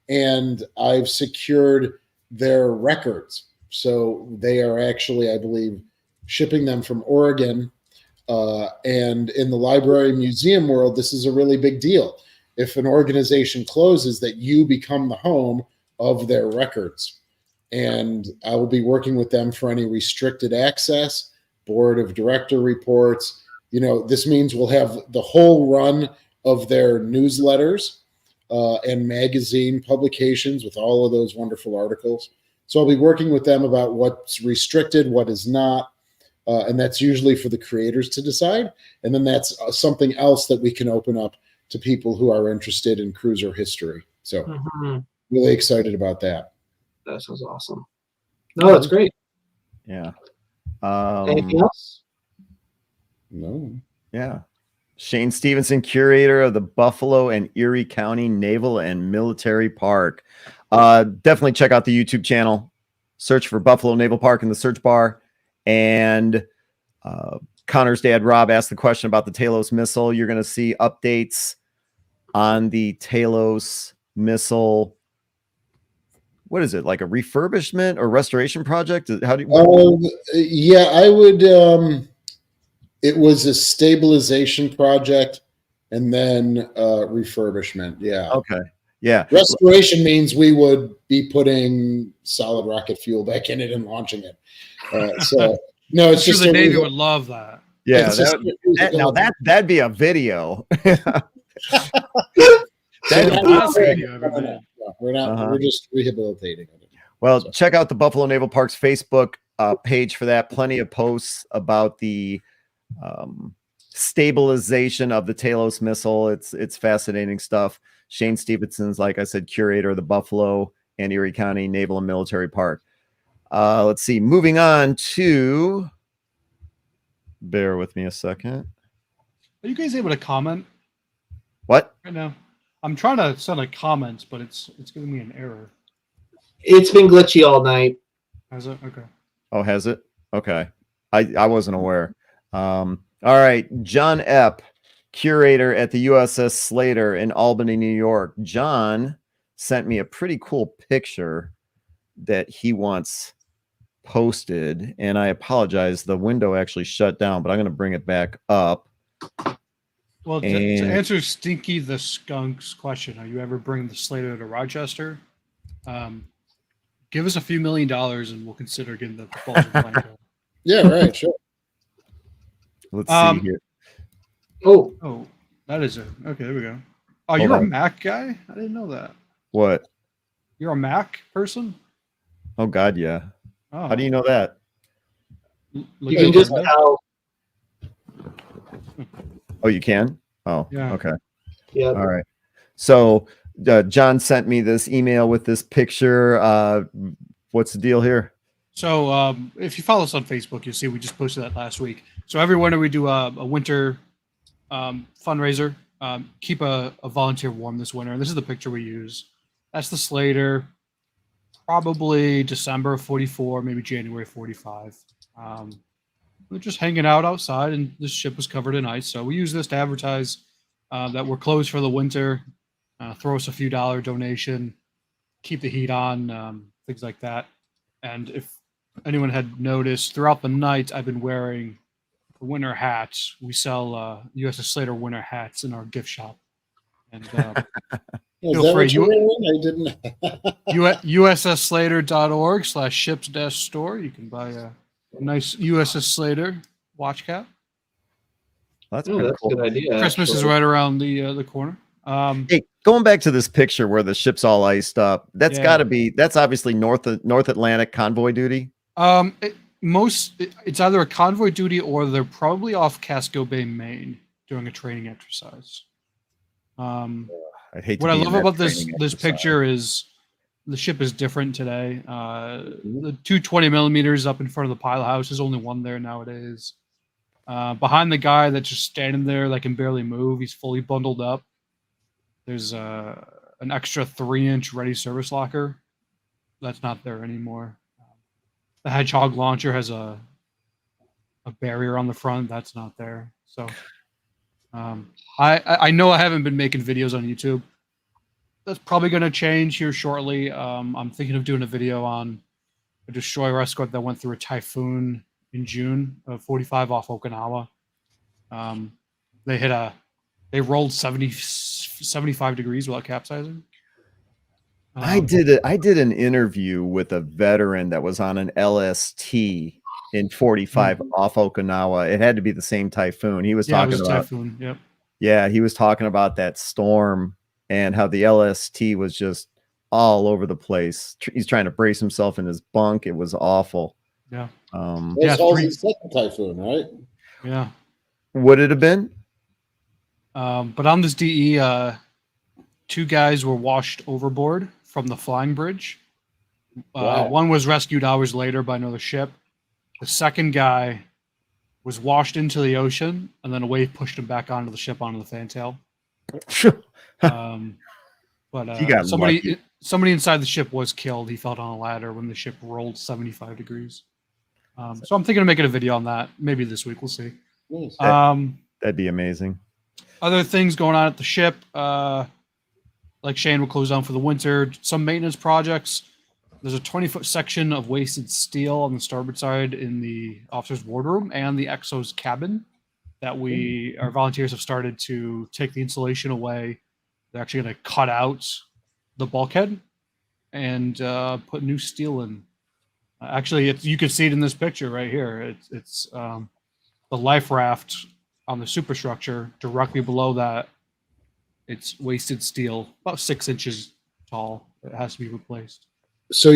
and I've secured their records. So they are actually, I believe, shipping them from Oregon. And in the library museum world, this is a really big deal. If an organization closes, that you become the home of their records. And I will be working with them for any restricted access, board of director reports. This means we'll have the whole run of their newsletters and magazine publications with all of those wonderful articles. So I'll be working with them about what's restricted, what is not. And that's usually for the creators to decide. And then that's something else that we can open up to people who are interested in cruiser history. So really excited about that. That sounds awesome. No, that's great. Yeah. Anything else? No. Yeah. Shane Stevenson, curator of the Buffalo and Erie County Naval and Military Park. Definitely check out the YouTube channel. Search for Buffalo Naval Park in the search bar. And Connor's dad, Rob, asked the question about the Talos missile. You're going to see updates on the Talos missile. What is it, like a refurbishment or restoration project? How do you? Yeah, I would. It was a stabilization project and then refurbishment. Yeah. Okay. Yeah. Restoration means we would be putting solid rocket fuel back in it and launching it. So no, it's just the Navy would love that. Yeah. That'd be a video. We're not. We're just rehabilitating it. Well, check out the Buffalo Naval Park's Facebook page for that. Plenty of posts about the stabilization of the Talos missile. It's fascinating stuff. Shane Stevenson's, like I said, curator of the Buffalo and Erie County Naval and Military Park. Let's see. Moving on to. Bear with me a second. Are you guys able to comment? What? Right now, I'm trying to send a comment, but it's giving me an error. It's been glitchy all night. Has it? Okay. Oh, has it? Okay. I wasn't aware. All right. John Epp, curator at the USS Slater in Albany, New York. John sent me a pretty cool picture that he wants posted, and I apologize. The window actually shut down, but I'm going to bring it back up. Well, to answer Stinky the Skunk's question, are you ever bringing the Slater to Rochester? Give us a few $1 million and we'll consider getting the propulsion plant. Yeah, right, sure. Let's see here. Oh, Oh, that is it. Okay, there we go. Oh, Hold you're a on. Mac guy? I didn't know that. What? You're a Mac person? Oh God, yeah. Oh, How do you know that? you looking can at just Brenda? tell. Oh, you can? Oh, Yeah. okay. Yeah. All right. So John sent me this email with this picture. What's the deal here? So if you follow us on Facebook, you'll see we just posted that last week. So every winter we do a winter fundraiser. Keep a volunteer warm this winter. And this is the picture we use. That's the Slater. Probably December of 44, maybe January 45. We're just hanging out outside, and this ship was covered in ice. So we use this to advertise that we're closed for the winter. Throw us a few dollar donation, keep the heat on, things like that. And if anyone had noticed, throughout the night, I've been wearing winter hats. We sell USS Slater winter hats in our gift shop. And Is feel that free. what you're wearing? I didn't. USSSlater.org/ships-store. You can buy a nice USS Slater watch cap. That's Oh, pretty that's a cool. good idea. Christmas is actually. right around the corner. Hey, going back to this picture where the ship's all iced up, that's Yeah. got to be, that's obviously North Atlantic convoy duty. It's either a convoy duty or they're probably off Casco Bay, Maine, doing a training exercise. I'd hate to What I be in love that about this training this exercise. picture is the ship is different today. The 220 millimeters up in front of the pilot house, there's only one there nowadays. Behind the guy that's just standing there that can barely move, he's fully bundled up. There's an extra 3-inch ready service locker. That's not there anymore. The Hedgehog launcher has a barrier on the front. That's not there. So I know I haven't been making videos on YouTube. That's probably going to change here shortly. I'm thinking of doing a video on a destroyer escort that went through a typhoon in June of 45 off Okinawa. They rolled 75 degrees without capsizing. I did an interview with a veteran that was on an LST in 45 off Okinawa. It had to be the same typhoon. He was Yeah, it talking was a about typhoon. Yep. Yeah, he was talking about that storm and how the LST was just all over the place. He's trying to brace himself in his bunk. It was awful. Yeah. Um, That's Yeah, Halsey's second typhoon, right? Yeah. would it have been? But on this DE, 2 guys were washed overboard from the flying bridge. Wow. One was rescued hours later by another ship. The second guy was washed into the ocean, and then a wave pushed him back onto the ship onto the fantail. But He got lucky. somebody inside the ship was killed. He fell on a ladder when the ship rolled 75 degrees. So I'm thinking of making a video on that. Maybe this week. We'll see. Nice. That'd be amazing. Other things going on at the ship, like Shane will close down for the winter. Some maintenance projects. There's a 20-foot section of wasted steel on the starboard side in the officer's wardroom and the XO's cabin that our volunteers have started to take the insulation away. They're actually going to cut out the bulkhead and put new steel in. Actually, you can see it in this picture right here. It's the life raft on the superstructure. Directly below that, it's wasted steel, about 6 inches tall. It has to be replaced. So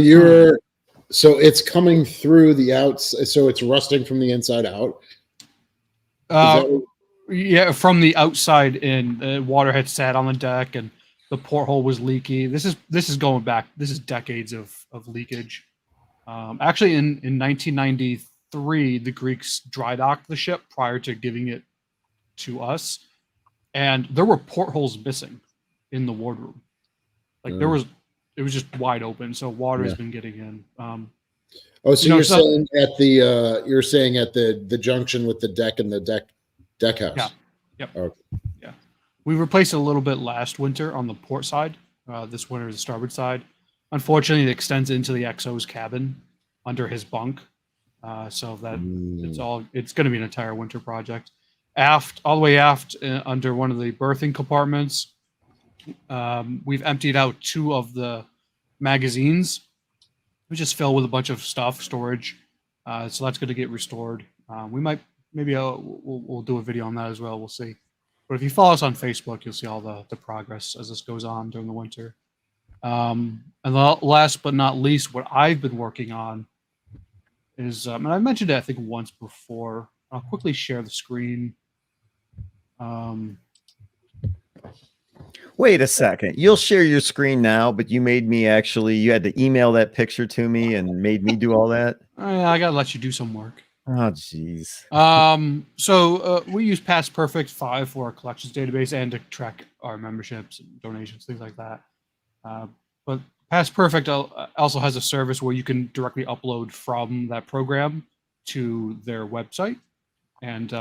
so it's coming through the outside. So it's rusting from the inside out. Yeah, from the outside in, the water had sat on the deck and the porthole was leaky. This is going back. This is decades of leakage. Actually, in 1993, the Greeks dry docked the ship prior to giving it to us, and there were portholes missing in the wardroom. Like it was just wide open, so water has been getting in. So you're saying at the junction with the deck and the deck house. Yeah. Yep. Okay. Yeah. We replaced it a little bit last winter on the port side. This winter is the starboard side. Unfortunately, it extends into the XO's cabin under his bunk. So that it's going to be an entire winter project. Aft, all the way aft, under one of the berthing compartments, we've emptied out 2 of the magazines. We just fill with a bunch of stuff, storage. So that's going to get restored. We might, maybe we'll do a video on that as well. We'll see. But if you follow us on Facebook, you'll see all the progress as this goes on during the winter. And last but not least, what I've been working on is, and I mentioned it I think once before. I'll quickly share the screen. Wait a second. You'll share your screen now, but you made me you had to email that picture to me and made me do all that. I gotta let you do some work. Oh, jeez. So we use Past Perfect 5 for our collections database and to track our memberships and donations, things like that. But Past Perfect also has a service where you can directly upload from that program to their website, and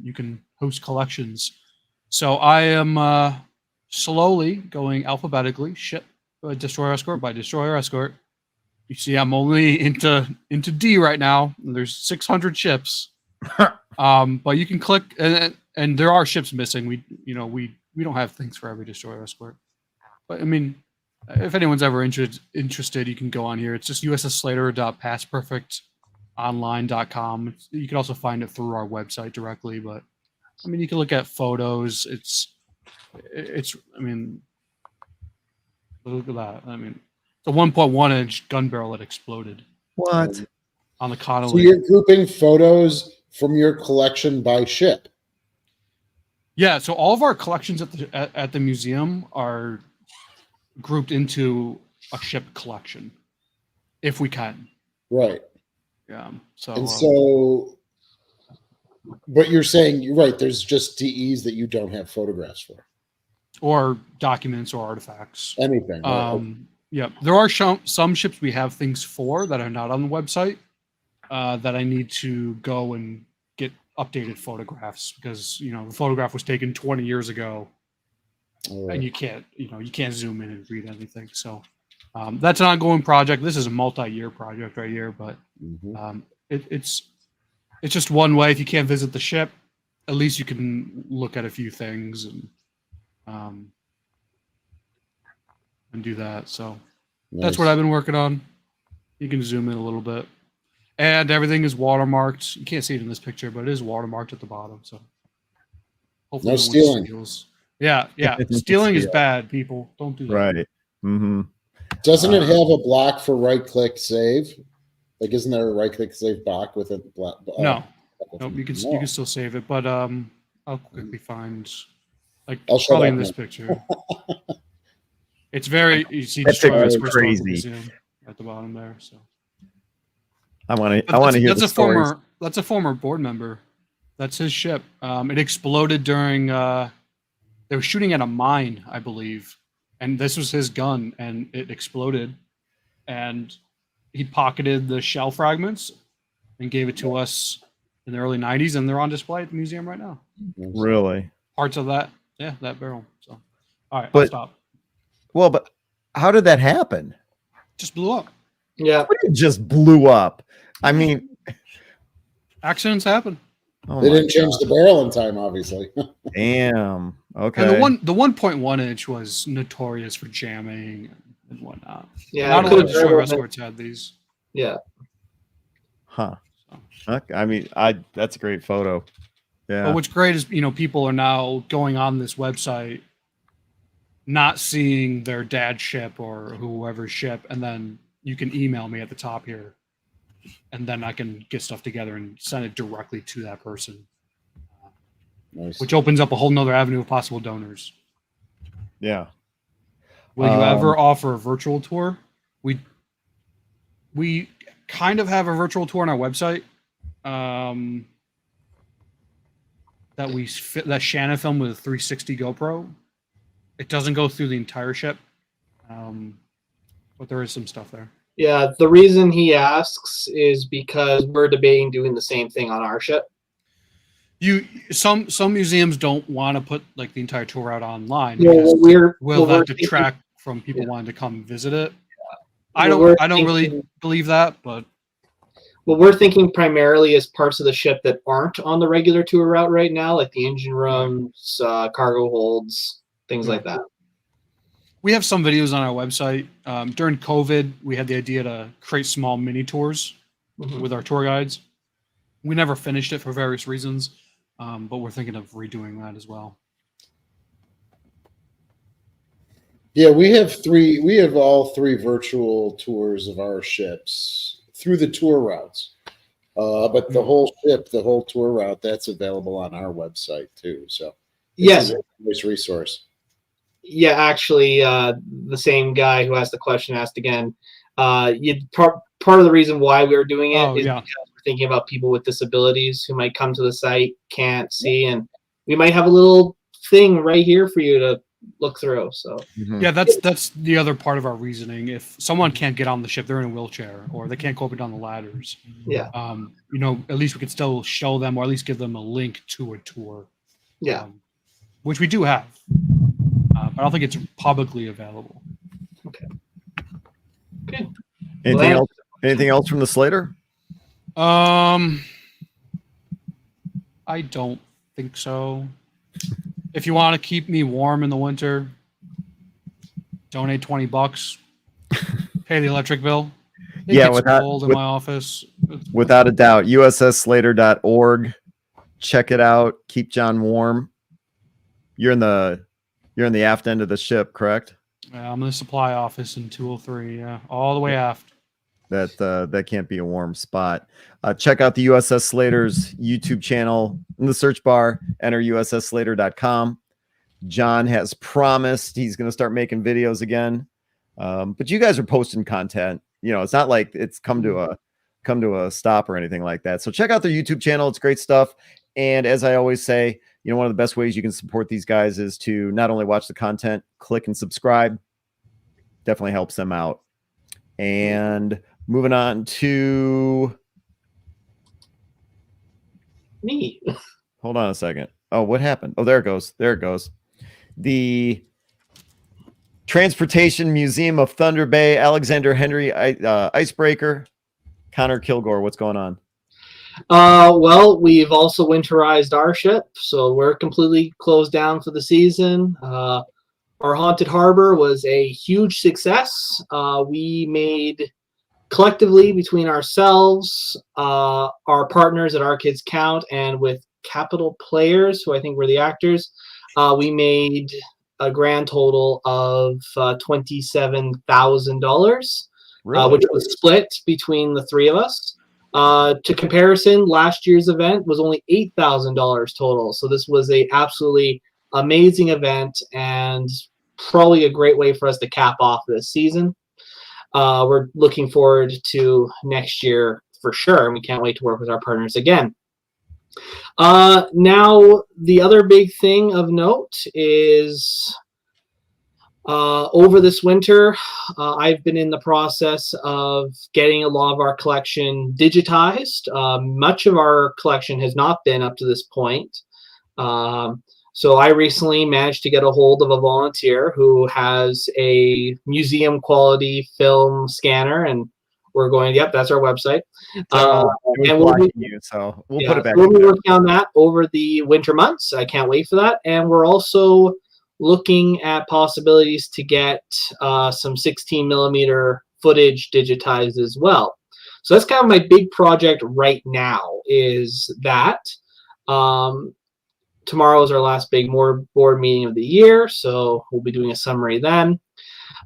you can host collections. So I am slowly going alphabetically, ship destroyer escort by destroyer escort. You see, I'm only into D right now. There's 600 ships, but you can click, and there are ships missing. We don't have things for every destroyer escort, but I mean, if anyone's ever interested, you can go on here. It's just USS Slater.pastperfectonline.com. You can also find it through our website directly, but I mean, you can look at photos. It's. I mean, look at that. I mean, it's a 1.1 inch gun barrel that exploded. What? On the Connolly. So you're grouping photos from your collection by ship. Yeah, so all of our collections at the museum are grouped into a ship collection, if we can. Right. Yeah. But you're saying you're right. There's just DEs that you don't have photographs for, or documents or artifacts. Anything. Right? Yeah, there are some ships we have things for that are not on the website that I need to go and get updated photographs because the photograph was taken 20 years ago, and you can't zoom in and read anything. So that's an ongoing project. This is a multi-year project right here, but it's just one way. If you can't visit the ship, at least you can look at a few things and do that. So that's what I've been working on. You can zoom in a little bit, and everything is watermarked. You can't see it in this picture, but it is watermarked at the bottom. So hopefully no stealing. Yeah. Stealing is bad. People don't do that. Right. Mm-hmm. Doesn't it have a block for right-click save? Like, isn't there a right-click save block with a block? No. Nope. You can still save it, but I'll quickly find I'll show probably that in this one. picture. It's very That picture is crazy at the bottom there. So I want to hear the stories. That's a former board member. That's his ship. It exploded during they were shooting at a mine, I believe, and this was his gun, and it exploded, and he pocketed the shell fragments and gave it to us in the early 90s, and they're on display at the museum right now. Really? Parts of that barrel. So, all right, But, I'll stop. Well, but how did that happen? Just blew up. Yeah. It just blew up. I mean, accidents happen. Oh they didn't change the barrel in time, obviously. Damn. Okay. And the 1.1 inch was notorious for jamming and whatnot. Yeah. Not all the destroyer escorts had these. Yeah. Huh. I mean, that's a great photo. Yeah. But what's great is people are now going on this website, not seeing their dad's ship or whoever's ship, and then you can email me at the top here, and then I can get stuff together and send it directly to that person. Nice. Which opens up a whole nother avenue of possible donors. Yeah. Will you ever offer a virtual tour? We kind of have a virtual tour on our website that Shannon filmed with a 360 GoPro. It doesn't go through the entire ship, but there is some stuff there. Yeah, the reason he asks is because we're debating doing the same thing on our ship. Some museums don't want to put the entire tour out online. Well, we'll have to track from people wanting to come visit it. I don't really believe that, but what we're thinking primarily is parts of the ship that aren't on the regular tour route right now, like the engine rooms, cargo holds, things like that. We have some videos on our website. During COVID, we had the idea to create small mini tours with our tour guides. We never finished it for various reasons, but we're thinking of redoing that as well. Yeah, we have three. We have all three virtual tours of our ships through the tour routes. But the whole ship, the whole tour route, that's available on our website too. So Yes. is a nice resource. Yeah, actually, the same guy who asked the question asked again. Part of the reason why we were doing it is because we're thinking about people with disabilities who might come to the site, can't see, and we might have a little thing right here for you to look through. So yeah, that's the other part of our reasoning. If someone can't get on the ship, they're in a wheelchair, or they can't go up and down the ladders. Yeah. At least we could still show them, or at least give them a link to a tour. Yeah. Which we do have. But I don't think it's publicly available. Okay. Good. Anything else from the Slater? I don't think so. If you want to keep me warm in the winter, donate $20. Pay the electric bill. It gets cold in my office. Without a doubt, ussslater.org. Check it out. Keep John warm. You're in the aft end of the ship, correct? Yeah, I'm in the supply office in 203. Yeah, all the way aft. That can't be a warm spot. Check out the USS Slater's YouTube channel in the search bar. Enter ussslater.com. John has promised he's going to start making videos again. But you guys are posting content. It's not like it's come to a stop or anything like that. So check out their YouTube channel. It's great stuff. And as I always say, one of the best ways you can support these guys is to not only watch the content, click and subscribe. Definitely helps them out. And moving on to me. Hold on a second. Oh, what happened? Oh, there it goes. There it goes. The Transportation Museum of Thunder Bay, Alexander Henry icebreaker. Connor Kilgore, what's going on? Well, we've also winterized our ship, so we're completely closed down for the season. Our Haunted Harbor was a huge success. We made collectively between ourselves, our partners at Our Kids Count, and with Capital Players, who I think were the actors, we made a grand total of $27,000, really? Which was split between the three of us. To comparison, last year's event was only $8,000 total. So this was a absolutely amazing event and probably a great way for us to cap off this season. We're looking forward to next year for sure, and we can't wait to work with our partners again. Now, the other big thing of note is over this winter, I've been in the process of getting a lot of our collection digitized. Much of our collection has not been up to this point. So I recently managed to get a hold of a volunteer who has a museum quality film scanner, and we're going, yep, that's our website. So we'll put it back. We'll be working on that over the winter months. I can't wait for that. And we're also looking at possibilities to get some 16 millimeter footage digitized as well. So that's kind of my big project right now, is that. Tomorrow is our last big board meeting of the year, so we'll be doing a summary then.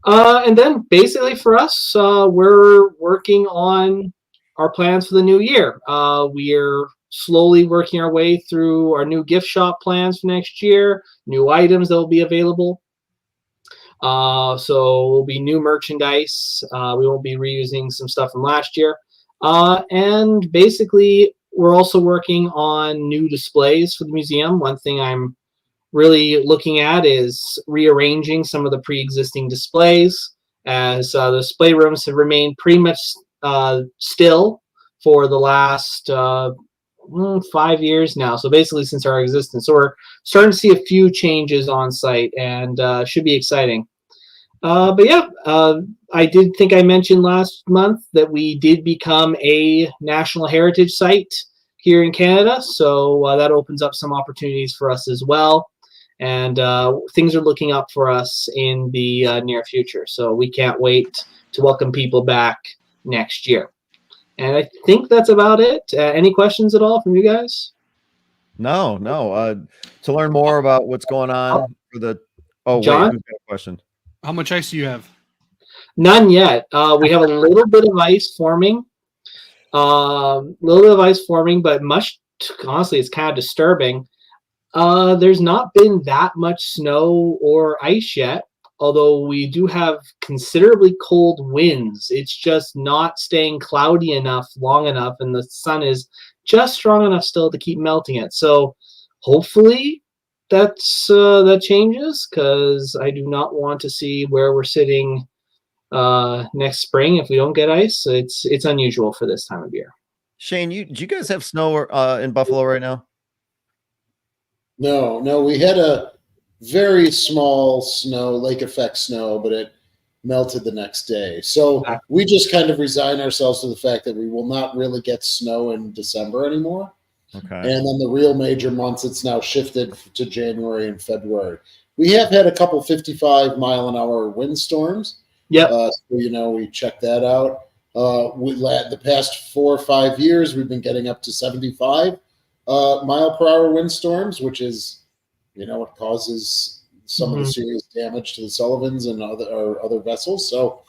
And then basically for us, we're working on our plans for the new year. We're slowly working our way through our new gift shop plans for next year, new items that will be available. So will be new merchandise. We won't be reusing some stuff from last year. And basically, we're also working on new displays for the museum. One thing I'm really looking at is rearranging some of the pre-existing displays, as the display rooms have remained pretty much still for the last 5 years now. So basically since our existence. So we're starting to see a few changes on site, and should be exciting. But yeah, I did think I mentioned last month that we did become a National Heritage Site here in Canada. So that opens up some opportunities for us as well. And things are looking up for us in the near future. So we can't wait to welcome people back next year. And I think that's about it. Any questions at all from you guys? No. To learn more about what's going on for the... Oh, John? wait, who's got a question? How much ice do you have? None yet. We have a little bit of ice forming. But honestly, it's kind of disturbing. There's not been that much snow or ice yet, although we do have considerably cold winds. It's just not staying cloudy enough long enough, and the sun is just strong enough still to keep melting it. So hopefully that changes, because I do not want to see where we're sitting next spring if we don't get ice. It's unusual for this time of year. Shane, do you guys have snow in Buffalo right now? No, we had a very small snow, lake effect snow, but it melted the next day. So we just kind of resign ourselves to the fact that we will not really get snow in December anymore. Okay. And then the real major months, it's now shifted to January and February. We have had a couple 55-mile-an-hour windstorms. Yep. So, we checked that out. The past 4 or 5 years, we've been getting up to 75 mile per hour windstorms, which is, it causes some of the serious damage to the Sullivans and other vessels. So,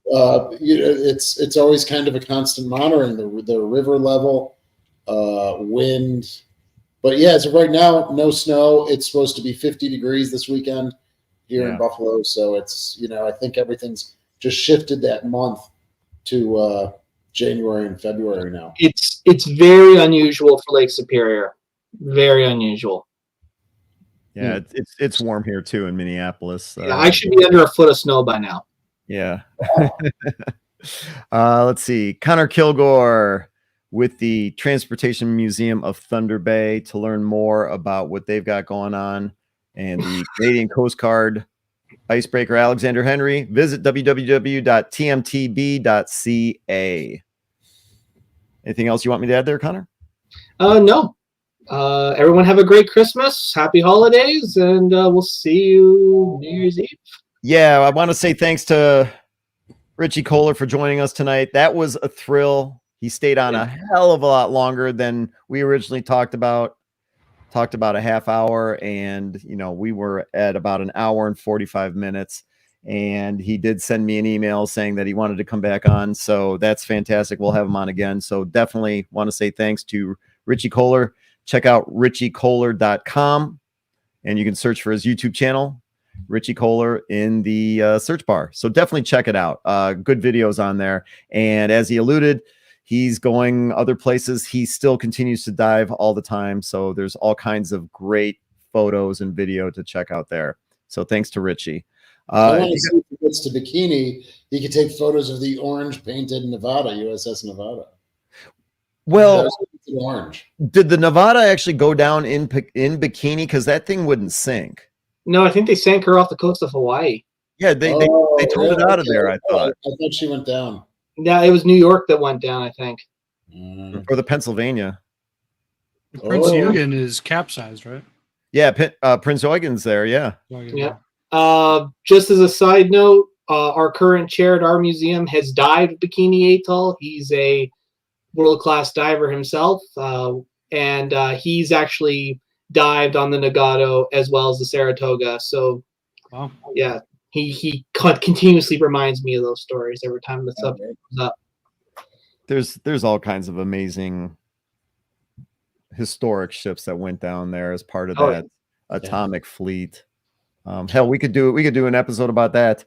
it's always kind of a constant monitoring the river level, wind. But yeah, as of right now, no snow. It's supposed to be 50 degrees this weekend here in Buffalo. So it's, I think everything's just shifted that month to January and February now. It's very unusual for Lake Superior. Very unusual. Yeah, it's warm here too in Minneapolis. I should be under a foot of snow by now. Yeah. Let's see. Connor Kilgore with the Transportation Museum of Thunder Bay to learn more about what they've got going on, and the Canadian Coast Guard icebreaker Alexander Henry. Visit www.tmtb.ca. Anything else you want me to add there, Connor? No. Everyone have a great Christmas, happy holidays, and we'll see you New Year's Eve. Yeah, I want to say thanks to Richie Kohler for joining us tonight. That was a thrill. He stayed on a hell of a lot longer than we originally talked about a half hour, and we were at about an hour and 45 minutes, and he did send me an email saying that he wanted to come back on, so that's fantastic. We'll have him on again. So definitely want to say thanks to Richie Kohler. Check out richiekohler.com, and you can search for his YouTube channel, Richie Kohler, in the search bar. So definitely check it out. Good videos on there. And as he alluded, he's going other places. He still continues to dive all the time. So there's all kinds of great photos and video to check out there. So thanks to Richie. I want to see if he gets to bikini, he could take photos of the orange painted Nevada, USS Nevada. Well, orange. Did the Nevada actually go down in bikini? Because that thing wouldn't sink. No, I think they sank her off the coast of Hawaii. Yeah, they towed it out of there, I thought. I thought she went down. Yeah, it was New York that went down, I think. Or the Pennsylvania. Prince Eugen is capsized, right? Yeah, Prince Eugen's there, yeah. Yeah. Just as a side note, our current chair at our museum has dived Bikini Atoll. He's a world-class diver himself, and he's actually dived on the Nagato as well as the Saratoga. So, wow. Yeah, he continuously reminds me of those stories every time the subject comes up. There's all kinds of amazing historic ships that went down there as part of that atomic fleet. Hell, we could do an episode about that.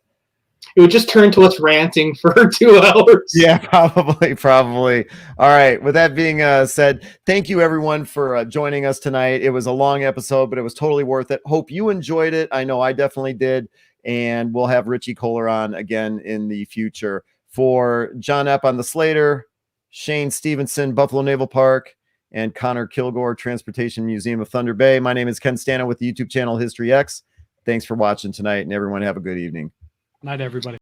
It would just turn to us ranting for 2 hours. Yeah, probably. All right. With that being said, thank you everyone for joining us tonight. It was a long episode, but it was totally worth it. Hope you enjoyed it. I know I definitely did. And we'll have Richie Kohler on again in the future. For John Epp on the Slater, Shane Stevenson, Buffalo Naval Park, and Connor Kilgore, Transportation Museum of Thunder Bay. My name is Ken Stana with the YouTube channel History X. Thanks for watching tonight, and everyone have a good evening. Night, everybody.